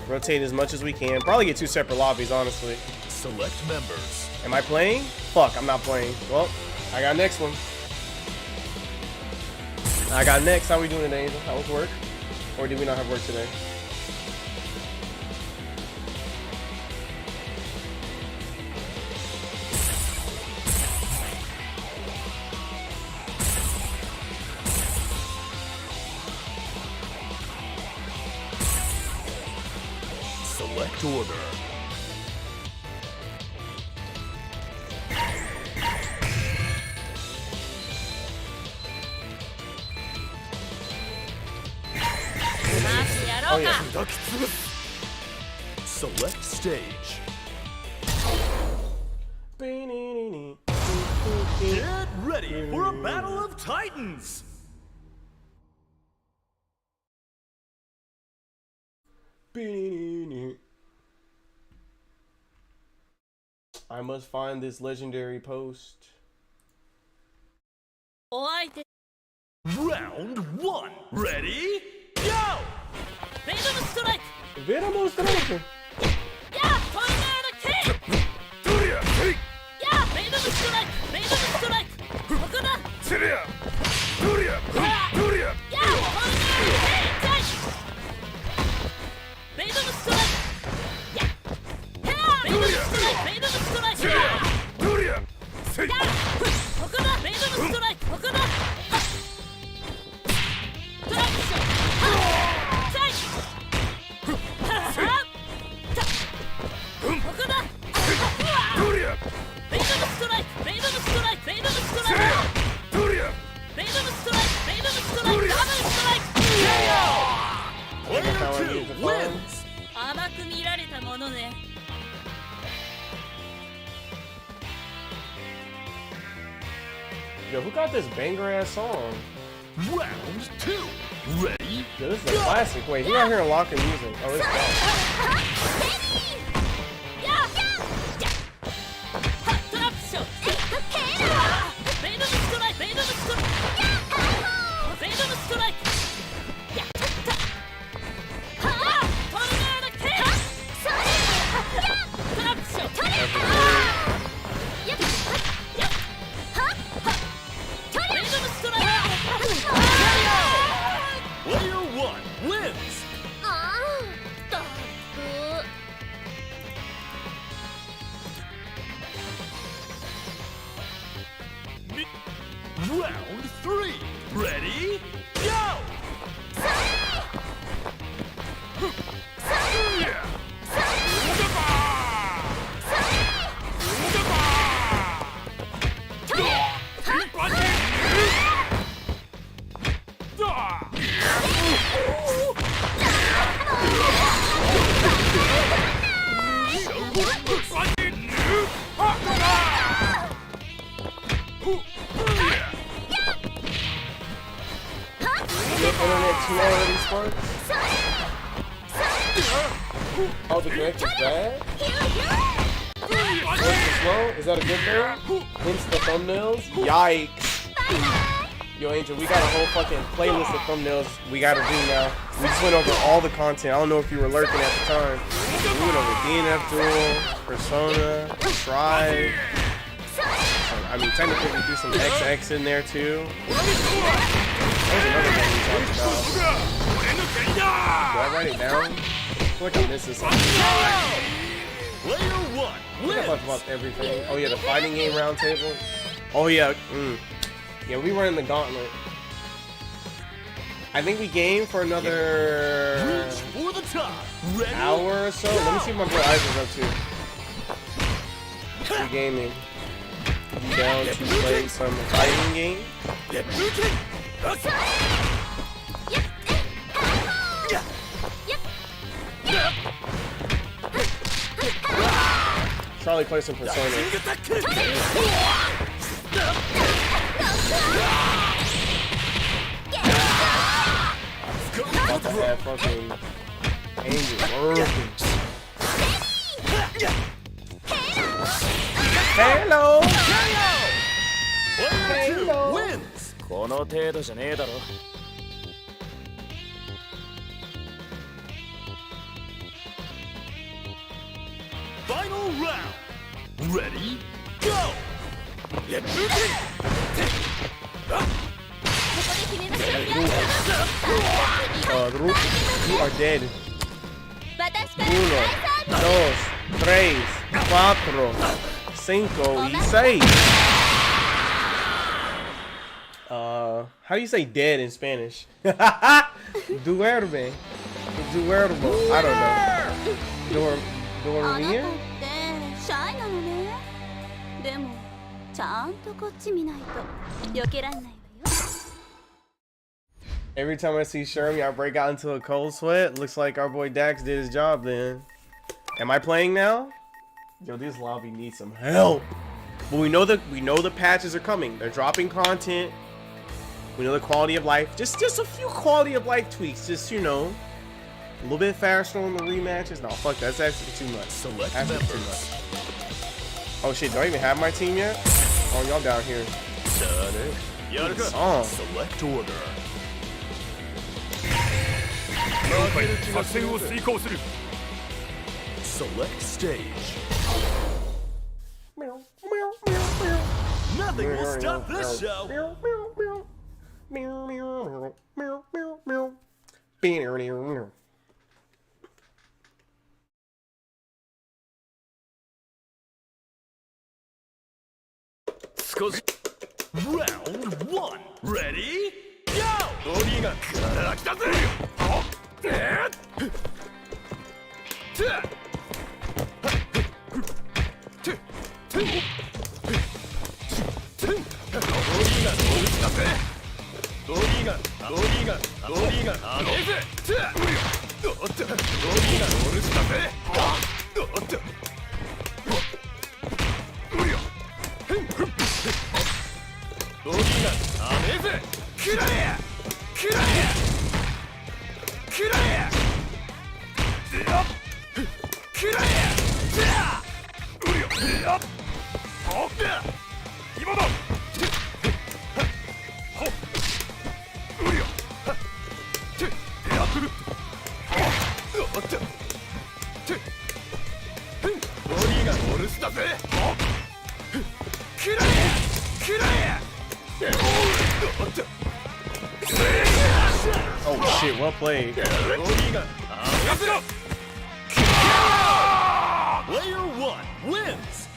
Rotate as much as we can. Probably get 2 separate lobbies, honestly. Select members. Am I playing? Fuck, I'm not playing. Well, I got next one. I got next. How we doing today, Angel? How was work? Or did we not have work today? Select order. Oh yeah. Select stage. Get ready for a battle of titans! I must find this legendary post. Round 1. Ready? Go! Venomous Strike! Wins! Yo, who got this banger ass song? Round 2. Ready? Yo, this is a classic. Wait, who out here unlocking music? Oh, it's that. Player 1 wins! Round 3. Ready? Go! Internet 2 already sparks? Oh, the glitch is bad? Glitch is slow? Is that a good thing? Hence the thumbnails? Yikes. Yo, Angel, we got a whole fucking playlist of thumbnails we gotta do now. We just went over all the content. I don't know if you were lurking at the time. We went over DNF Duel, Persona, Tribe. I mean, technically we do some XX in there too. There's another thing we talked about. Do I write it down? I feel like I'm missing something. Player 1 I wins! talked about everything. Oh yeah, the fighting game roundtable. Oh yeah, yeah, we were in the gauntlet. I think we game for another Reach for the top. Ready? hour or so. Let me see what my boy Isaac's up to. We gaming. You down to play some fighting game? Charlie play some Persona. About to have fucking Angel working. Hello! Player 2 wins! この程度じゃねえだろ。Final round. Ready? Go! You are dead. 1, 2, 3, 4, 5 y 6. How do you say dead in Spanish? Duerme. Duermo. I don't know. Dormir? シャイなのね。でもちゃんとこっち見ないと避けらんないわよ。Every time I see Shermie, I break out into a cold sweat. Looks like our boy Dax did his job then. Am I playing now? Yo, this lobby needs some help. But we know the patches are coming. They're dropping content. We know the quality of life. Just a few quality of life tweaks. Just, you know, a little bit faster on the rematches. No, fuck, that's actually too much. That's actually too much. Oh shit, do I even have my team yet? Oh, y'all down here. Song. Select order. Select stage. Nothing will stop this show. Round 1. Ready? Go! Oh shit, well played. Player 1 wins.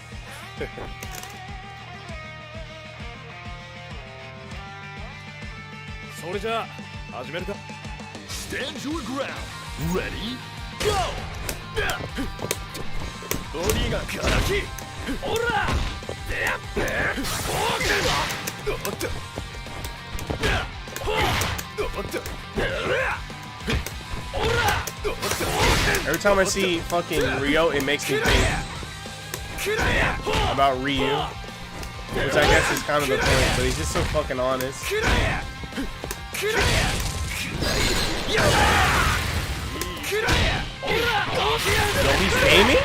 Stand your ground. Ready? Go! Every time I see fucking Rio, it makes me think about Ryu, which I guess is kind of the point, but he's just so fucking honest. Yo, he's aiming?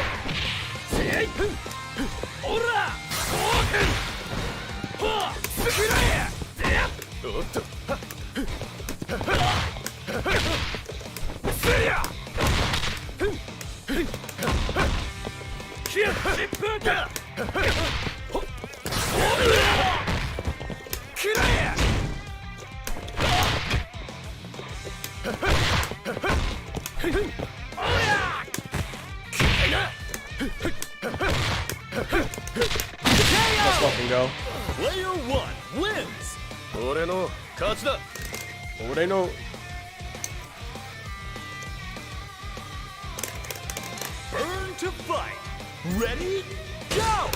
Let's fucking go. Player 1 wins. 俺の勝ちだ. They know. Burn to fight. Ready? Go!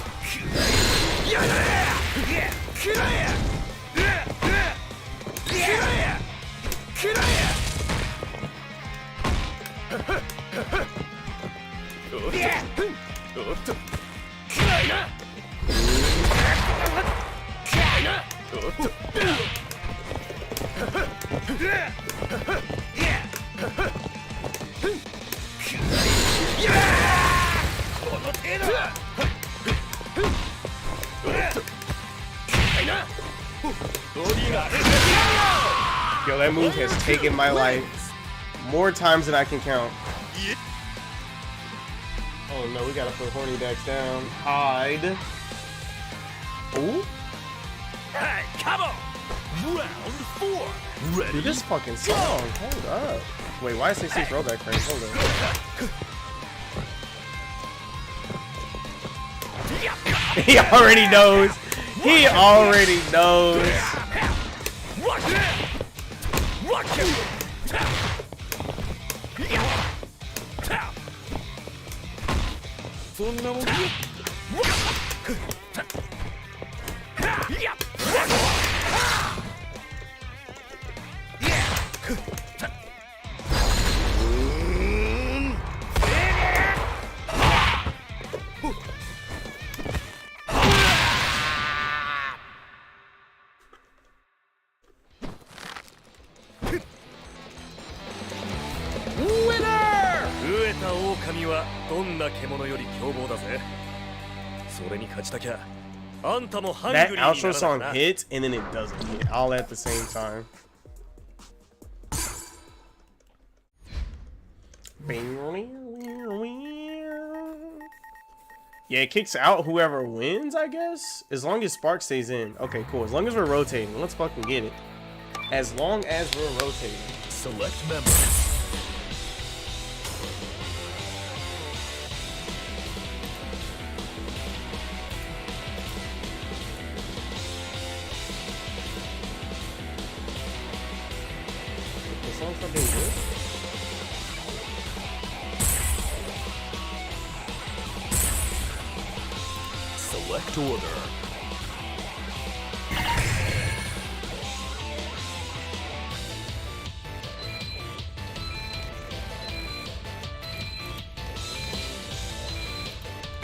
Yo, that move has taken my life more times than I can count. Oh no, we gotta put Horny Dax down. Hide. Ooh. Hey, come on! Round 4. Ready? Dude, this fucking song. Hold up. Wait, why is they say throwback frame? Hold on. He already knows. He already knows. な獣より凶暴だぜ。それに勝ちたきゃ、あんたもハン That グリーにな outro ら song な。 hits and then it doesn't hit all at the same time. Yeah, it kicks out whoever wins, I guess. As long as Spark stays in. Okay, cool. As long as we're rotating, let's fucking get it. As long as we're rotating. Select member. The song's fucking good. Select order.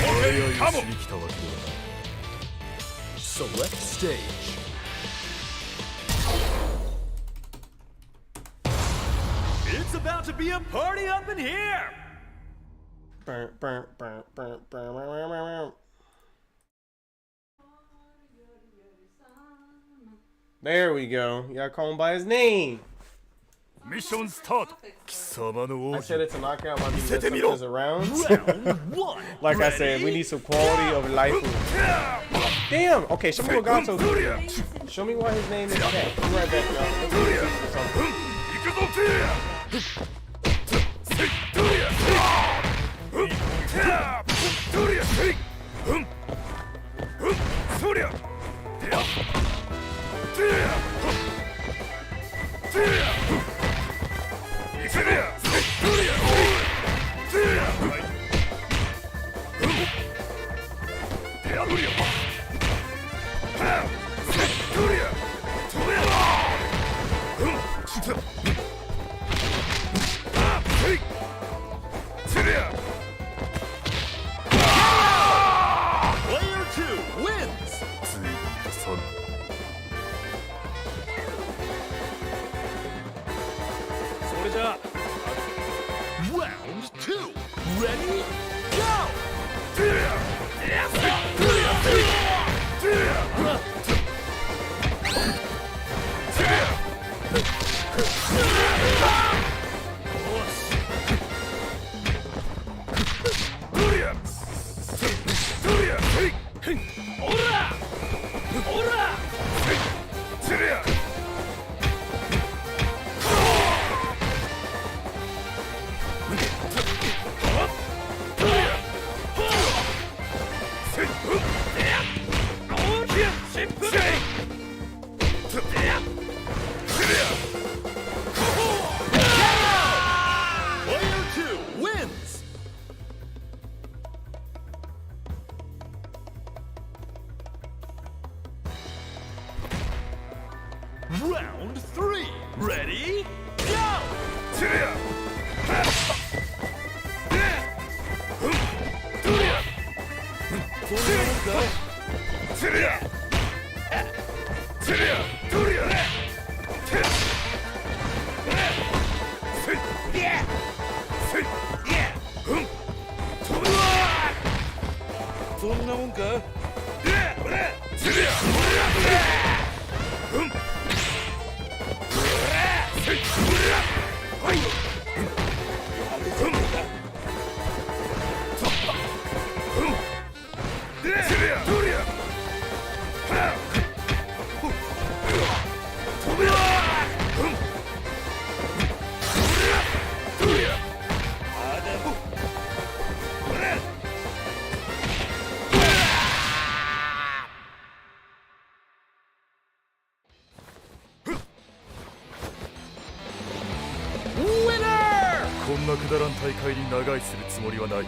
Okay, come on. Select stage. It's about to be a party up in here. Burn, burn, burn, burn, burn, burn, burn, burn. There we go. Y'all call him by his name. Mission start. I said it's a knockout. Might be messed up because of rounds. Round 1. Like I said, we need some quality of life. Damn. Okay, show me what Gonzo did. Show me why his name is Cat. Be right back, Player 2 wins. Round 2. Ready? Go! Player 2 wins. Round 3. Ready? Go! Winner! こんなくだらん大会に長居するつもりはない。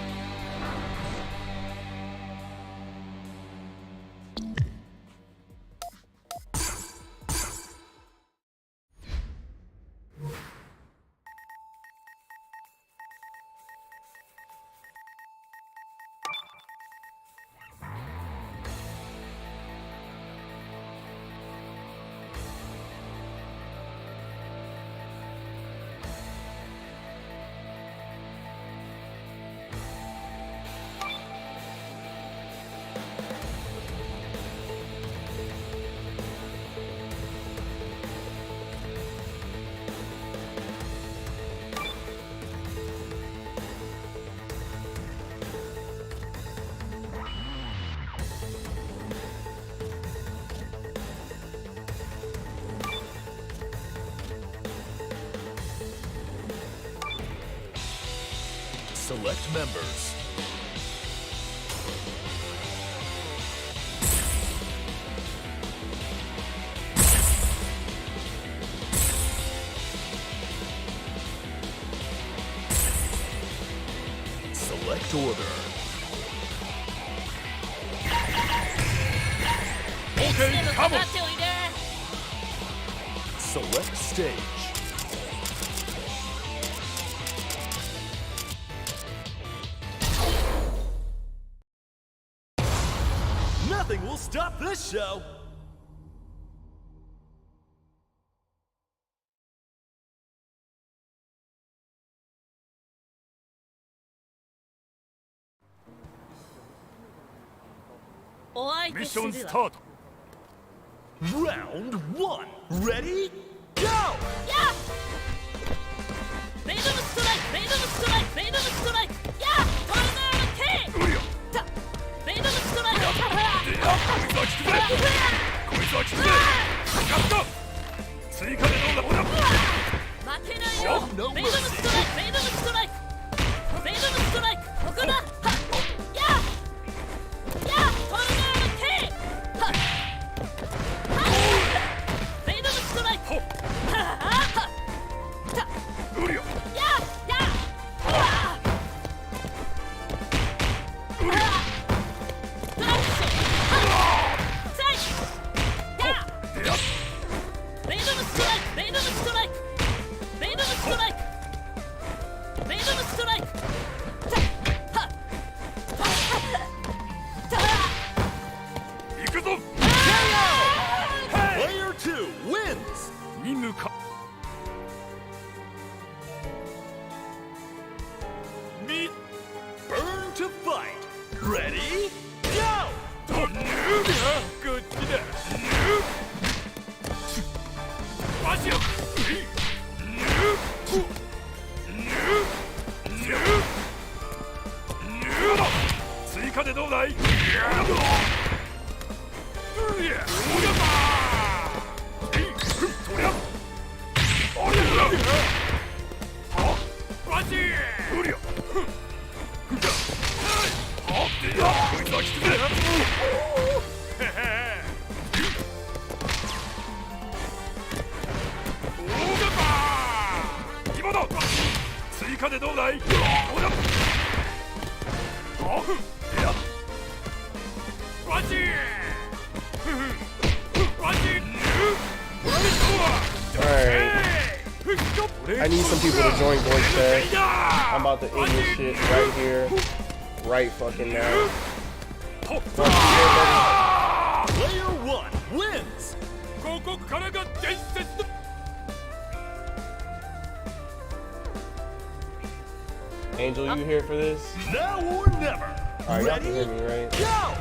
Select members. Select order. Okay, come on. Select stage. Nothing will stop this show. Mission start. Round 1. Ready? Go! Yeah! Venom strike! Venom strike! Venom strike! Yeah! Tornado kick! Venom strike! Show no Venom mercy. strike! Venom strike! Venom strike! ここだ! Yeah! Yeah! Tornado kick! Venom strike! Yeah! Yeah! Player 2 wins. Meet Burn to fight. Ready? Go! Good. I need some people to join voice chat. I'm about to end this shit right here, right fucking now. Player 1 wins. Angel, you here for this? Now or never. Alright, y'all can hear me, right? Go!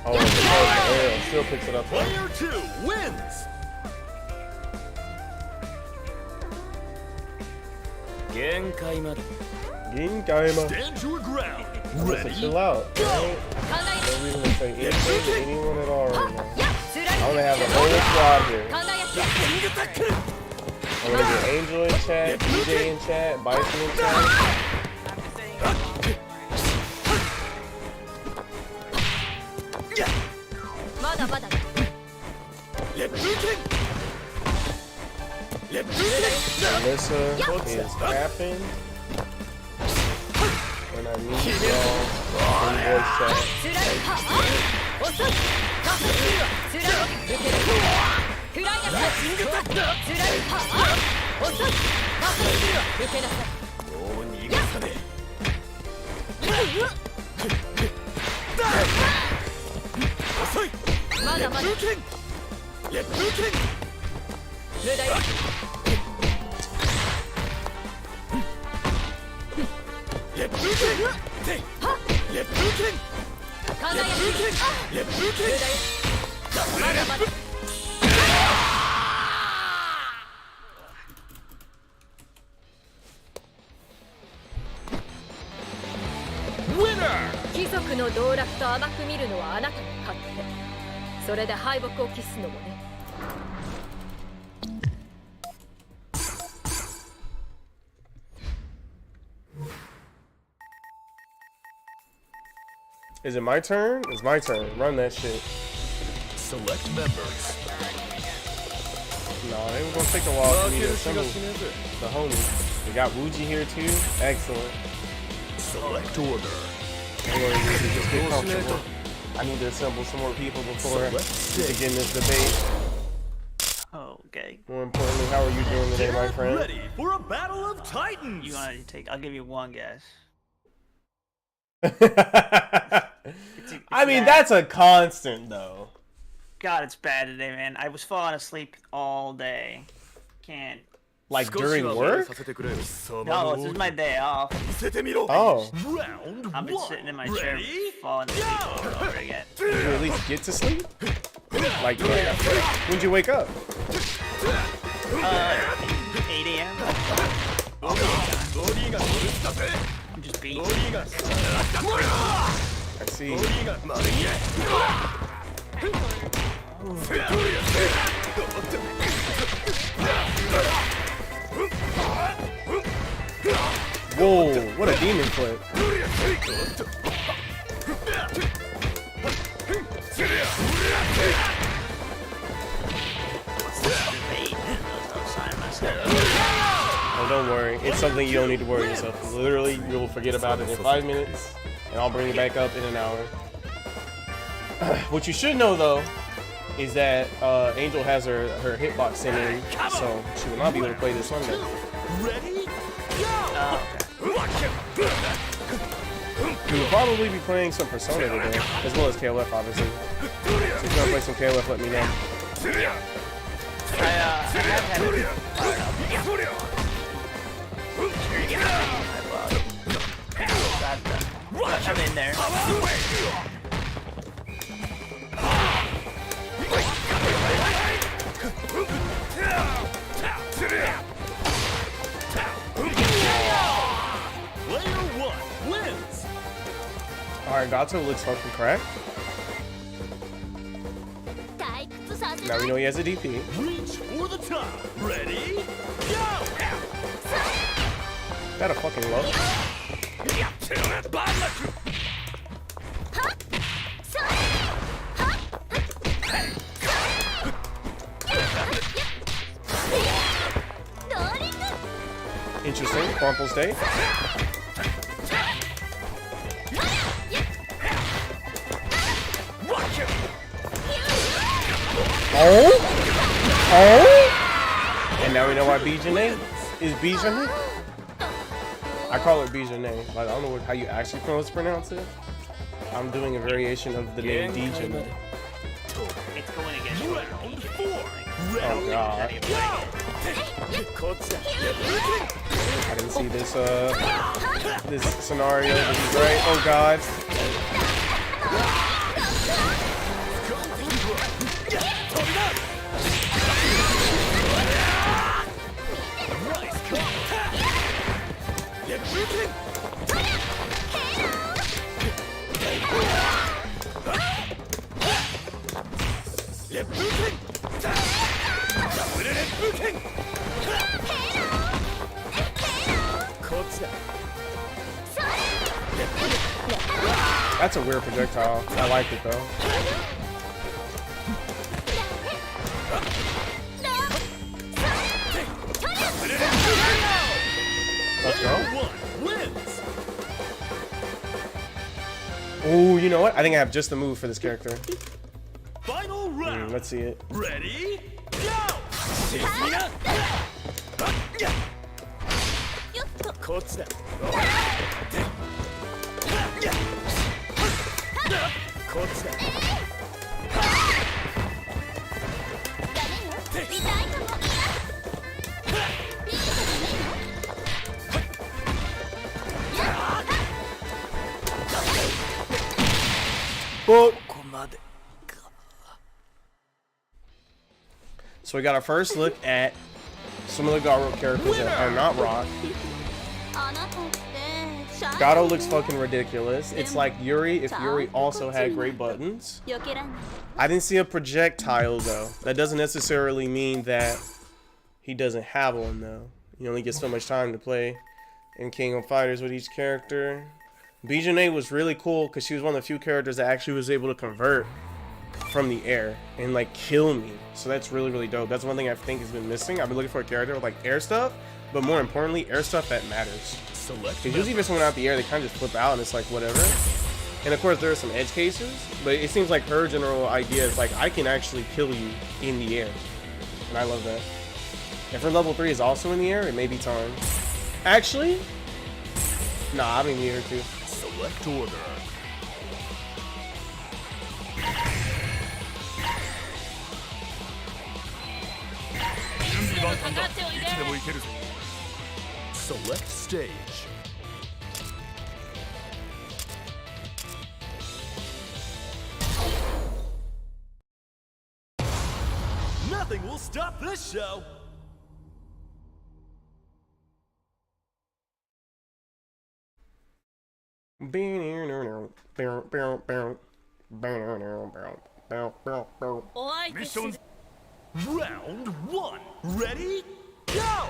Oh, the arrow still picks it up. Player 2 wins. Game Stand your ground. Listen, Ready? chill out. Right? No reason to say anything to anyone at all right now. I'm gonna have the whole squad here. I'm gonna get Angel in chat, DJ in chat, Bison in chat. Melissa is tapping. And I need y'all in voice chat. Winner! 貴族の道楽と甘く見るのはあなたの勝手。それで敗北を喫すのもね。 Is it my turn? It's my turn. Run that shit. Select members. No, they were gonna take a while for me to assemble the homies. We got Wuji here too. Excellent. Select order. I'm gonna need to just get comfortable. I need to assemble some more people before we begin this debate. Okay. More importantly, how are you doing today, my friend? Ready for a battle of titans. You want to take? I'll give you one guess. I mean, that's a constant, though. God, it's bad today, man. I was falling asleep all day. Can't. Like during work? No, this is my day off. Oh. I've been sitting in my chair falling asleep over and over again. Did you at least get to sleep? Like, when'd you wake up? 8 a.m. I'm just beat. I see. Whoa, what a demon flip. Oh, don't worry. It's something you don't need to worry yourself. Literally, you'll forget about it in 5 minutes, and I'll bring it back up in an hour. What you should know, though, is that Angel has her hitbox in, so she will not be able to play this Sunday. Ready? We will probably be playing some Persona today, as well as KLF, obviously. So if you want to play some KLF, let me know. I have had it fired up. I'm in there. Player one wins. Alright, Gato looks fucking cracked. Now we know he has a DP. Reach for the top. Ready? Go! Got a fucking low. Interesting. Crumple's day. Oh! Oh! And now we know why Bijane is Bijane. I call it Bijane. Like, I don't know how you actually pronounce it. I'm doing a variation of the name Dijane. It's going against round 4. Oh god. I didn't see this this scenario. This is great. Oh god. That's a weird projectile. I like it though. Let's go. Oh, you know what? I think I have just the move for this character. Final round. Let's see it. Ready? Go! So we got our first look at some of the Garo characters that are not rock. Gato looks fucking ridiculous. It's like Yuri if Yuri also had great buttons. I didn't see a projectile though. That doesn't necessarily mean that he doesn't have one though. You only get so much time to play in King of Fighters with each character. Bijane was really cool because she was one of the few characters that actually was able to convert from the air and like kill me. So that's really, really dope. That's one thing I think has been missing. I've been looking for a character with like air stuff, but more importantly, air stuff that matters. Because usually if it's someone out the air, they kind of just flip out and it's like whatever. And of course there are some edge cases, but it seems like her general idea is like I can actually kill you in the air. And I love that. If her level 3 is also in the air, it may be time. Actually, nah, I don't need her to. Select order. Select stage. Nothing will stop this show. Mission round 1. Ready? Go!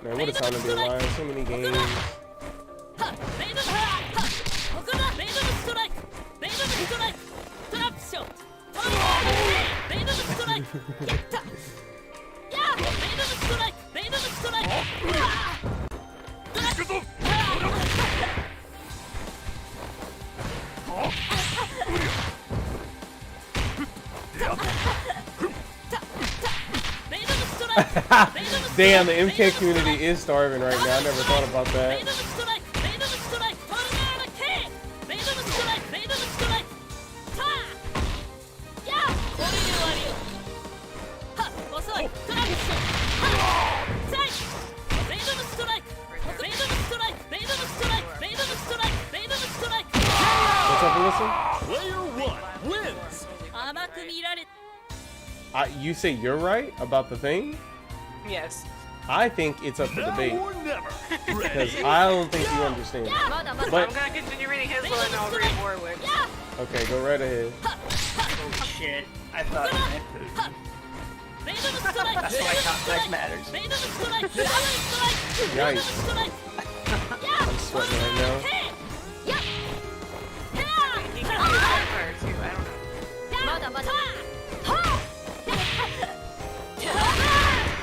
Man, what a time to be alive. So many games. Damn, the MK community is starving right now. I never thought about that. What's up, Alyssa? Player 1 wins. You say you're right about the thing? Yes. I think it's up for Now debate. or never. Because Ready? I don't think you understand. But I'm gonna continue reading his one and I'll read Warwick. okay, go right ahead. Oh shit. I thought that's why context matters. Yikes. I'm sweating right now. He can do that part too, I don't know.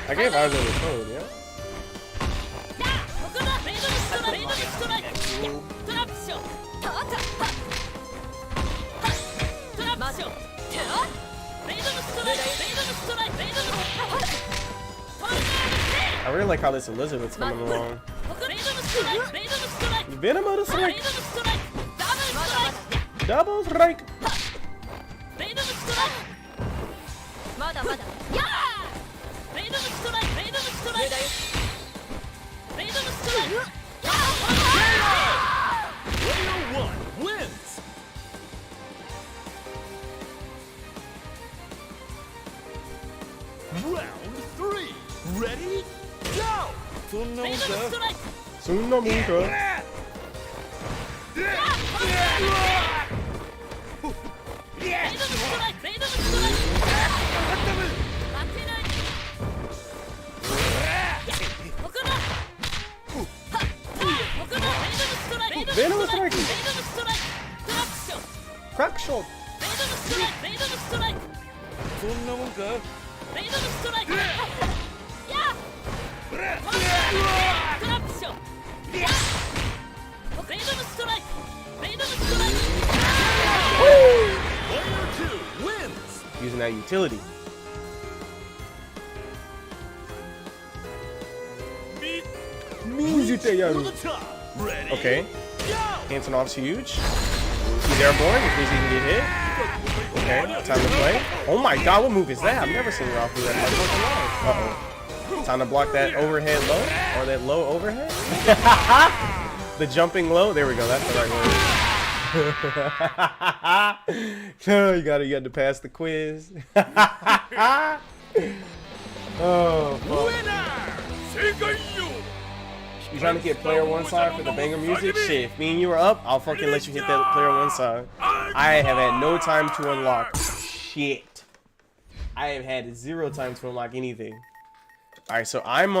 I gave eyes on the phone, yeah? I really like how this Elizabeth's coming along. Venom strike! Double strike! Player 1 wins. Round 3. Ready? Go! Tsunamuka. Venom strike! Crack shot! Player 2 wins. Using that utility. To the top. Ready? Okay. Go! Antonov's huge. He's airborne, which means he can get hit. Okay, time to play. Oh my god, what move is that? I've never seen Ralph do that in my fucking life. Uh-oh. Time to block that overhead low, or that low overhead. The jumping low. There we go. That's the right word. No, you got to pass the quiz. Oh, fuck. Winner! You trying to get player one side for the banger music? Shit, if me and you are up, I'll fucking let you hit that player one side. I have had no time to unlock shit. I have had 0 time to unlock anything. Alright, so I'm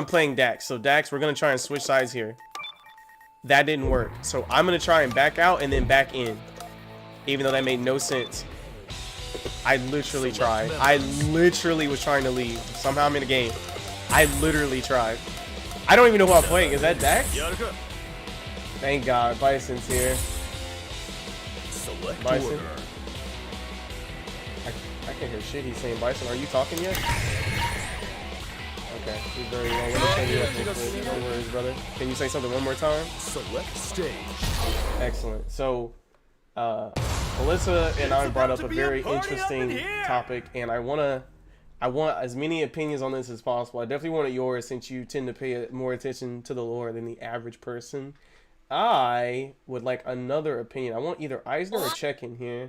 playing Dax. So Dax, we're gonna try and switch sides here. That didn't work. So I'm gonna try and back out and then back in. Even though that made no sense. I literally tried. I literally was trying to leave. Somehow I'm in the game. I literally tried. I don't even know who I'm playing. Is that Dax? Thank God. Bison's here. Bison? I can't hear shit he's saying. Bison, are you talking yet? Okay, he's very low. Let me turn you up real quick. No worries, brother. Can you say something one more time? Select stage. Excellent. So, Melissa and I brought up a very interesting topic, and I want as many opinions on this as possible. I definitely wanted yours since you tend to pay more attention to the lore than the average person. I would like another opinion. I want either Eisner or Check in here,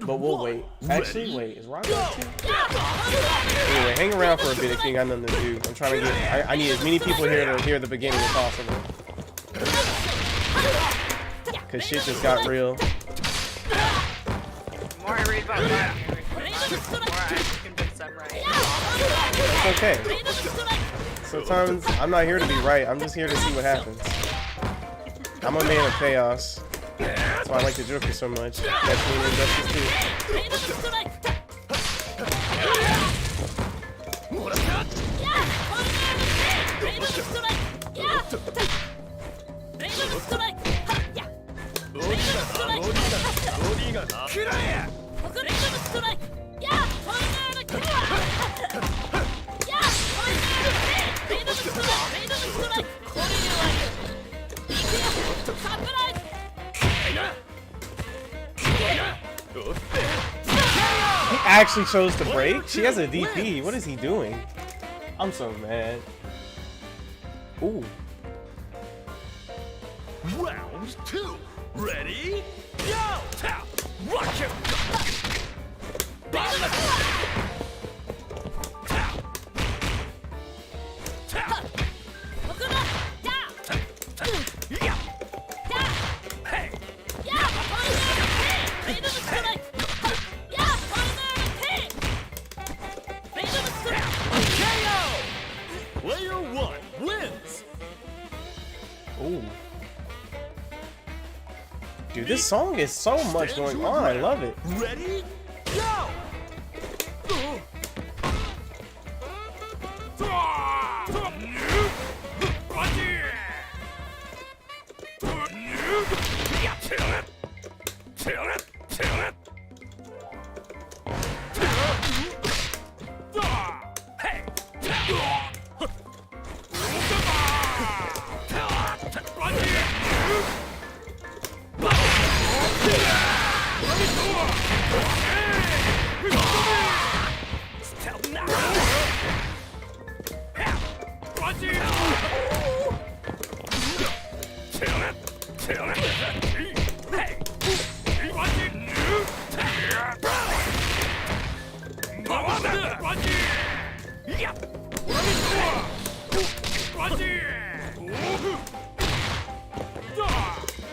but we'll wait. Actually, wait. Is Rock up too? Anyway, hang around for a bit if you ain't got nothing to do. I'm trying to get. I need as many people here to hear the beginning as possible. Cause shit just got real. The more I read about that, the more I'm convinced I'm right. It's okay. Sometimes I'm not here to be right. I'm just here to see what happens. I'm a man of chaos. That's why I like the Joker so much. That's me and Injustice too. He actually chose to break? She has a DP. What is he doing? I'm so mad. Ooh. Round 2. Ready? Go! Watch it! Player 1 wins. Ooh. Dude, this song is so much going on. I love it. Ready? Go!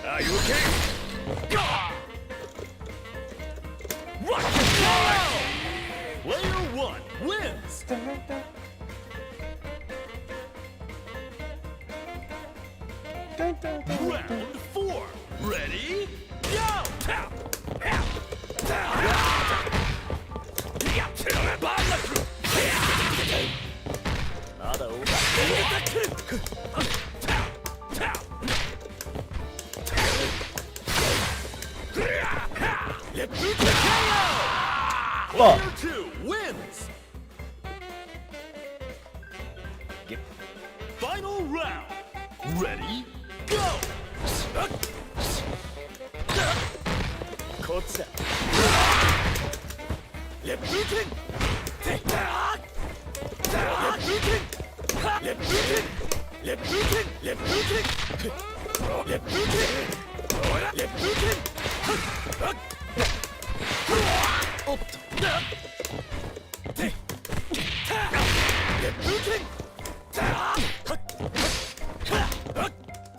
Are you okay? Player 1 wins. Round 4. Ready? Go! Player 2 wins. Final round. Ready? Go!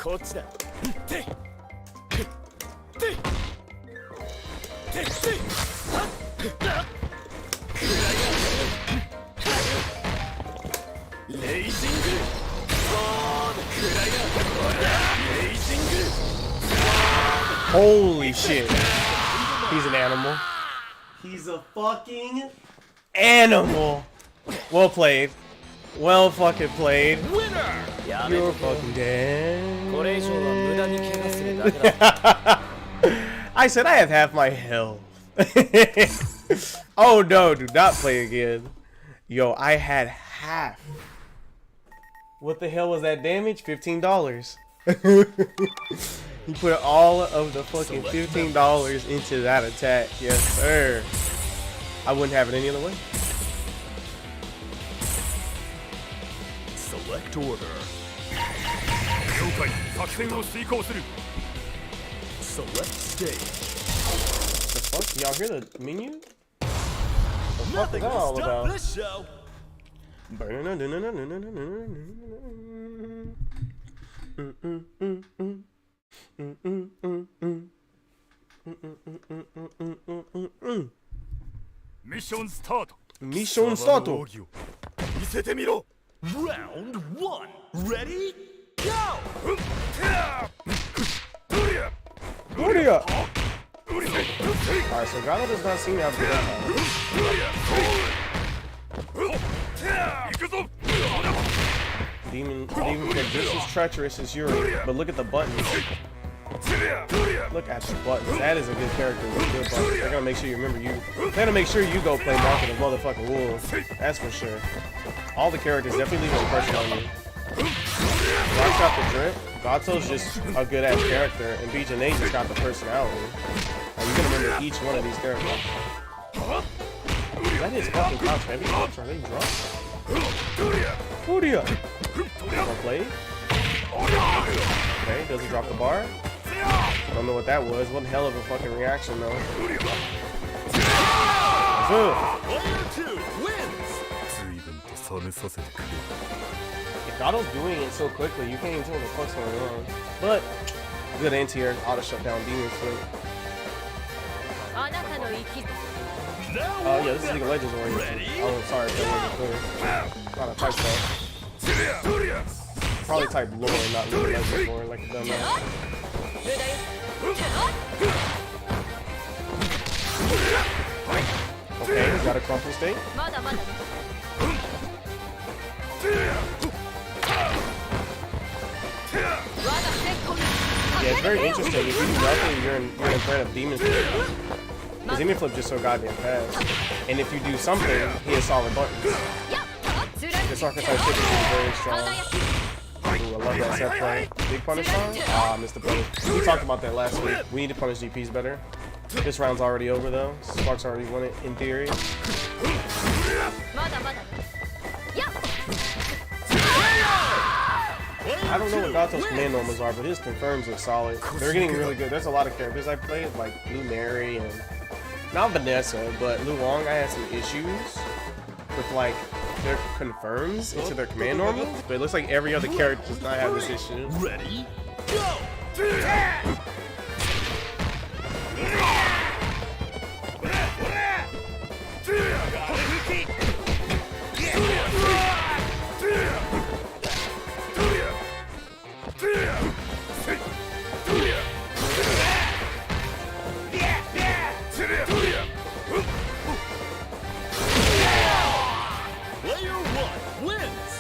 こっちだ。レイジング。Holy shit. He's an animal. He's a fucking animal. Well played. Well fucking played. You're fucking dead. I said I have half my health. Oh no, do not play again. Yo, I had half. What the hell was that damage? $15. He put all of the fucking $15 into that attack. Yes, sir. I wouldn't have it any other way. Select order. Select stage. The fuck? Y'all hear the menu? The fuck is that all about? This show. Mission start. Mission start. Round 1. Ready? Go! Alright, so Gano does not seem to have good Demon Flip just as treacherous as Yuri, but look at the buttons. Look at the buttons. That is a good character with good buttons. They're gonna make sure you remember you. They're gonna make sure you go play Market of motherfucking Wolves. That's for sure. All the characters definitely leave an impression on you. Rock's got the drip. Gato's just a good ass character, and BJ just got the personality. And you're gonna remember each one of these characters. That is fucking couch heavy. Are they drunk? Furia! Wanna play? Okay, doesn't drop the bar. Don't know what that was. One hell of a fucking reaction though. Player 2 wins. If Gato's doing it so quickly, you can't even tell what the fuck's going on. But good anti-air auto shut down Demon Flip. Yeah, this is League of Legends oriented. Oh, sorry if that wasn't clear. Not a type stuff. Probably type lore, not League of Legends lore, like a dumbass. Okay, he's got a crumple state. Yeah, it's very interesting. If you do nothing, you're in front of Demon Flip. Because Demon Flip just so goddamn fast. And if you do something, he has solid buttons. This archetype typically is very strong. Ooh, I love that set play. Big punish song? Ah, missed the punish. We talked about that last week. We need to punish GPs better. This round's already over though. Sparks already won it in theory. I don't know what Gato's command normals are, but his confirms look solid. They're getting really good. There's a lot of characters I played, like Blue Mary and not Vanessa, but Lu Wong. I had some issues with like their confirms into their command normals, but it looks like every other character does not have this issue. Ready? Go! Player 1 wins!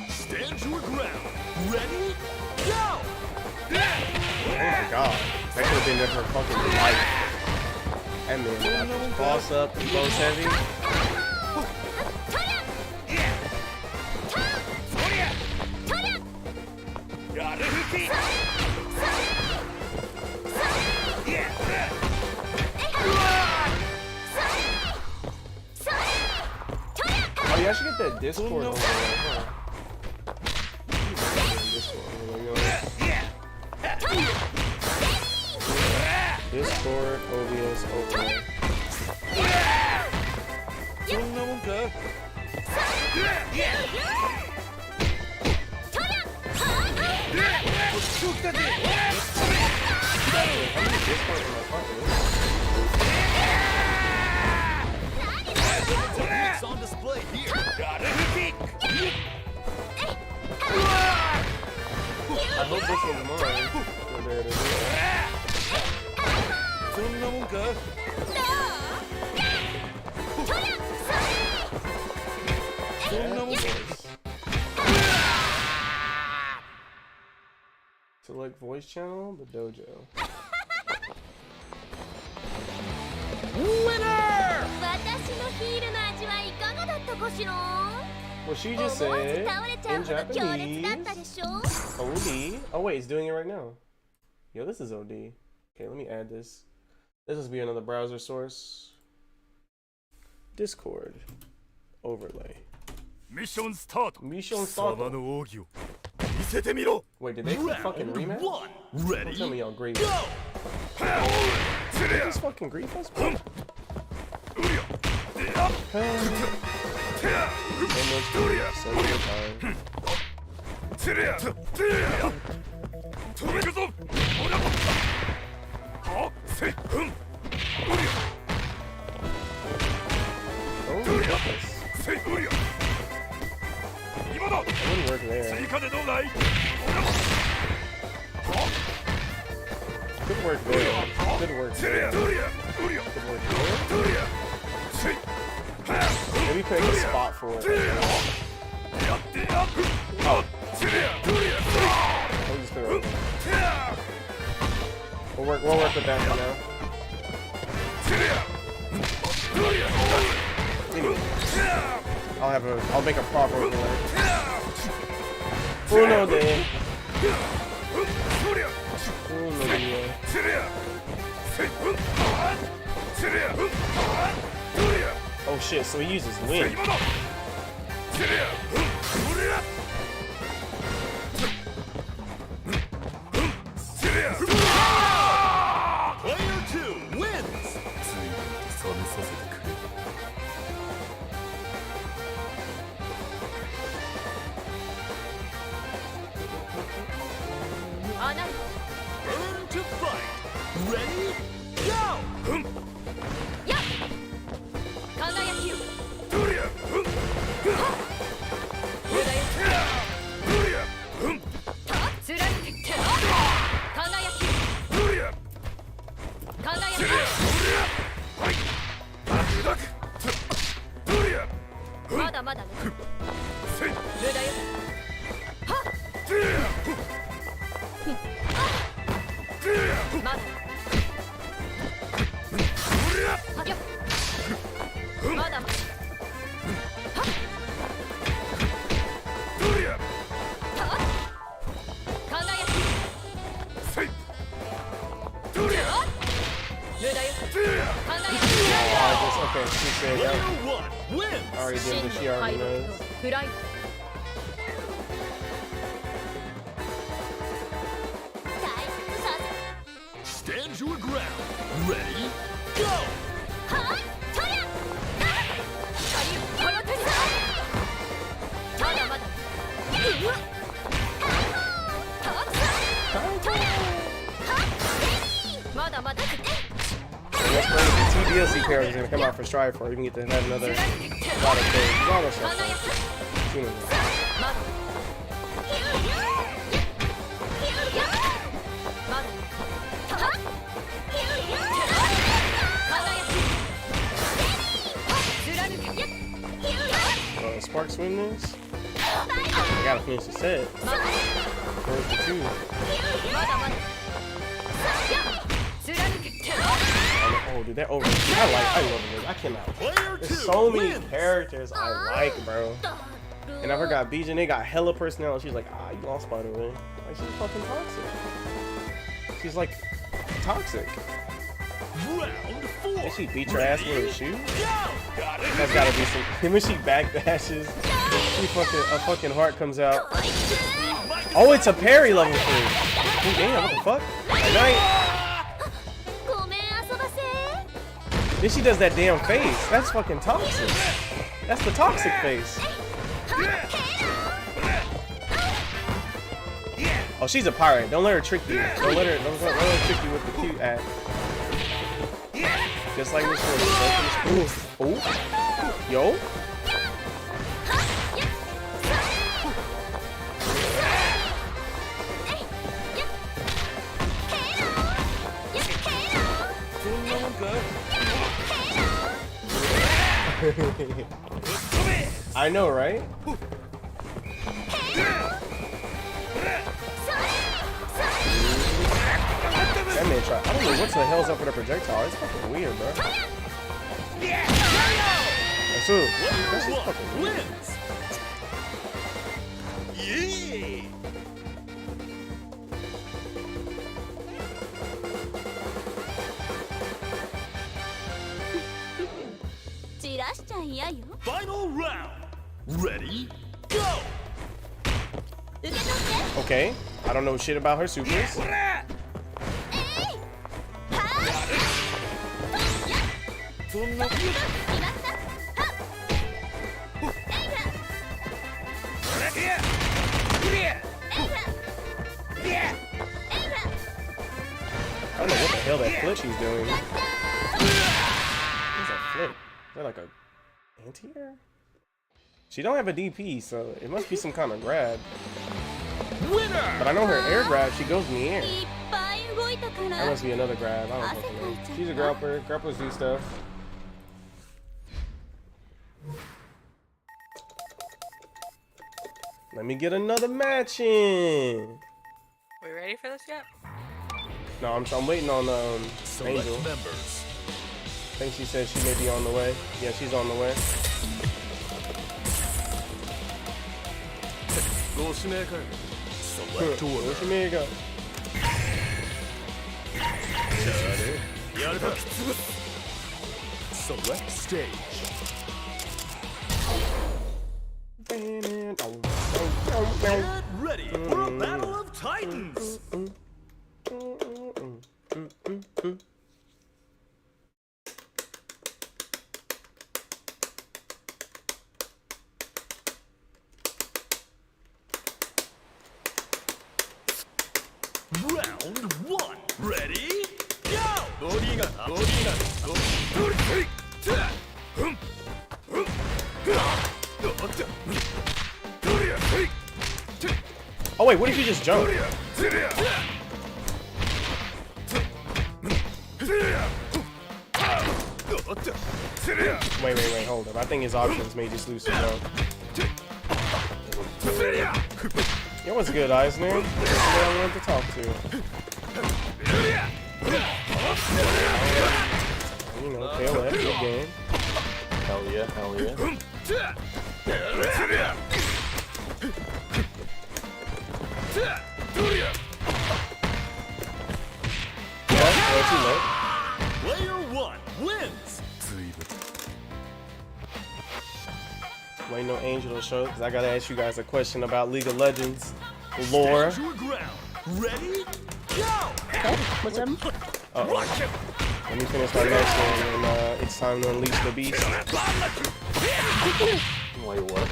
Stand your ground. Ready? Go! Oh my god. That could have been there for fucking life. That man got the boss up, close heavy. Oh yeah, I should get that Discord over there. Huh? Discord, OBS, over. そんなもんか。It's on display here. Got it. I hope this one's mine. Oh, there it is. そんなもんか。そんなもんか。 Select voice channel, the dojo. Well, she just said in Japanese. OD. Oh wait, it's doing it right now. Yo, this is OD. Okay, let me add this. This must be another browser source. Discord overlay. Mission start. Mission start. サバの奥義を見せてみろ。 Wait, did they fucking rematch? Ready? Don't tell me y'all grief. Go. Did they just fucking grief us? Bro? So many times. 止めるぞ。ほら。はせっ。 Oh, goodness. せっ。今だ。 It wouldn't work there. 追加でどうだい。 Could work there. Could work there. Could work there. Maybe pick a spot for it. Oh. I'll just put it over. We'll work with that for now. Anyway, I'll make a proper overlay. Uno de. Uno de. Oh shit, so he uses wind. Player 2 wins. 冷めさせてくれ。 Burn to fight. Ready? Go. Okay, she said that. Player 1 wins. I already did what she already knows. Stand your ground. Ready? Go. That's crazy. Two DLC characters gonna come out for Strive for. You can get to have another lot of things. A lot of stuff. Spark swing this. I gotta finish the set. Where's the two? Oh, dude, that over. I love it. I cannot. There's so many characters I like, bro. And I forgot BJ, they got hella personality. She's like, you lost Spider-Man. Like, she's fucking toxic. She's like, toxic. Round 4. Did she beat your ass with her shoe? That's gotta be some. When she backdashes, a fucking heart comes out. Oh, it's a parry level 3. Oh, damn, what the fuck? Good night. Then she does that damn face. That's fucking toxic. That's the toxic face. Oh, she's a pirate. Don't let her trick you. Don't let her trick you with the cute act. Just like Miss Fortune. Oh, yo. I know, right? That man tried. I don't know what the hell's up with a projectile. It's fucking weird, bro. That's it. That's just fucking weird. Final round. Ready? Go. Okay. I don't know shit about her supers. I don't know what the hell that flip she's doing. What's that flip? Is that like a anti-air? She don't have a DP, so it must be some kind of grab. Winner! But I know her air grab, she goes in the air. That must be another grab. I don't fucking know. She's a grapper. Grappers do stuff. Let me get another match in. We ready for this yet? No, I'm waiting on Select Angel. members. I think she said she may be on the way. Yeah, she's on the way. Select order. Where's your man go? Select stage. Get ready for a battle of titans. Round one. Ready? Go! Oh wait, what if you just jump? Wait, hold up. I think his options may just lose some jump. Yo, what's good, Eisner? That's the guy I wanted to talk to. You know, KOF, good game. Hell yeah, hell yeah. Player one wins. Waiting on Angel to show because I gotta ask you guys a question about League of Legends lore. Stand your ground. Ready? Go! Uh-oh. Let me finish my next one and it's time to unleash the beast. Wait, what?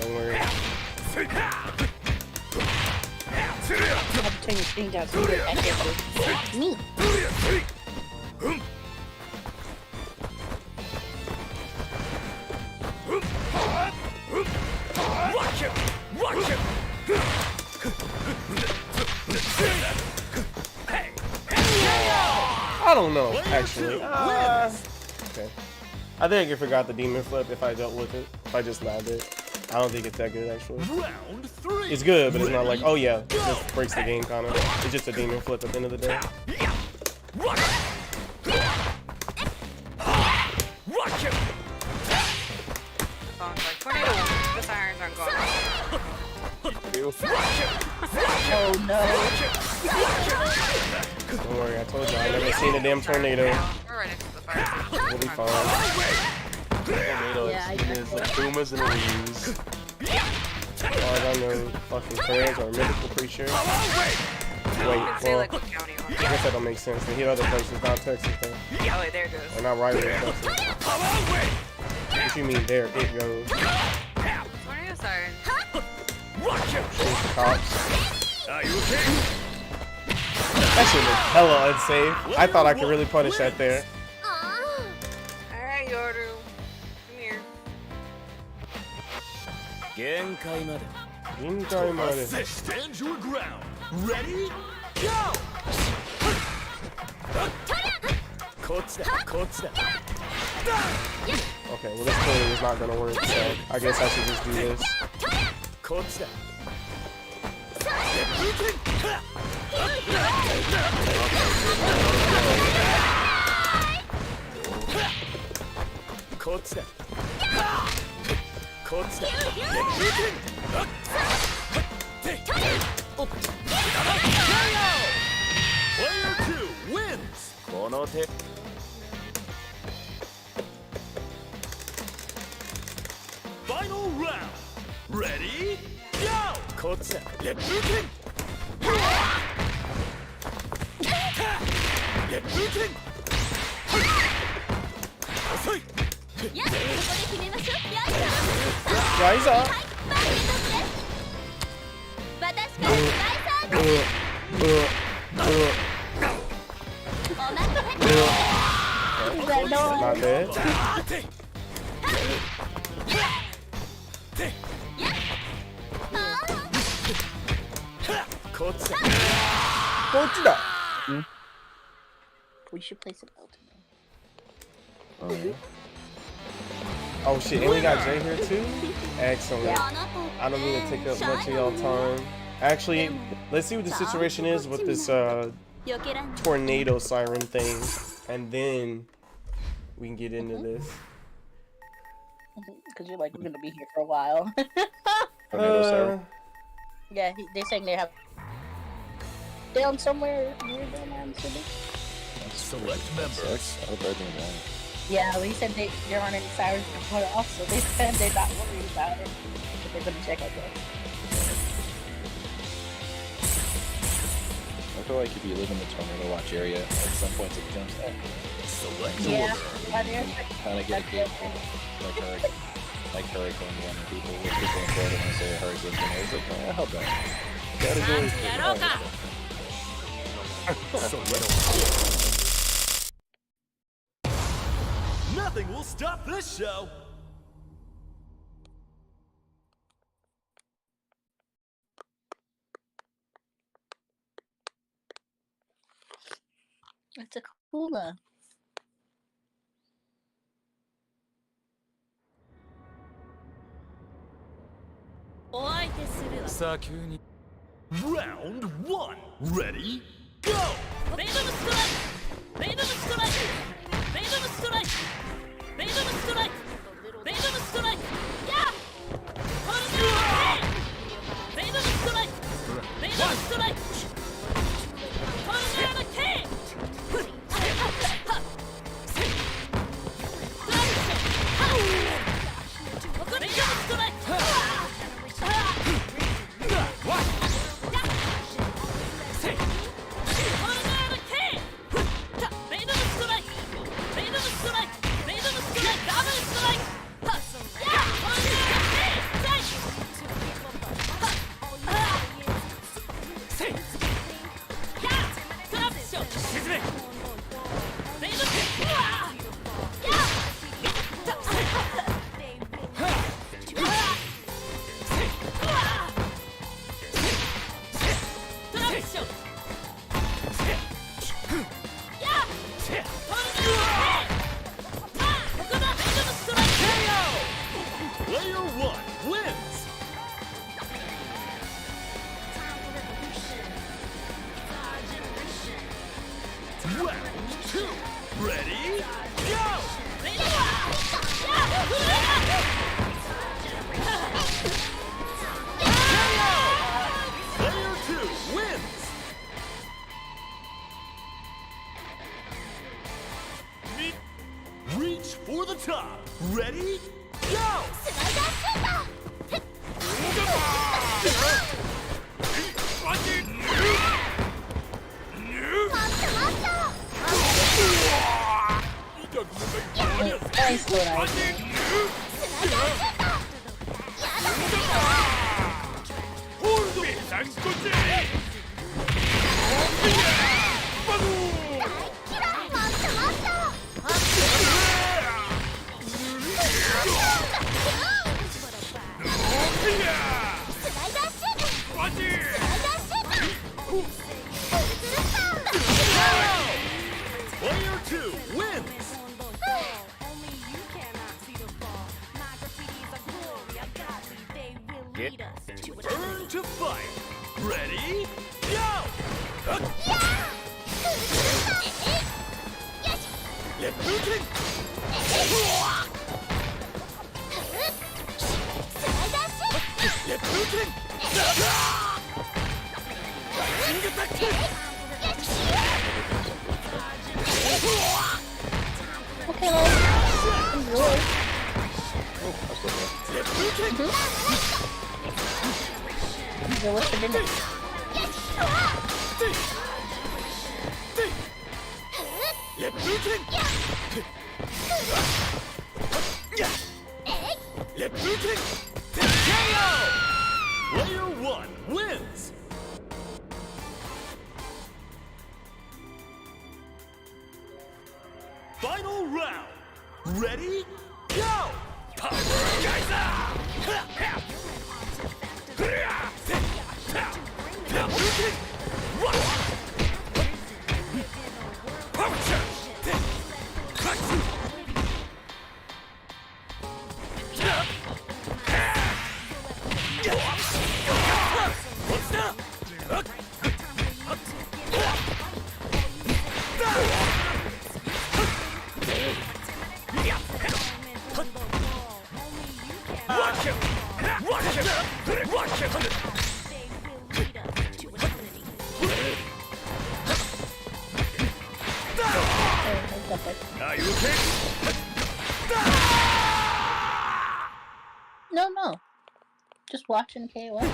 Don't worry. You have to turn your screen down so you get access to me. I don't know, actually. Okay. I think I forgot the demon flip if I dealt with it. If I just nabbed it. I don't think it's that good, actually. Round three. It's good, but it's not like, oh yeah, it just breaks the game, kind of. It's just a demon flip at the end of the day. Sounds like tornado. The sirens aren't going off. Oh no. Don't worry, I told you, I never seen a damn tornado. We're right next to the fire. We'll be fine. Yeah, I Tornadoes like boomers and reuse. As far as I know, fucking clans are mythical creatures. Say Wait, like well, what county you are. I guess that don't make sense. They hit other places, not Texas though. Oh, wait, there it goes. Or not right where Texas. What you mean there it goes? Sorry. Chase the cops. That shit was hella unsafe. I thought I could really punish that there. Alright, Yoru. Come here. Stand your ground. Ready? Go! Okay, well this clearly is not gonna work, so I guess I should just do this. Player 2 wins. Final round. Ready? Go! Rise up. Not dead. We should play some Ultimax. Oh shit, and we got Jay here too? Excellent. I don't mean to take up much of y'all time. Actually, let's see what the situation is with this tornado siren thing, and then we can get into this. Because you're like, we're gonna be here for a while. Yeah, they're saying they have down somewhere near them, I'm assuming. Select members. Yeah, they said there aren't any sirens to put off, so they said they're not worried about it. But they're gonna check, I guess. I feel like if you live in the tornado watch area, at some points it becomes Select yeah, kind of get a good like hurricane warning people. With people in Florida when they say a hurricane, it's like, oh, how bad? Nothing will stop this show. It's a cooler. Round 1. Ready? Go! For the top. Ready? Go! nice little idea. Player 2 wins! Turn to fight! Ready? Go! Left booting! Left booting! Ring attack! Okay, well, enjoy. Left booting! Enjoy what's for dinner. Left booting! Left booting! KO! Player 1 wins! Final round! Ready? Go! Power Geyser! Are you okay? No. Just watching KOF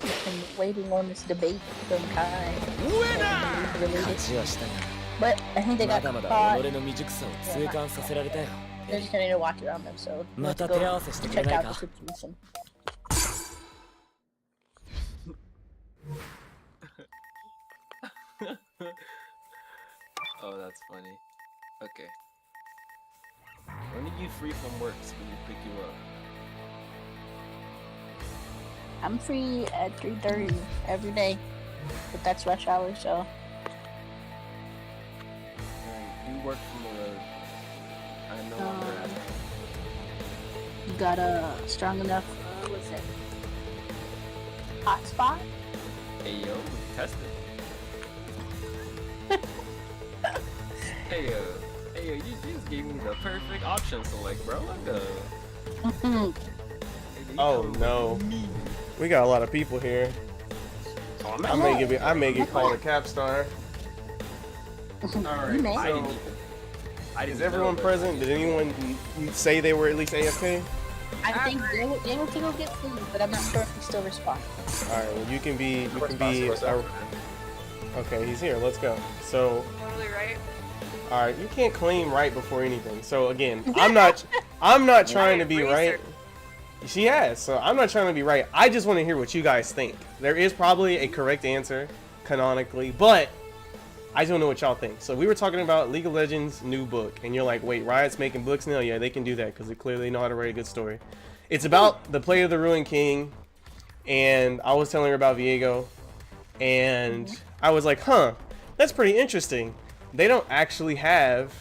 and waiting on this debate from Kai. But I think they got caught. They're just gonna need to watch it on them, so let's go check out the situation. Oh, that's funny. Okay. When are you free from work so we pick you up? I'm free at 3:30 every day, but that's rush hour, so. You work from the road. I know where you're at. You got a strong enough, what's it? Hotspot? Hey yo, test it. Hey yo, you just gave me the perfect option select, bro. Let's go. Oh no. We got a lot of people here. I may get called a cap star. Alright, so is everyone present? Did anyone say they were at least AFK? I think they were to go get food, but I'm not sure if he still responds. Alright, well you can be okay, he's here, let's go. So Totally right. alright, you can't claim right before anything. So again, I'm not trying to be right. She has, so I'm not trying to be right. I just want to hear what you guys think. There is probably a correct answer, canonically, but I just don't know what y'all think. So we were talking about League of Legends new book, and you're like, wait, Riot's making books now? Yeah, they can do that because they clearly know how to write a good story. It's about the play of the Ruined King, and I was telling her about Viego, and I was like, huh, that's pretty interesting. They don't actually have,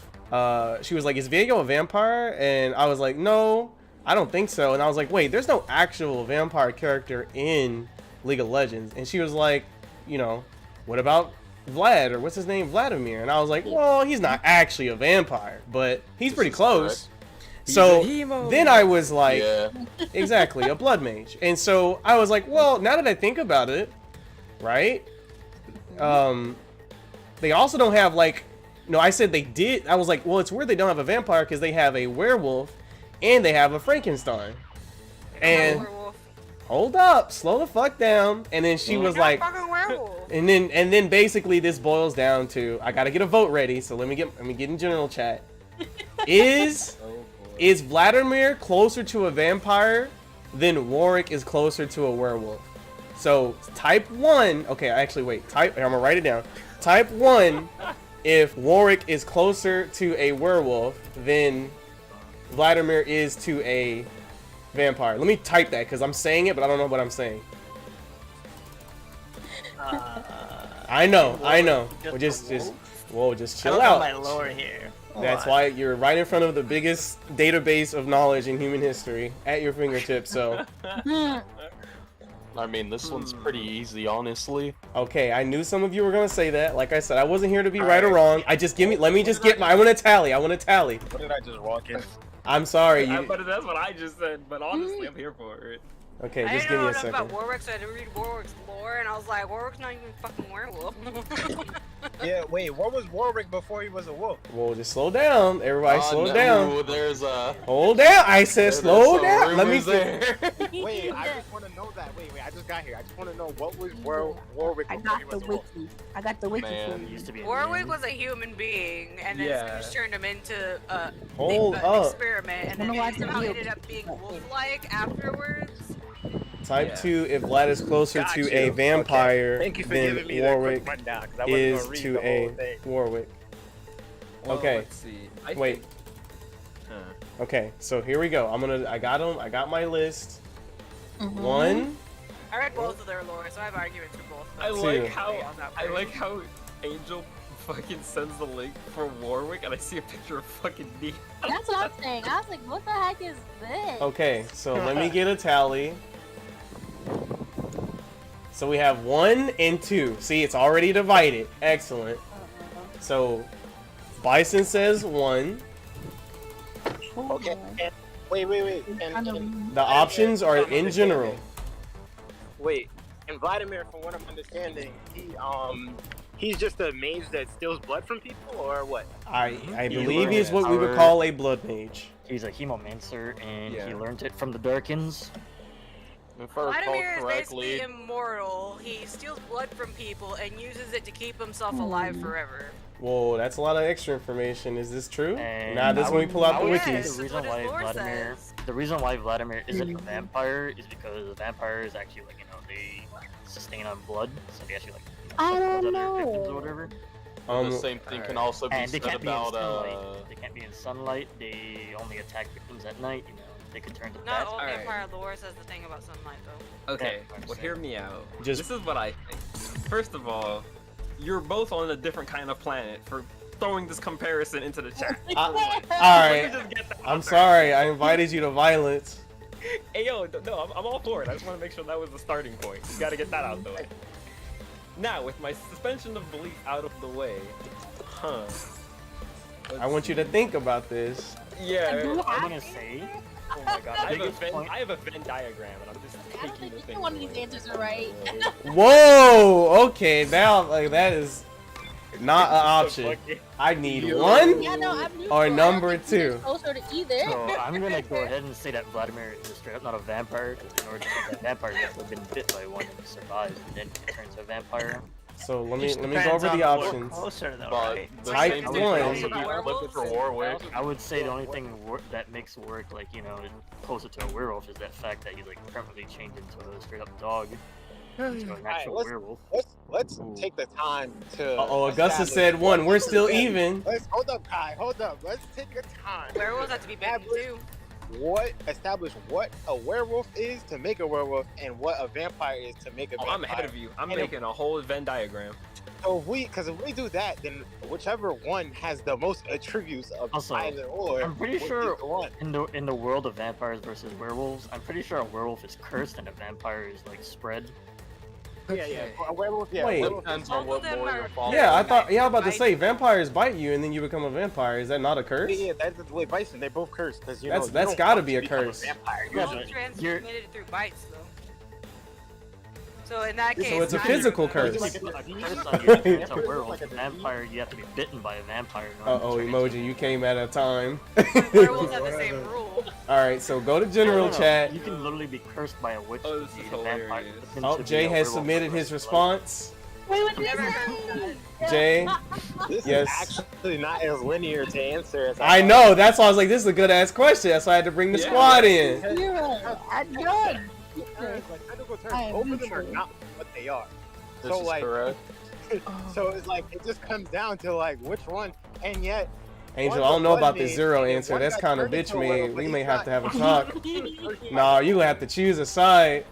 she was like, is Viego a vampire? And I was like, no, I don't think so. And I was like, wait, there's no actual vampire character in League of Legends. And she was like, you know, what about Vlad, or what's his name, Vladimir? And I was like, well, he's not actually a vampire, but he's pretty close. So then I was like, exactly, a blood mage. And so I was like, well, now that I think about it, right? They also don't have like, no, I said they did. I was like, well, it's weird they don't have a vampire because they have a werewolf and they have a Frankenstein. And hold up, slow the fuck down. And then she was like, and then basically this boils down to, I gotta get a vote ready. So let me get in general chat. Is Is Vladimir closer to a vampire than Warwick is closer to a werewolf? So type 1. Okay, actually wait. I'm gonna write it down. Type 1 if Warwick is closer to a werewolf than Vladimir is to a vampire. Let me type that because I'm saying it, but I don't know what I'm saying. I know. Well, just chill out. My lore here. That's why you're right in front of the biggest database of knowledge in human history at your fingertips. So, I mean, this one's pretty easy, honestly. okay, I knew some of you were gonna say that. Like I said, I wasn't here to be right or wrong. Let me just get my. I want to tally. What did I just walk in? I'm sorry. But that's what I just said. But honestly, I'm here for it. Okay, I just didn't give me know a enough second. about Warwick, so I had to read Warwick's lore, and I was like, Warwick's not even fucking werewolf. Yeah, wait, what was Warwick before he was a wolf? Whoa, just slow down. Everybody slow down. Ooh, there's a... Hold down. I said slow down. Let me Wait, I just want to know that. Wait, I just got here. I just want to know what was Warwick before he was a wolf. I got the wiki for you. Used to be Warwick was a human being, and then Scoosh turned him into Hold an up. experiment, and then he somehow ended up being wolf-like afterwards. Type 2 if Vlad is closer to a vampire Thank you for than giving me that Warwick quick rundown, 'cause I wasn't is gonna read to the a whole thing. Warwick. Well, Okay. let's see. Wait. Okay, so here we go. I got my list. 1. I read both of their lore, so I have arguments for both. I Two. like how Angel fucking sends the link for Warwick, and I see a picture of fucking me. That's what I'm saying. I was like, what the heck is this? Okay, so let me get a tally. So we have 1 and 2. See, it's already divided. Excellent. So Bison says 1. Okay. And, wait. The options are in general. Wait, and Vladimir, from what I'm understanding, he's just a mage that steals blood from people, or what? I believe he's what we would call a blood mage. He's a hemomancer, and Yeah. he learned it from the Darkins. If I recall Vladimir is correctly, basically immortal. He steals blood from people and uses it to keep himself alive forever. Whoa, that's a lot of extra information. Is this true? And Nah, this is when we pull out the Yes, wikis. that's The reason what his why lore Vladimir, says. the reason why Vladimir isn't a vampire is because the vampires actually, like, they sustain on blood, so they actually, I don't blood other victims or know. whatever. the same thing can also be And they said can't be in about sunlight. They can't be in sunlight. They only attack victims at night. They could turn to Not bats. all Alright. vampire lore says the thing about sunlight, though. Okay, Yeah, well, hear me out. Just- This is what I think. First of all, you're both on a different kind of planet for throwing this comparison into the chat. Alright, I'm sorry. I invited you to violence. Hey, yo, no, I'm all for it. I just want to make sure that was the starting point. You gotta get that out of the way. Now, with my suspension of belief out of the way, I want you to think about this. Yeah. I'm gonna say. Oh my god, I biggest point- have a Venn diagram, and I'm just I don't taking think the either thing. one of these answers are right. Whoa! Okay, now that is not an option. I need 1 Yeah, no, I'm neutral. or I don't number think either 2. is closer to either. So I'm gonna go ahead and say that Vladimir is straight up not a vampire. In order to be a vampire, you have to have been bit by one and survive, and then turn to a vampire. So let me go Depends over on the what we're options. Closer though, but right? the Type same thing one. can also be looking for Warwick. I would say the only thing that makes Warwick closer to a werewolf is that fact that he permanently changed into a straight up dog. Into an actual werewolf. Let's take the time to. Uh-oh, Augusta said 1. We're still even. Let's hold up, Kai. Hold up. Let's take the time. Werewolves have to be bitten too. Establish what a werewolf is to make a werewolf, and what a vampire is to make a vampire. I'm ahead of you. I'm making a whole Venn diagram. So if we do that, then whichever one has the most attributes of Also, either or. I'm pretty would sure be the one. in the world of vampires versus werewolves, I'm pretty sure a werewolf is cursed and a vampire is spread. Yeah. A werewolf, yeah. Wait. Werewolf Depends on what more you're following. Yeah, I was about to say vampires bite you and then you become a vampire. Is that not a curse? Yeah, that's the way Bison. They're both cursed because That's gotta be a curse. We're all transmitted through bites, though. So in that case, So it's a physical curse. It's a werewolf. A vampire, you have to be bitten by a vampire. Uh-oh, Emoji, you came at a time. werewolves have the same rule. Alright, so go to general chat. You can literally be cursed by a witch. Oh, this is hilarious. Oh, Jay has submitted his response. Wait, what did Never you heard say? Jay, This yes. is actually not as linear to answer as I thought. know. That's why I was like, this is a good ass question. That's why I had to bring the squad in. Zero. I'm done. Because, like, technical terms, I am both of them are neutral. not what they are. This So is like, correct. so it's like it just comes down to like which one, and yet. Angel, one's I don't know a about the blood zero name, answer. one That's got kind of turned bitch into a werewolf, made. but We he's may have not- to have a talk. Nah, you gonna have to choose a side.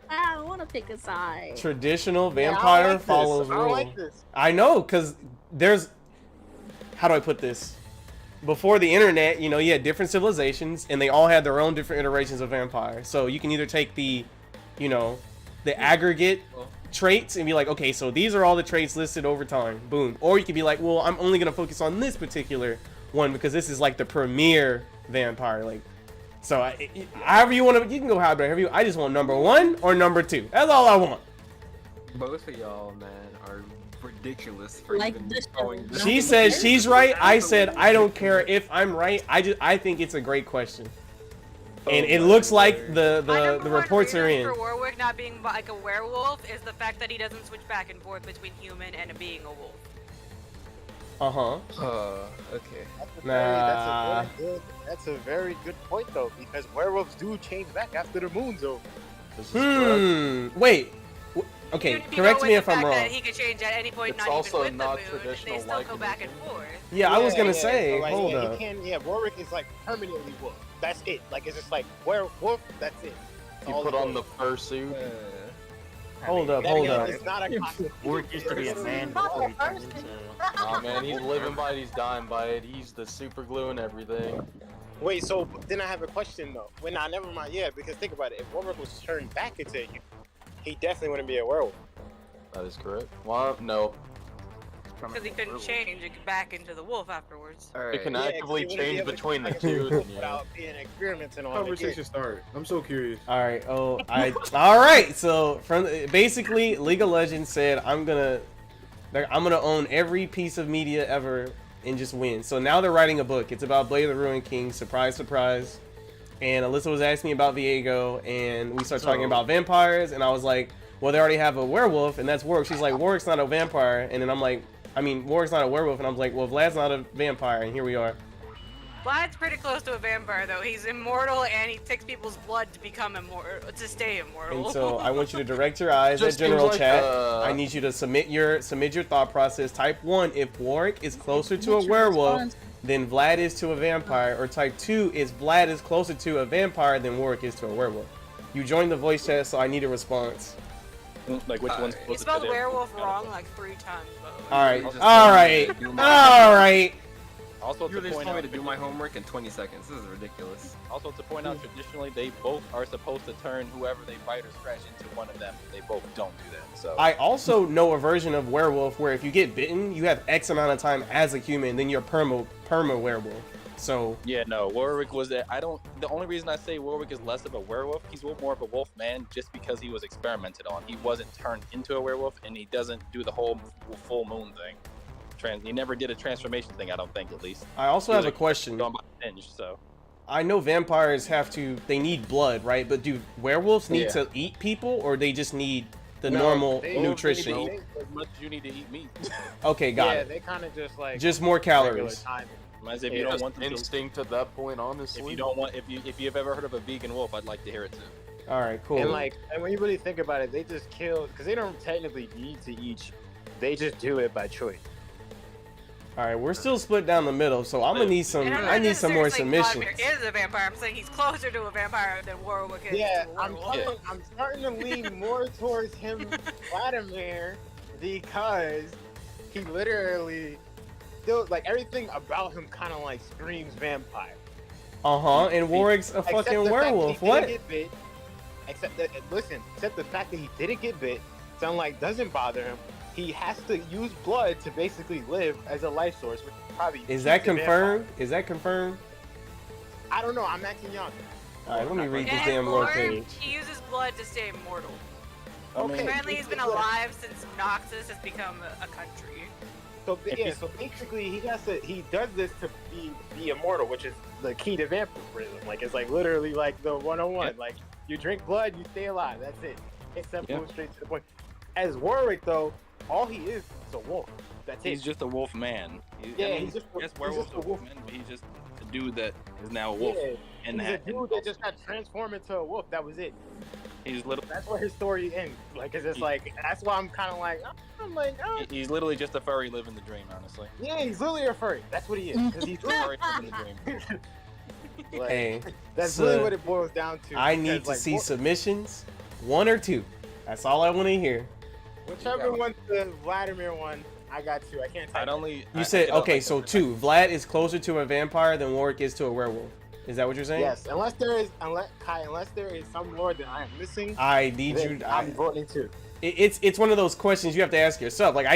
I don't want to pick a side. Traditional Yeah, I don't vampire like this. follows I don't rule. like this. I know, cause there's. How do I put this? Before the internet, you know, you had different civilizations, and they all had their own different iterations of vampire. So you can either take the, you know, the aggregate traits and be like, okay, so these are all the traits listed over time. Boom. Or you could be like, well, I'm only gonna focus on this particular one because this is like the premier vampire. Like, so however you want to, you can go however you. I just want number 1 or number 2. That's all I want. Both of y'all, man, are ridiculous for Like even this going this. She says she's right. I said I don't care if I'm right. I think it's a great question. And it looks like the reports are in. For Warwick not being like a werewolf is the fact that he doesn't switch back and forth between human and being a wolf. Okay. Nah. That's a very good point though, because werewolves do change back after the moon's over. Wait. Okay, If you correct go me with if the I'm fact wrong. that he could change at any point, It's not also even with not the moon, traditional they still go back and forth. Yeah, I was gonna so, say, like, hold yeah, up. He can, yeah, Warwick is like permanently wolf. That's it. Like it's just like werewolf. That's it. You All put it on is. the fursuit. Hold up, Then hold again, up. It's not a constant. Warwick used to be a man before he turned into. Aw man, he's living by it, he's dying by it. He's the super glue and everything. Wait, so then I have a question though. Wait, nah, never mind. Yeah, because think about it. If Warwick was turned back into a human, he definitely wouldn't be a werewolf. That is correct. Well, no. Because he couldn't change it back into the wolf afterwards. It can Yeah, 'cause actively he wouldn't be change able to between the change two. Then, yeah. without being experimenting on Conversation start. I'm so curious. All right. Oh, all right. So from basically, League of Legends said I'm gonna own every piece of media ever and just win. So now they're writing a book. It's about Blade of the Ruined King. Surprise, surprise. And Alyssa was asking me about Viego, and we started talking about vampires, and I was like, well, they already have a werewolf, and that's Warwick. She's like, Warwick's not a vampire, and then I'm like, I mean, Warwick's not a werewolf, and I'm like, well, Vlad's not a vampire, and here we are. Vlad's pretty close to a vampire, though. He's immortal, and he takes people's blood to become immortal, to stay immortal. And so I want you to direct your eyes Just at general seems like, chat. I need you to submit your thought process. Type 1 if Warwick is closer to a werewolf than Vlad is to a vampire, or type 2 is Vlad is closer to a vampire than Warwick is to a werewolf. You joined the voice chat, so I need a response. Like which one's You closer spelled to werewolf wrong like 3 times, though. All right, all right, all right. Also, You to really just point told me out, to do my homework in 20 seconds. This is ridiculous. also to point out, traditionally they both are supposed to turn whoever they bite or scratch into one of them. They both don't do that. So I also know a version of werewolf where if you get bitten, you have X amount of time as a human, then you're perma werewolf. So yeah, no, Warwick was that. The only reason I say Warwick is less of a werewolf, he's more of a wolf man, just because he was experimented on. He wasn't turned into a werewolf, and he doesn't do the whole full moon thing. He never did a transformation thing, I don't think, at least. I also have a question. Going by binge, so. I know vampires they need blood, right? But do werewolves need Yeah. to eat people, or they just need the No, normal they- nutrition? they- As much as you need to eat meat. Okay, got yeah, it. they kind of just like Just more regular calories. time. As if you don't want to instinct at that point, honestly. If you don't want, if you've ever heard of a vegan wolf, I'd like to hear it too. All right, cool. And when you really think about it, they just kill because they don't technically need to eat. They just do it by choice. All right, we're still split down the middle, so I'm gonna need some. And I'm not I need some more necessarily saying submissions. Vladimir is a vampire. I'm saying he's closer to a vampire than Warwick is Yeah, to a I'm werewolf. starting to lean more towards him, Vladimir, because he literally still like everything about him kind of like screams vampire. And Warwick's a Except fucking the fact that he werewolf. didn't What? get bit, except the fact that he didn't get bit, sound like doesn't bother him. He has to use blood to basically live as a life source, which probably Is that keeps the confirmed? Is that confirmed? vampire. I don't know. I'm asking y'all. All right, let me read this And damn lore Lord, page. he uses blood to stay immortal. Okay. Apparently he's been alive since Noxus has become a country. So so basically he does this to be immortal, which is the key to vampirism. Like it's like literally like the 101. Like you drink blood, you stay alive. That's it. It's simple, straight to the point. As Warwick though, all he is a wolf. That's He's it. just a wolf man. He's just yes, werewolves are wolf men, but he's just a dude that is now a wolf. Yeah, And he's a dude that just got transformed into a wolf. That was it. He's little. That's where his story ends. Like, it's just like, that's why I'm kind of like, oh. He's literally just a furry living the dream, honestly. Yeah, he's literally a furry. That's what he is. Because he's a furry living the dream. Like, Hey, that's so really what it boils down to. I need because, to like, see submissions, 1 or 2. That's all I want to hear. Whichever one's the Vladimir one, I got 2. I can't type. You said okay, so 2. Vlad is closer to a vampire than Warwick is to a werewolf. Is that what you're saying? Yes, unless there is some lore that I am missing. I need then you. I'm voting 2. It's one of those questions you have to ask yourself. Like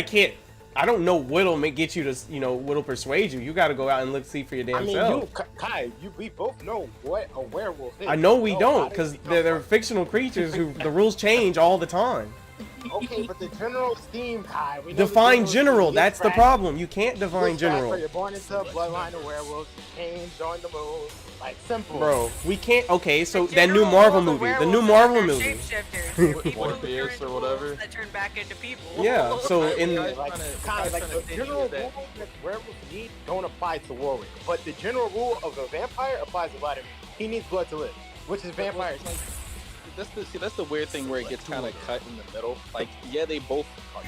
I don't know what'll get you to, what'll persuade you. You got to go out and look, see for your damn self. Kai, we both know what a werewolf is. I know we don't, because they're fictional creatures who the rules change all the time. Okay, but the general scheme, Kai. We know Define the general. That's the trash. problem. You can't define It's trash, general. so you're born into a bloodline of werewolves. You change, join the moon. Like, simple. Bro, we can't. Okay, so that new Marvel movie, the new Marvel movie. Morpheus or whatever. That turn back into people. Yeah. So in like the general rule that werewolves need don't apply to Warwick, but the general rule of a vampire applies to Vladimir. He needs blood to live, which is vampires. That's the weird thing where it gets kind of cut in the middle. Like, yeah, they both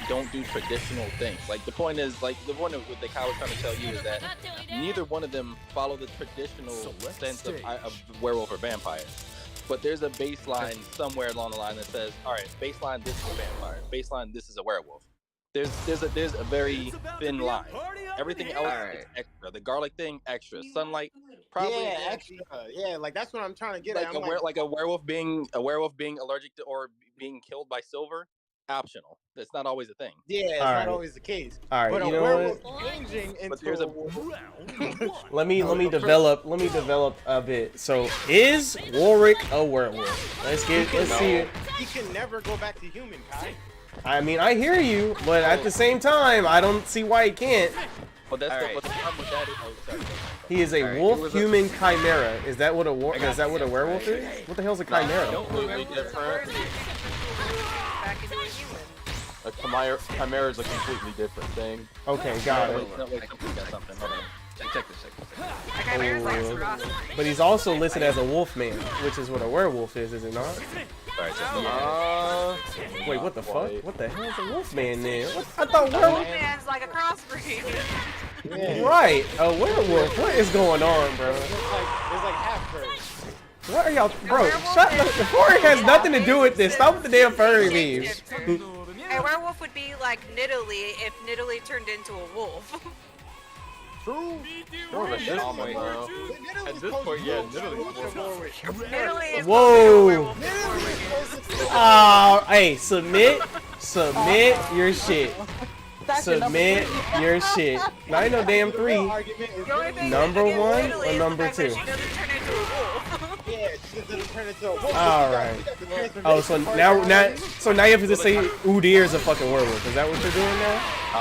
don't do traditional things. Like, the point is, like, the one that Kyle was trying to tell you is that neither one of them follow the traditional sense of werewolf or vampire. But there's a baseline somewhere along the line that says, all right, baseline, this is a vampire. Baseline, this is a werewolf. There's a very thin line. Everything else is extra. The garlic thing, extra. Sunlight, probably extra. Yeah, like that's what I'm trying to get like at. Like a werewolf being allergic to or being killed by silver, optional. That's not always a thing. Yeah, it's not always the case. All right, but you a know werewolf what? changing into there's a Let me develop a bit. So is Warwick a werewolf? Let's see it. He can never go back to human, Kai. I mean, I hear you, but at the same time, I don't see why he can't. But that's the problem with that is, He is a wolf human chimera. Is that what a werewolf is? What the hell's a chimera? Completely different. A chimera is a completely different thing. Okay, got it. Check this. But he's also listed as a wolf man, which is what a werewolf is it not? Wait, what the fuck? What the hell is a wolf man then? I thought werewolf man's like a crossbreed. Right, a werewolf. What is going on, bro? It's like half bird. What are y'all, bro? Shut up. The furry has nothing to do with this. Stop with the damn furry memes. A werewolf would be like Nidalee if Nidalee turned into a wolf. True. At this point, bro. At this point, yeah, Nidalee is Whoa. Oh, hey, submit your shit. Submit your shit. Not no damn 3. Number 1 or number 2? Alright. Oh, so now you have to just say Udir is a fucking werewolf. Is that what you're doing now?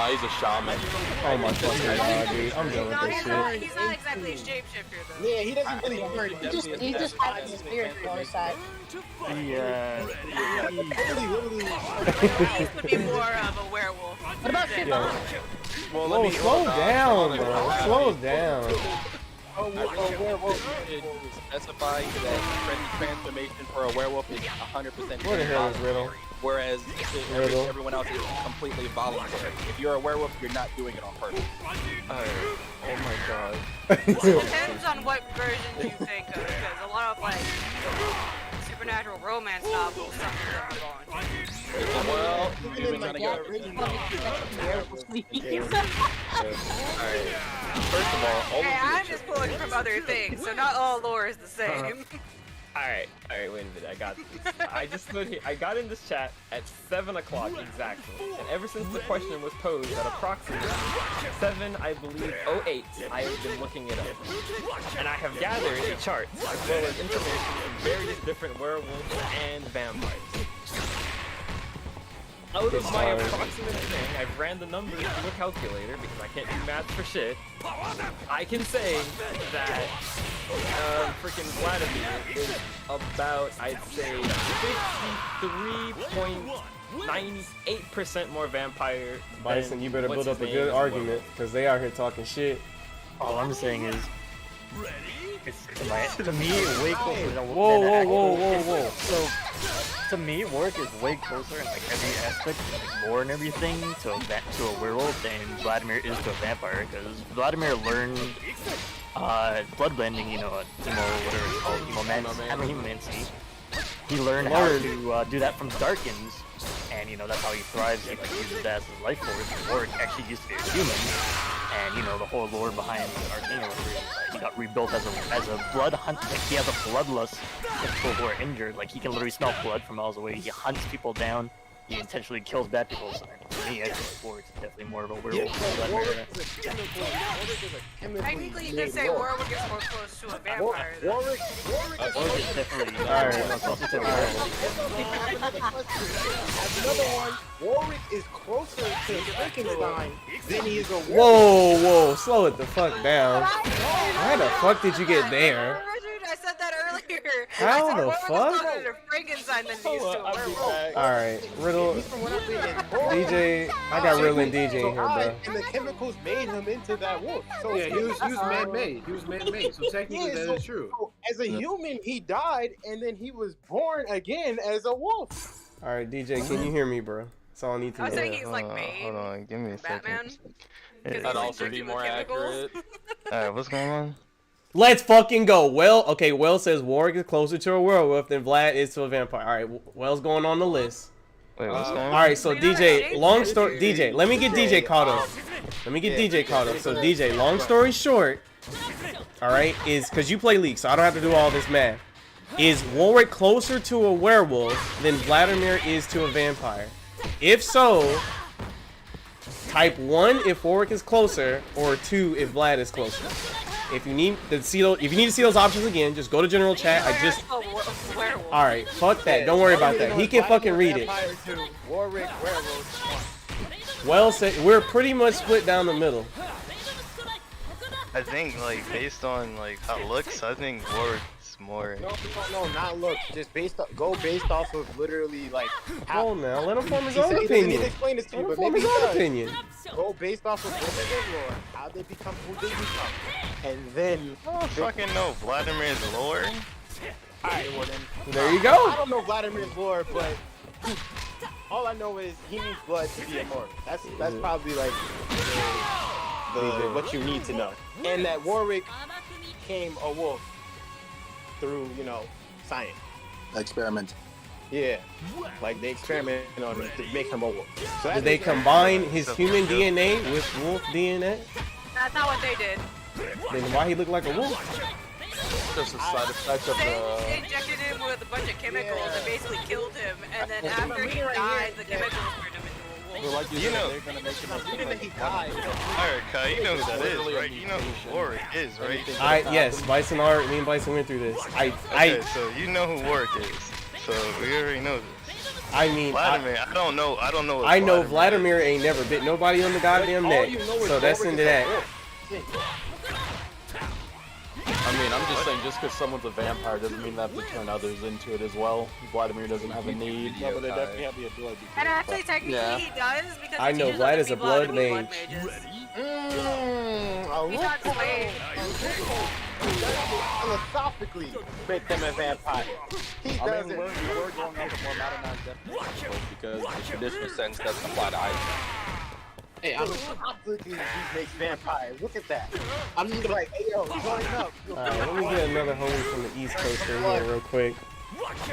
He's a shaman. Oh my fucking god, dude. I'm done with this shit. He's not exactly a shapeshifter though. Yeah, he doesn't really work. He just has his spirit on his side. He would be more of a werewolf. What about Shibon? Whoa, slow down, bro. Slow down. werewolf specify that transformation for a werewolf is 100% What the hell is Riddle? whereas everyone else is completely voluntary. If you're a werewolf, you're not doing it on purpose. Oh my god. It depends on what version you think of, because a lot of like supernatural romance novels, something are on. Well, you've been gonna go. Alright. First of all, Hey, I'm just pulling from other things, so not all lore is the same. Alright, wait a minute, I got this. I just stood here, I got in this chat at 7 o'clock exactly, and ever since the question was posed at approximately 7, I believe, 08, I have been looking it up. And I have gathered a chart, as well as information on various different werewolves and vampires. out of It's my fine. approximate thing, I've ran the numbers through a calculator because I can't do math for shit. I can say that freaking Vladimir is about, I'd say, 53.98% more vampire. Bison, you better build up a good argument because they out here talking shit. All I'm saying is, it's to me way closer than Whoa. So, to me, Warwick is way closer in like every aspect, like lore and everything, to a werewolf than Vladimir is to a vampire. Because Vladimir learned bloodbending, whatever it's called, hemomancy. He learned how to do that from Darkins, and that's how he thrives. He uses that as his life force. And Warwick actually used to be a human, and the whole lore behind Arcana, he got rebuilt as a blood hunt. Like he has a bloodlust for people who are injured. Like he can literally smell blood from miles away. He hunts people down. He intentionally kills bad people. So to me, I think Warwick is definitely more of a werewolf than Vladimir. Technically, you could say Warwick is more close to a vampire. Warwick is definitely closer to a Another one. Warwick is closer to Frankenstein than he is a werewolf. Whoa, slow it the fuck down. How the fuck did you get there? I said that earlier. How I said the Warwick is fuck? closer to Frankenstein than he is to a werewolf. Alright, Riddle. DJ, I got Riddle and DJ in here, bro. And the chemicals made him into that wolf. So Yeah, he was man-made. He was man-made. So technically, that is true. So as a human, he died, and then he was born again as a wolf. Alright, DJ, can you hear me, bro? That's all I need to I was know. saying he's like made. Hold on, give me a Batman. second. That'd also be more accurate. Alright, what's going on? Let's fucking go. Well says Warwick is closer to a werewolf than Vlad is to a vampire. Alright, Well's going on the list. Wait, what's going on? Alright, so DJ, long story, DJ, let me get DJ caught up. So DJ, long story short, alright, is, because you play League, so I don't have to do all this math. Is Warwick closer to a werewolf than Vladimir is to a vampire? If so, type 1 if Warwick is closer, or 2 if Vlad is closer. If you need to see those options again, just go to general chat. All right, fuck that. Don't worry about that. He can fucking read it. Well said. We're pretty much split down the middle. I think, based on, how it looks, I think Warwick's more... No, not look. Just go based off of literally, how... Oh, now, let him form his own opinion. He explain this to you, but maybe he does. Go based off of what they lore, how they become who they become, and then... I don't fucking know Vladimir's lore. Alright, well then... There you go. I don't know Vladimir's lore, but... all I know is he needs blood to be immortal. That's probably, what you need to know. And that Warwick became a wolf through, science. Experiment. Yeah, they experimented on him to make him a wolf. So Did they combine his human DNA with wolf DNA? That's not what they did. Then why he look like a wolf? Just a side effect of They injected him with a bunch of chemicals and basically killed him, and then after he died, the chemicals turned him into a wolf. they're gonna make him even if he died. Alright, Kai, you know who that is, right? You know who Warwick is, right? Yes, Bison art. Me and Bison went through this. Okay, so you know who Warwick is. So we already know this. I mean, Vladimir, I don't know. I know Vladimir ain't never bit nobody on the goddamn neck, so that's into that. I mean, I'm just saying, just because someone's a vampire doesn't mean they have to turn others into it as well. Vladimir doesn't have a need. No, but they definitely have the ability to. And actually, technically, he does because I know Vlad is a blood mage. Philosophically, make them a vampire. He doesn't. We're going off a more modernized definition because the traditional sense doesn't apply to either. Hey, I'm philosophically he makes vampires. Look at that. I'm just like, hey yo, join up. Alright, let me get another homie from the East Coast in here real quick.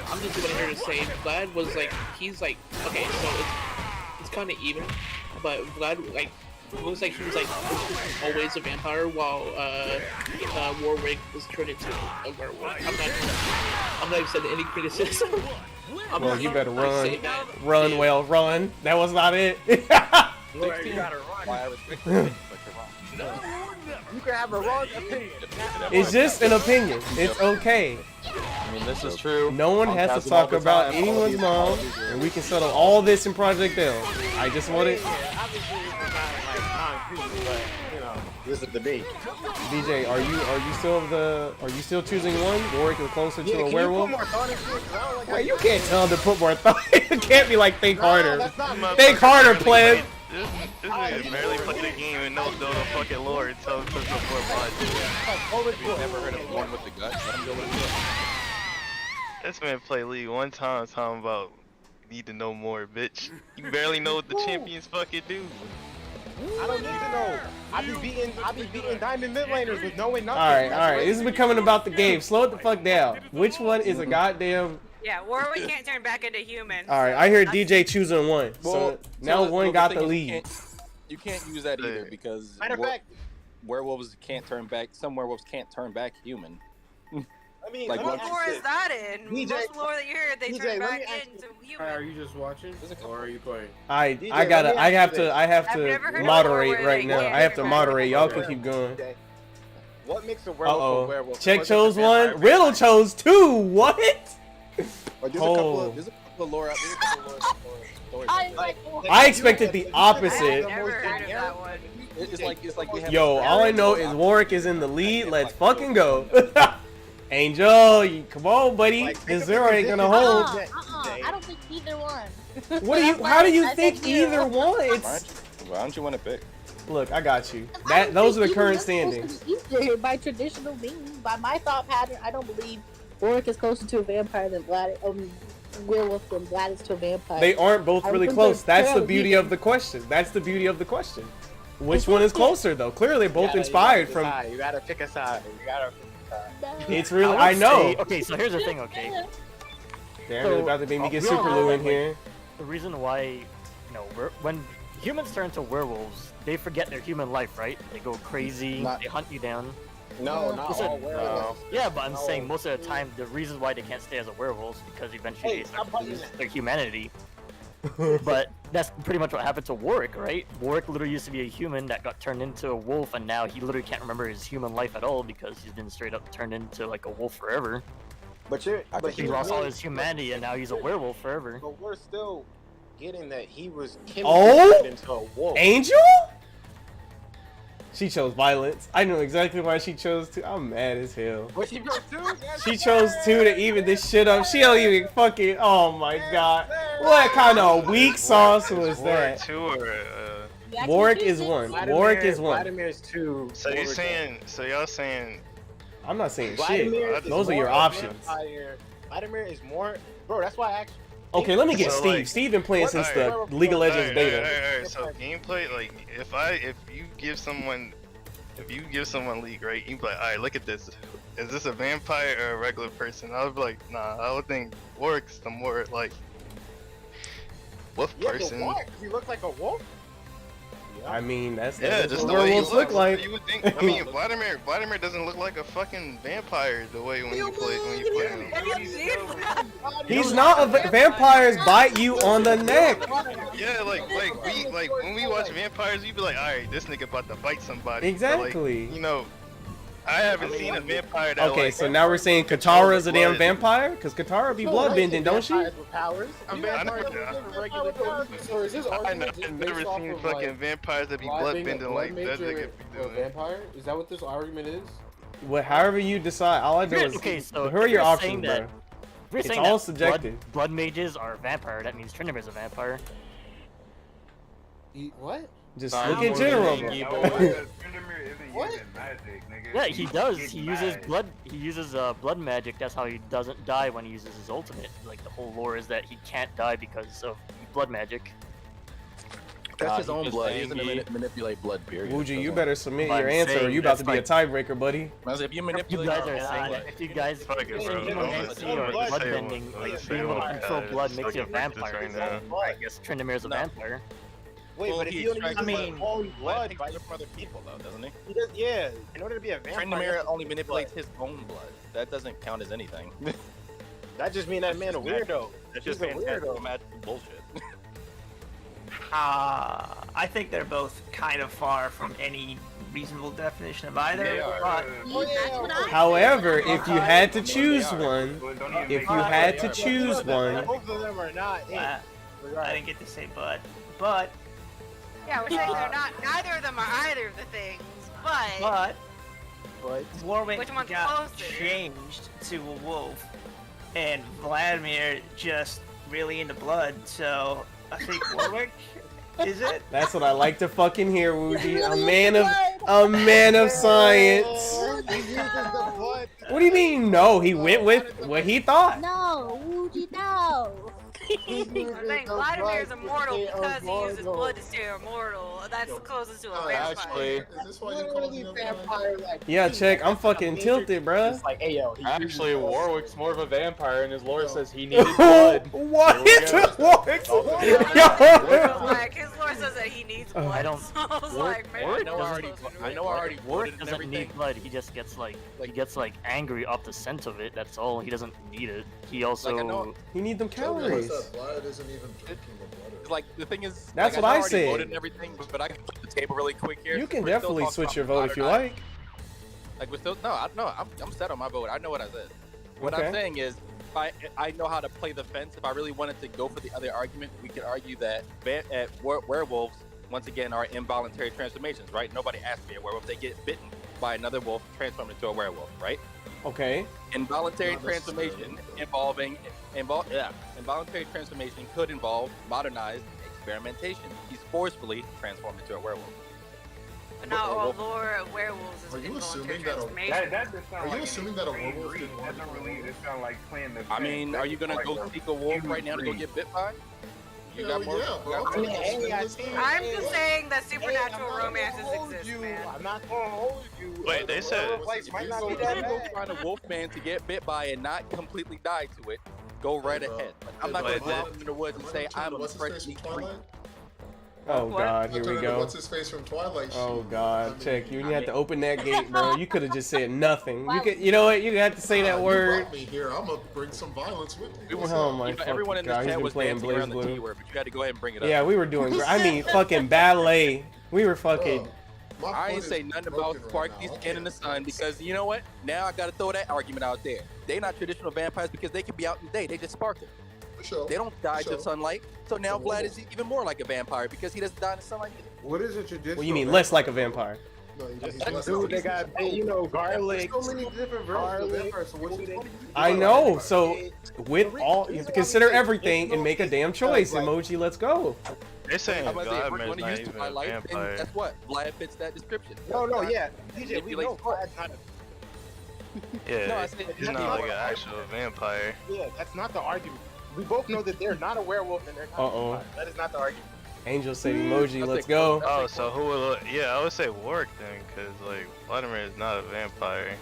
I'm just going here to say Vlad was he's okay, so it's kind of even, but Vlad looks like he was always a vampire while Warwick was turned into a werewolf. I'm not even saying any criticism. Well, you better run. Run, run. That was not it. You gotta run. You can have a wrong opinion. It's just an opinion. It's okay. I mean, this is true. No one On has to Kazuma talk all the about time. anyone's mom, and we can settle all this in Project L. I just want it. Obviously, it's not like concrete, but you know, this is the debate. DJ, are you still choosing one? Warwick is closer to a werewolf. Well, you can't tell them to put more thought. It can't be like think harder. Think harder, pleb. This nigga barely played the game and knows the fucking lore until it puts up 4 mods. Have you never heard of one with the guts? Let him go with the guts. This man played League one time talking about need to know more, bitch. You barely know what the champions fucking do. I don't need to know. I be beating diamond mid laners with knowing nothing. All right. This is becoming about the game. Slow it the fuck down. Which one is a goddamn? Yeah, Warwick can't turn back into human. All right, I hear DJ choosing one. So now one got the lead. You can't use that either because Matter of fact, werewolves can't turn back. Some werewolves can't turn back human. I mean, like what lore is that in? DJ, Most lore that you hear, they DJ, turn let back me ask into Are human. you just watching, or are you playing? I have to moderate right now. I have to moderate. Y'all can keep going. What makes a werewolf a werewolf? Check chose one. Riddle chose two. What? There's a couple of lore out there. I expected the opposite. It's like we have. Yo, all I know is Warwick is in the lead. Let's fucking go. Angel, come on, buddy. This zero ain't gonna hold. I don't think either one. What do you? How do you think either one? Why don't you want to pick? Look, I got you. Those are the current standings. Easier by traditional means. By my thought pattern, I don't believe Warwick is closer to a vampire than werewolf than Vlad is to a vampire. They aren't both really close. That's the beauty of the question. Which one is closer, though? Clearly, both inspired from. You gotta pick a side. It's really. I know. Okay, so here's the thing. Okay. They're really about to make me get Super Lou in here. The reason why, when humans turn to werewolves, they forget their human life, right? They go crazy. They hunt you down. No, not all werewolves. Yeah, but I'm saying most of the time, the reason why they can't stay as a werewolf is because eventually they start to lose their humanity. But that's pretty much what happened to Warwick, right? Warwick literally used to be a human that got turned into a wolf, and now he literally can't remember his human life at all because he's been straight up turned into like a wolf forever. But he lost all his humanity, and now he's a werewolf forever. But we're still getting that he was Oh, into a wolf. Angel? She chose violence. I know exactly why she chose two. I'm mad as hell. What she chose two? She chose two to even this shit up. She don't even fucking. Oh my god. What kind of weak sauce was that? Warwick is one. Warwick is one. Vladimir's two. So you're saying? So y'all saying? I'm not saying shit. Those are your options. Vladimir is more, bro. That's why I actually. Okay, let me get Steve. Steve been playing since the League of Legends beta. Alright, so gameplay, like if you give someone League, right? You be like, alright, look at this. Is this a vampire or a regular person? I would be like, nah. I would think Warwick's the more like wolf person. He looks like a wolf. I mean, that's just what the way he werewolves look like. You would think. I mean, Vladimir doesn't look like a fucking vampire the way when you play him. He's not a vampires bite you on the neck. Yeah, like when we watch vampires, we be like, all right, this nigga about to bite somebody. Exactly. But, like, I haven't seen a vampire that. Okay, so now we're saying Katara's a damn vampire? Because Katara be bloodbending, don't she? I've never seen fucking vampires that be bloodbending like that nigga be doing. Vampire? Is that what this argument is? Well, however you decide, all I know is who are your options, bro? It's all subjective. Blood mages are a vampire. That means Trindamer's a vampire. What? Just look in general. What? Yeah, he does. He uses blood. He uses blood magic. That's how he doesn't die when he uses his ultimate. Like the whole lore is that he can't die because of blood magic. That's his own blood. He doesn't manipulate blood. Period. Wuji, you better submit your answer, or you about to be a tiebreaker, buddy. If you manipulate, you guys are saying that if you guys are bloodbending, like being able to control blood makes you a vampire. I guess Trindamer's a vampire. Wait, but if you only use his own blood from other people, though, doesn't he? He does, yeah. In order to be a vampire, Tryndamere only manipulates his own blood. That doesn't count as anything. That just means that man a weirdo. That's just a weirdo. Magic bullshit. I think they're both kind of far from any reasonable definition of either. But However, if you had to choose one, if you had to choose one, Both of them are not it. I didn't get to say but Yeah, we're saying they're not. Neither of them are either of the things, but Warwick which one's got closer? changed to a wolf, and Vladimir just really into blood. So I think Warwick is it. that's what I like to fucking hear, Woogie. A man of science. He uses the blood. What do you mean? No, he went with what he thought. No, Woogie, no. I'm saying Vladimir's immortal because he uses blood to stay immortal. That's the closest to a vampire. Actually, Is this why you call him vampire? Like, Yeah, check. I'm fucking tilted, bruh. it's like, hey yo. he actually, uses blood. Warwick's more of a vampire, and his lore says he needed blood. What? Warwick? Like, his lore says that he needs blood. I don't. So I was like, man, Warwick I know I already voted Warwick and doesn't everything. need blood. He just gets like angry off the scent of it. That's all. He doesn't need it. He also Like, I know- You need them calories. Blood isn't even drinking the blood. Like the thing is, That's like, what I already said. voted and everything, but I can flip the table really quick here. You can We're still definitely talking switch about your vote if you blood or not. like. Like we're still I'm set on my vote. I know what I said. What Okay. I'm saying is, if I know how to play the fence. If I really wanted to go for the other argument, we could argue that werewolves once again are involuntary transformations, right? Nobody asked me a werewolf. They get bitten by another wolf, transformed into a werewolf, right? Okay. Involuntary Not transformation involuntary transformation could involve modernized experimentation. He's forcefully transformed into a werewolf. but not all lore of werewolves is Are you involuntary assuming that transformation. Are you assuming that a werewolf didn't want to I mean, are you gonna go seek a wolf right now to go get bit by? You got more? bro. I'm just saying that supernatural romances exist, man. I'm not gonna hold you. Wait, they said. Might not be If that you go bad. find a wolf man to get bit by and not completely die to it, go right ahead. Like, I'm not gonna go out in the woods and say I'm a What's his face freshly from Twilight? Oh god, here we go. What's his face from Twilight? Oh god, check. You had to open that gate, bro. You could have just said nothing. You know what? You had to say that You word. brought me here. I'm gonna bring some violence with me. Oh my everyone fucking in this god, he's chat been was playing dancing Blaze around the T Blue. word, but you had to go ahead and bring it up. Yeah, we were doing. I mean, fucking ballet. We were fucking. I ain't say nothing about sparkly skin in the sun because you know what? Now I gotta throw that argument out there. They not traditional vampires because they can be out in the day. They just sparkle. Sure. They don't die Sure. to sunlight. So now Vlad is even more like a vampire because he doesn't die in the sunlight either. What is a traditional? What you mean less like a vampire? No, Dude, they got, garlic. There's so many different versions of vampires. So what you I know. So with all, you have to consider everything and make a damn choice. Emoji, let's go. They're saying I'm about to say, if we're Vladimir is going to not use even a Twilight, then vampire. guess what? Vlad fits that description. No, yeah. DJ, we Manipulate know Vlad's not Yeah, No, I said he's not like an actual vampire. Yeah, that's not the argument. We both know that they're not a werewolf and they're not a vampire. That is not the argument. Angel said emoji, let's go. Oh, so who will? Yeah, I would say Warwick then, because like Vladimir is not a vampire.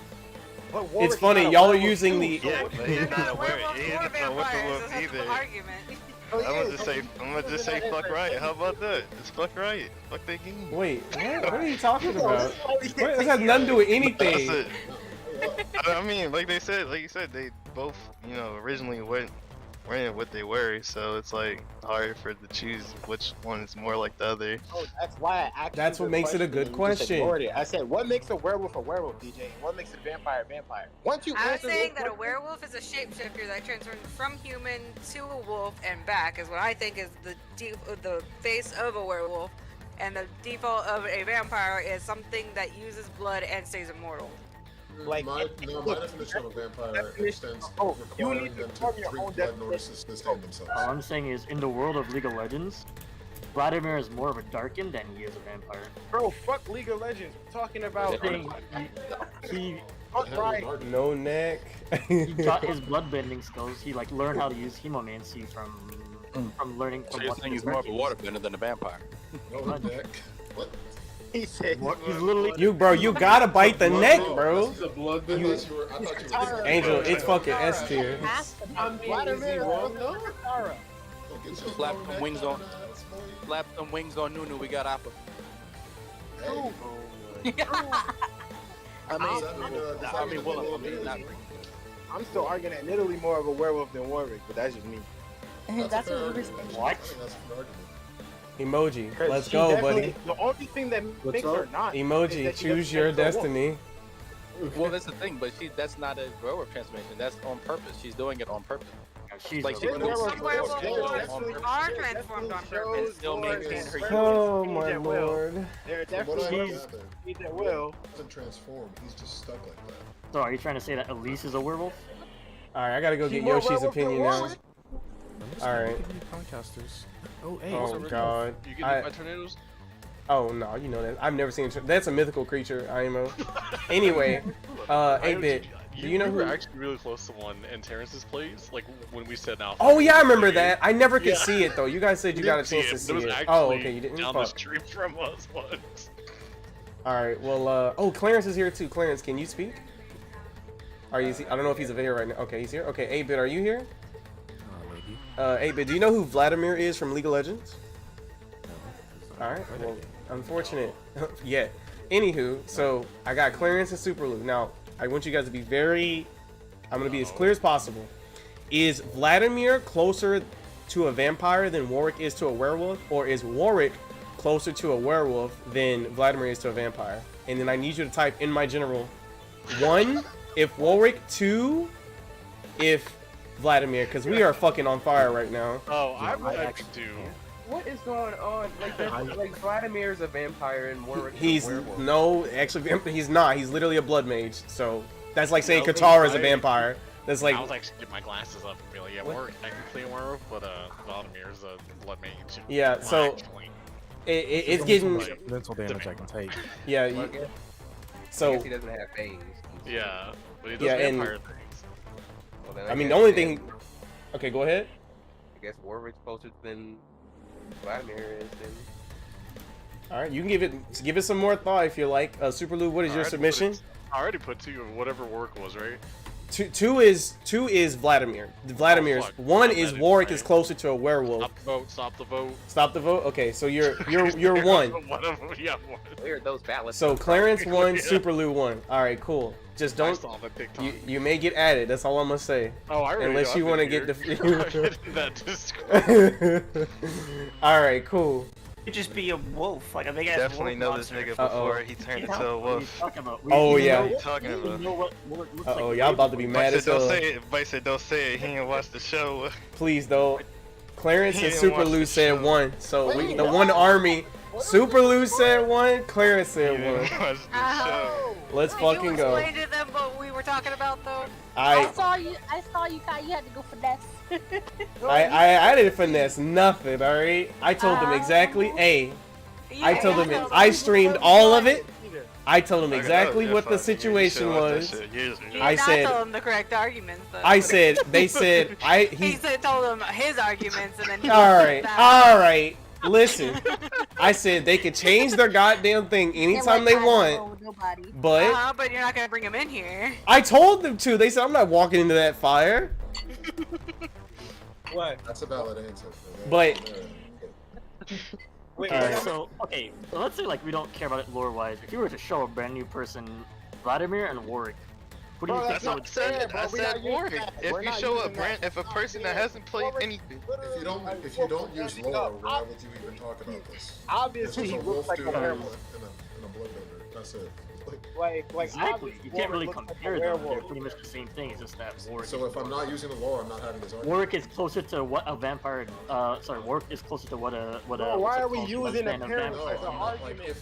But It's funny, y'all are using the. Yeah, but he's not a werewolf. He's Or not a vampires, werewolf that's the either. argument. I'm gonna just say fuck right. How about that? It's fuck right. Fuck that game. Wait, what are you talking about? This has nothing to do with anything. That's it. I mean, like you said, they both, originally weren't what they were, so it's like hard for to choose which one is more like the other. Oh, that's why I asked That's you what the makes it a good and you just question. ignored it. I said, what makes a werewolf, DJ? And what makes a vampire, vampire? Once you I was answer saying this that a question- werewolf is a shapeshifter that transforms from human to a wolf and back is what I think is the face of a werewolf, and the default of a vampire is something that uses blood and stays immortal. Like, my definition of a vampire extends you requiring need to them to form your drink own blood in order to sustain themselves. All I'm saying is, in the world of League of Legends, Vladimir is more of a Darkin than he is a vampire. Bro, fuck League of Legends. We're talking about. He Fuck right. No neck. he got his bloodbending skills. He learned how to use hemomancy from learning So from you're watching saying he's his more of a Darkins. waterbender than a vampire? No neck. What? He said. He's literally You gotta bite the neck, bro. I thought you were. Angel, it's fucking S tier. I'm Vladimir. Slap some wings on. Slap some wings on Nunu. We got Appa. I'm still arguing that Nidalee more of a werewolf than Warwick, but that's just me. That's what we were saying. What? That's an argument. Emoji. 'Cause Let's she go, definitely- buddy. The only thing that makes her not is Emoji. that she Choose doesn't your turn into a wolf. destiny. Well, that's the thing, but that's not a werewolf transformation. That's on purpose. She's doing it on purpose. She's like a she werewolf. Some werewolves are transformed on purpose. Still maintain her Oh unity. my lord. There are From what definitely I werewolves gathered, that will. he doesn't transform. He's just stuck like that. So are you trying to say that Elise is a werewolf? Alright, I gotta go She get more Yoshi's werewolf than opinion now. werewolf? Alright. Podcasters. Oh, hey. Oh god. You get hit by tornadoes? Oh no, you know that. I've never seen that's a mythical creature, IMO. Anyway, 8-bit. Do you know we who? were actually really close to one in Terrence's plays, like when we said now. Oh yeah, I remember that. I never could Yeah. see it though. You guys said you got a chance to see it. Oh, okay, you didn't. Down the Fuck. street from us once. All right. Well, oh, Clarence is here too. Clarence, can you speak? Are you? I don't know if he's here right now. Okay, he's here. Okay, 8-bit, are you here? 8-bit, do you know who Vladimir is from League of Legends? All right. Well, unfortunate. Yeah. Anywho, so I got Clarence and Superlou. Now, I want you guys to be very. I'm gonna be as clear as possible. Is Vladimir closer to a vampire than Warwick is to a werewolf, or is Warwick closer to a werewolf than Vladimir is to a vampire? And then I need you to type in my general 1 if Warwick, 2 if Vladimir, because we are fucking on fire right now. Oh, I actually do. What is going on? Like Vladimir's a vampire and Warwick's He's a werewolf. no, actually, he's not. He's literally a blood mage. So that's like saying No, Katara is a I- vampire. That's like I was actually get my glasses up and be like, yeah, we're technically a werewolf, but Vladimir's a blood mage. yeah. Well, So actually. it's getting mental damage I can take. yeah. Well, I guess So he doesn't have fangs. Yeah, but he does yeah, and vampire things. Well, then I mean guess the only then- thing. Okay, go ahead. I guess Warwick's closer than Vladimir is. Then All right, you can give it some more thought if you like. Superlou, what is your submission? I already put 2 of whatever work was, right? Two is Vladimir. Vladimir's fuck. 1 That is is Warwick right. is closer to a werewolf. Stop the vote, stop the vote. Stop the vote. Okay, so you're 1. One of them, yeah, one. where are those ballots? So Clarence 1, Yeah. Superlou 1. All right, cool. Just I don't. saw the TikTok. You may get added. That's all I'm gonna say. Oh, I already Unless know, you I've want to been get here. the. That Discord. All right, cool. Could just be a wolf, like a big ass Definitely wolf know monster. this nigga Uh-oh. before he turned into a wolf. Oh yeah. What are you talking about? Uh-oh, y'all about to be mad as Don't hell. say it. Vice said, don't say it. He didn't watch the show. Please though. Clarence He and didn't watch Superlou the said show. 1. So the one army. Superlou said 1. Clarence said 1. Let's fucking You go. explained to them what we were talking about, though. I saw you. Kai. You had to go finesse. I didn't finesse nothing. All right. I told them exactly. I told them I streamed all of it. I told them exactly what the situation was. I said. told him the correct arguments. Though. I said. They said. He said told him his arguments, and then. He All said right. that. All right. Listen. I said they could change their goddamn thing anytime they want. But But you're not gonna bring him in here. I told them to. They said I'm not walking into that fire. What? That's a valid answer. But Wait, Alright. so okay, so let's say like we don't care about it lore-wise. If you were to show a brand new person Vladimir and Warwick, who do you think That's they what would I said. I We're not said using Warwick. that. If We're you not show using a brand, if a person that hasn't played anything, If you don't use lore, why would you even talk about this? Obviously, This he is a looks wolf like dude a and werewolf. a bloodbender. That's it. Like Exactly. You can't really Warwick looks like a compare them. They're werewolf. pretty much the same thing. It's just that Warwick. So if I'm not using the lore, I'm not having this argument. Warwick is closer to what a vampire. Sorry, Warwick is closer to what a Bro, why are we using lifespan of appearance vampire. as an argument?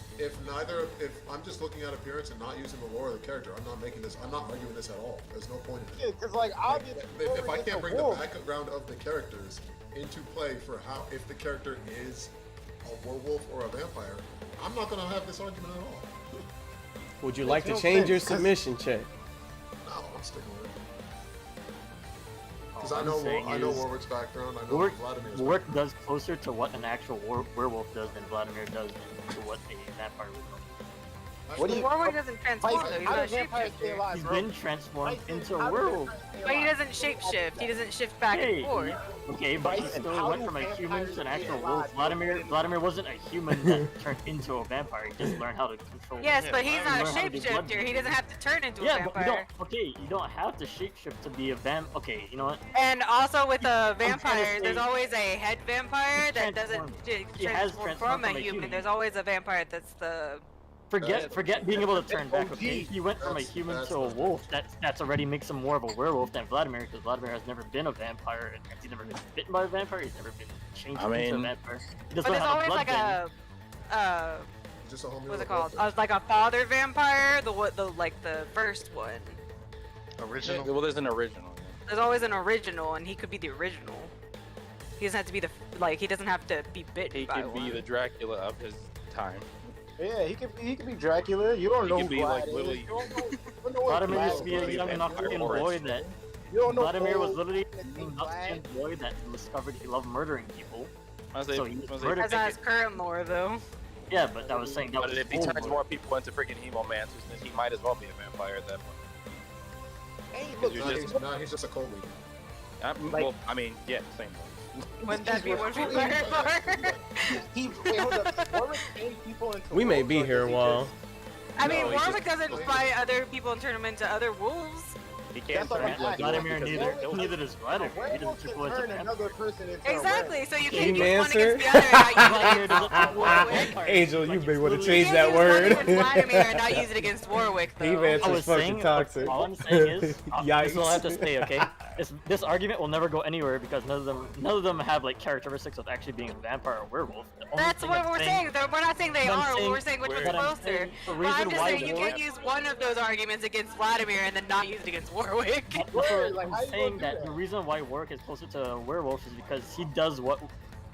If I'm just looking at appearance and not using the lore of the character, I'm not arguing this at all. There's no point in it. Yeah, because like obviously, If I Warwick is can't a bring the wolf. background of the characters into play for if the character is a werewolf or a vampire, I'm not gonna have this argument at all. would you like to no change your sense, 'cause- submission, Chet? No, I'm sticking with it. Because All I I'm know saying is Warwick's background. I know Warwick, Vladimir's Warwick does closer to what an actual werewolf does than Vladimir does to what a vampire would do. What do you? Warwick doesn't transform though. He's How not a does vampires stay shapeshifter. alive, He's bro? been transformed into a how do werewolf. vampires stay But he alive? doesn't shapeshift. He doesn't shift back Hey, and forth. okay, but he Bryson, still how went do from a human vampires to an stay actual alive? wolf. Vladimir wasn't a human that turned into a vampire. He just learned how to control. Yes, but he's not a Learn how to do blood shapeshifter. He doesn't have to turn into a Yeah, but you vampire. don't. Okay, you don't have to shapeshift to be a vamp. Okay, you know what? And also with a trying to vampire, there's say- always a head vampire that doesn't He has transform transformed from a from a human. human. There's always a vampire that's the... Forget being able to turn back. Okay, he went from a human to a wolf. That's already makes him more of a werewolf than Vladimir, because Vladimir has never been a vampire, and he's never been bitten by a vampire. He's never been changed into a vampire. He But doesn't there's have always blood like a... Just a whole new what's it level. called? Like a father vampire, like the first one. Original? Well, there's an original. There's always an original, and he could be the original. He doesn't have to be he doesn't have to be bitten He by could one. be the Dracula of his time. Yeah, he could be Dracula. You don't He know could be who like Vlad is. literally. You don't know what Vladimir Vlad used to be a is. young Nocturne boy that. You don't know Vladimir was who- literally a young Nocturne boy that discovered he loved murdering people. So he murdered That's not his current lore, though. Yeah, but I was saying that But was if he old turns lore. more people into freaking hemomancers, then he might as well be a vampire at that point. Hey, Because look, you're just- He's just a cold leader. Well, I mean, yeah, same. Wouldn't that be what you're looking for? Wait, hold up. Warwick changed people into We may wolves, be or here does a he while. I mean, No, he Warwick just- doesn't fight other people and turn them into other wolves. He can't That's what turn I'm people into Vladimir because neither. he'll- Neither does Vladimir. He doesn't Werewolf turn can people into turn vampires. another person into Exactly, a so you Game can't use one answer? against the other and not use it against Warwick. Angel, you may want to You change can't that use one word. against Vladimir and not use it against Warwick, though. He I answers was fucking saying, toxic. all I'm saying is, this Yikes. is all I have to say, okay? This argument will never go anywhere because none of them have like characteristics of actually being a vampire or werewolf. The only That's thing what I'm we're saying. We're not saying they I'm are. saying- We're saying which one's but I'm closer. saying the But reason I'm just why saying you can't Warwick- use one of those arguments against Vladimir and then not use it against Warwick. That's what I'm saying that the reason why Warwick is closer to a werewolf is because he does what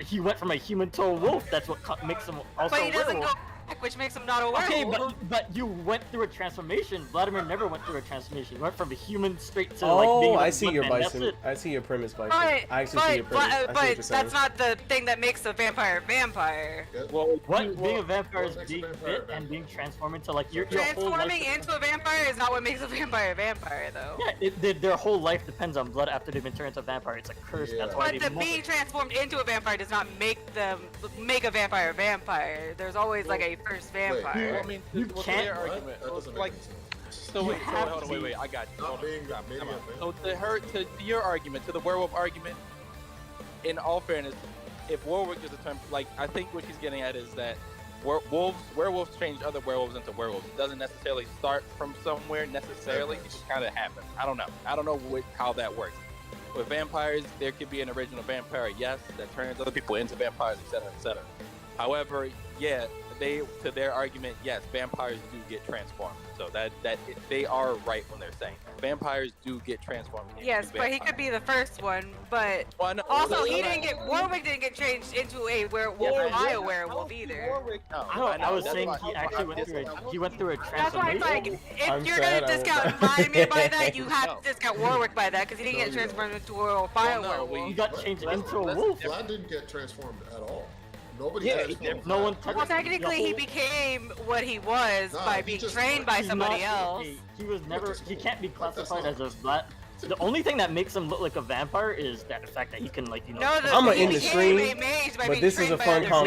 he went from a human to a wolf. That's what makes him also But he a doesn't go werewolf. back, which makes him not a werewolf. Okay, but you went through a transformation. Vladimir never went through a transformation. He went from a human straight to like being Oh, a I see your weapon. That's Bison. it. I see your premise, Bison. But, I actually see your premise. I see what but you're saying. that's not the thing that makes a vampire a vampire. Well, being a vampire is being bit and being transformed into like your whole life. Transforming into a vampire is not what makes a vampire a vampire, though. Yeah, their whole life depends on blood after they've been turned into a vampire. It's a curse. That's why But they the being transformed into a vampire does not make a vampire a vampire. There's always like a first vampire. Well, I mean, You what's can't- their argument? That doesn't Like, make any sense. so wait, so have hold on, to- wait, I got you. Not Hold on, being stop, maybe come a on. So to your argument, to the werewolf argument, in all fairness, if Warwick is a term, like I think what she's getting at is that werewolves change other werewolves into werewolves. It doesn't necessarily start from somewhere necessarily. It just kind of happens. I don't know how that works. With vampires, there could be an original vampire, yes, that turns other people into vampires, etc., etc. However, yeah, to their argument, yes, vampires do get transformed. So they are right when they're saying vampires do get transformed. Into Yes, but he vampires. could be the first one. But Well, no, also, no, he no, didn't get Warwick didn't get changed into a werewolf by a werewolf either. No, I was saying he actually went through a That's why it's like, transformation. if you're gonna discount Vladimir by that, you have to discount Warwick by that because he didn't get transformed into a werewolf by a werewolf. He got changed into a wolf. Vlad didn't get transformed at all. Nobody Yeah, transformed. no one Well, technically, he became what he was Nah, by he being just- trained by He's somebody not- else. He was never. He can't be classified as a Vlad. The only thing that makes him look like a vampire is that the fact that he can, like, you know. No, I'm gonna he end the became stream, a mage by but being this is trained a by fun other conversation.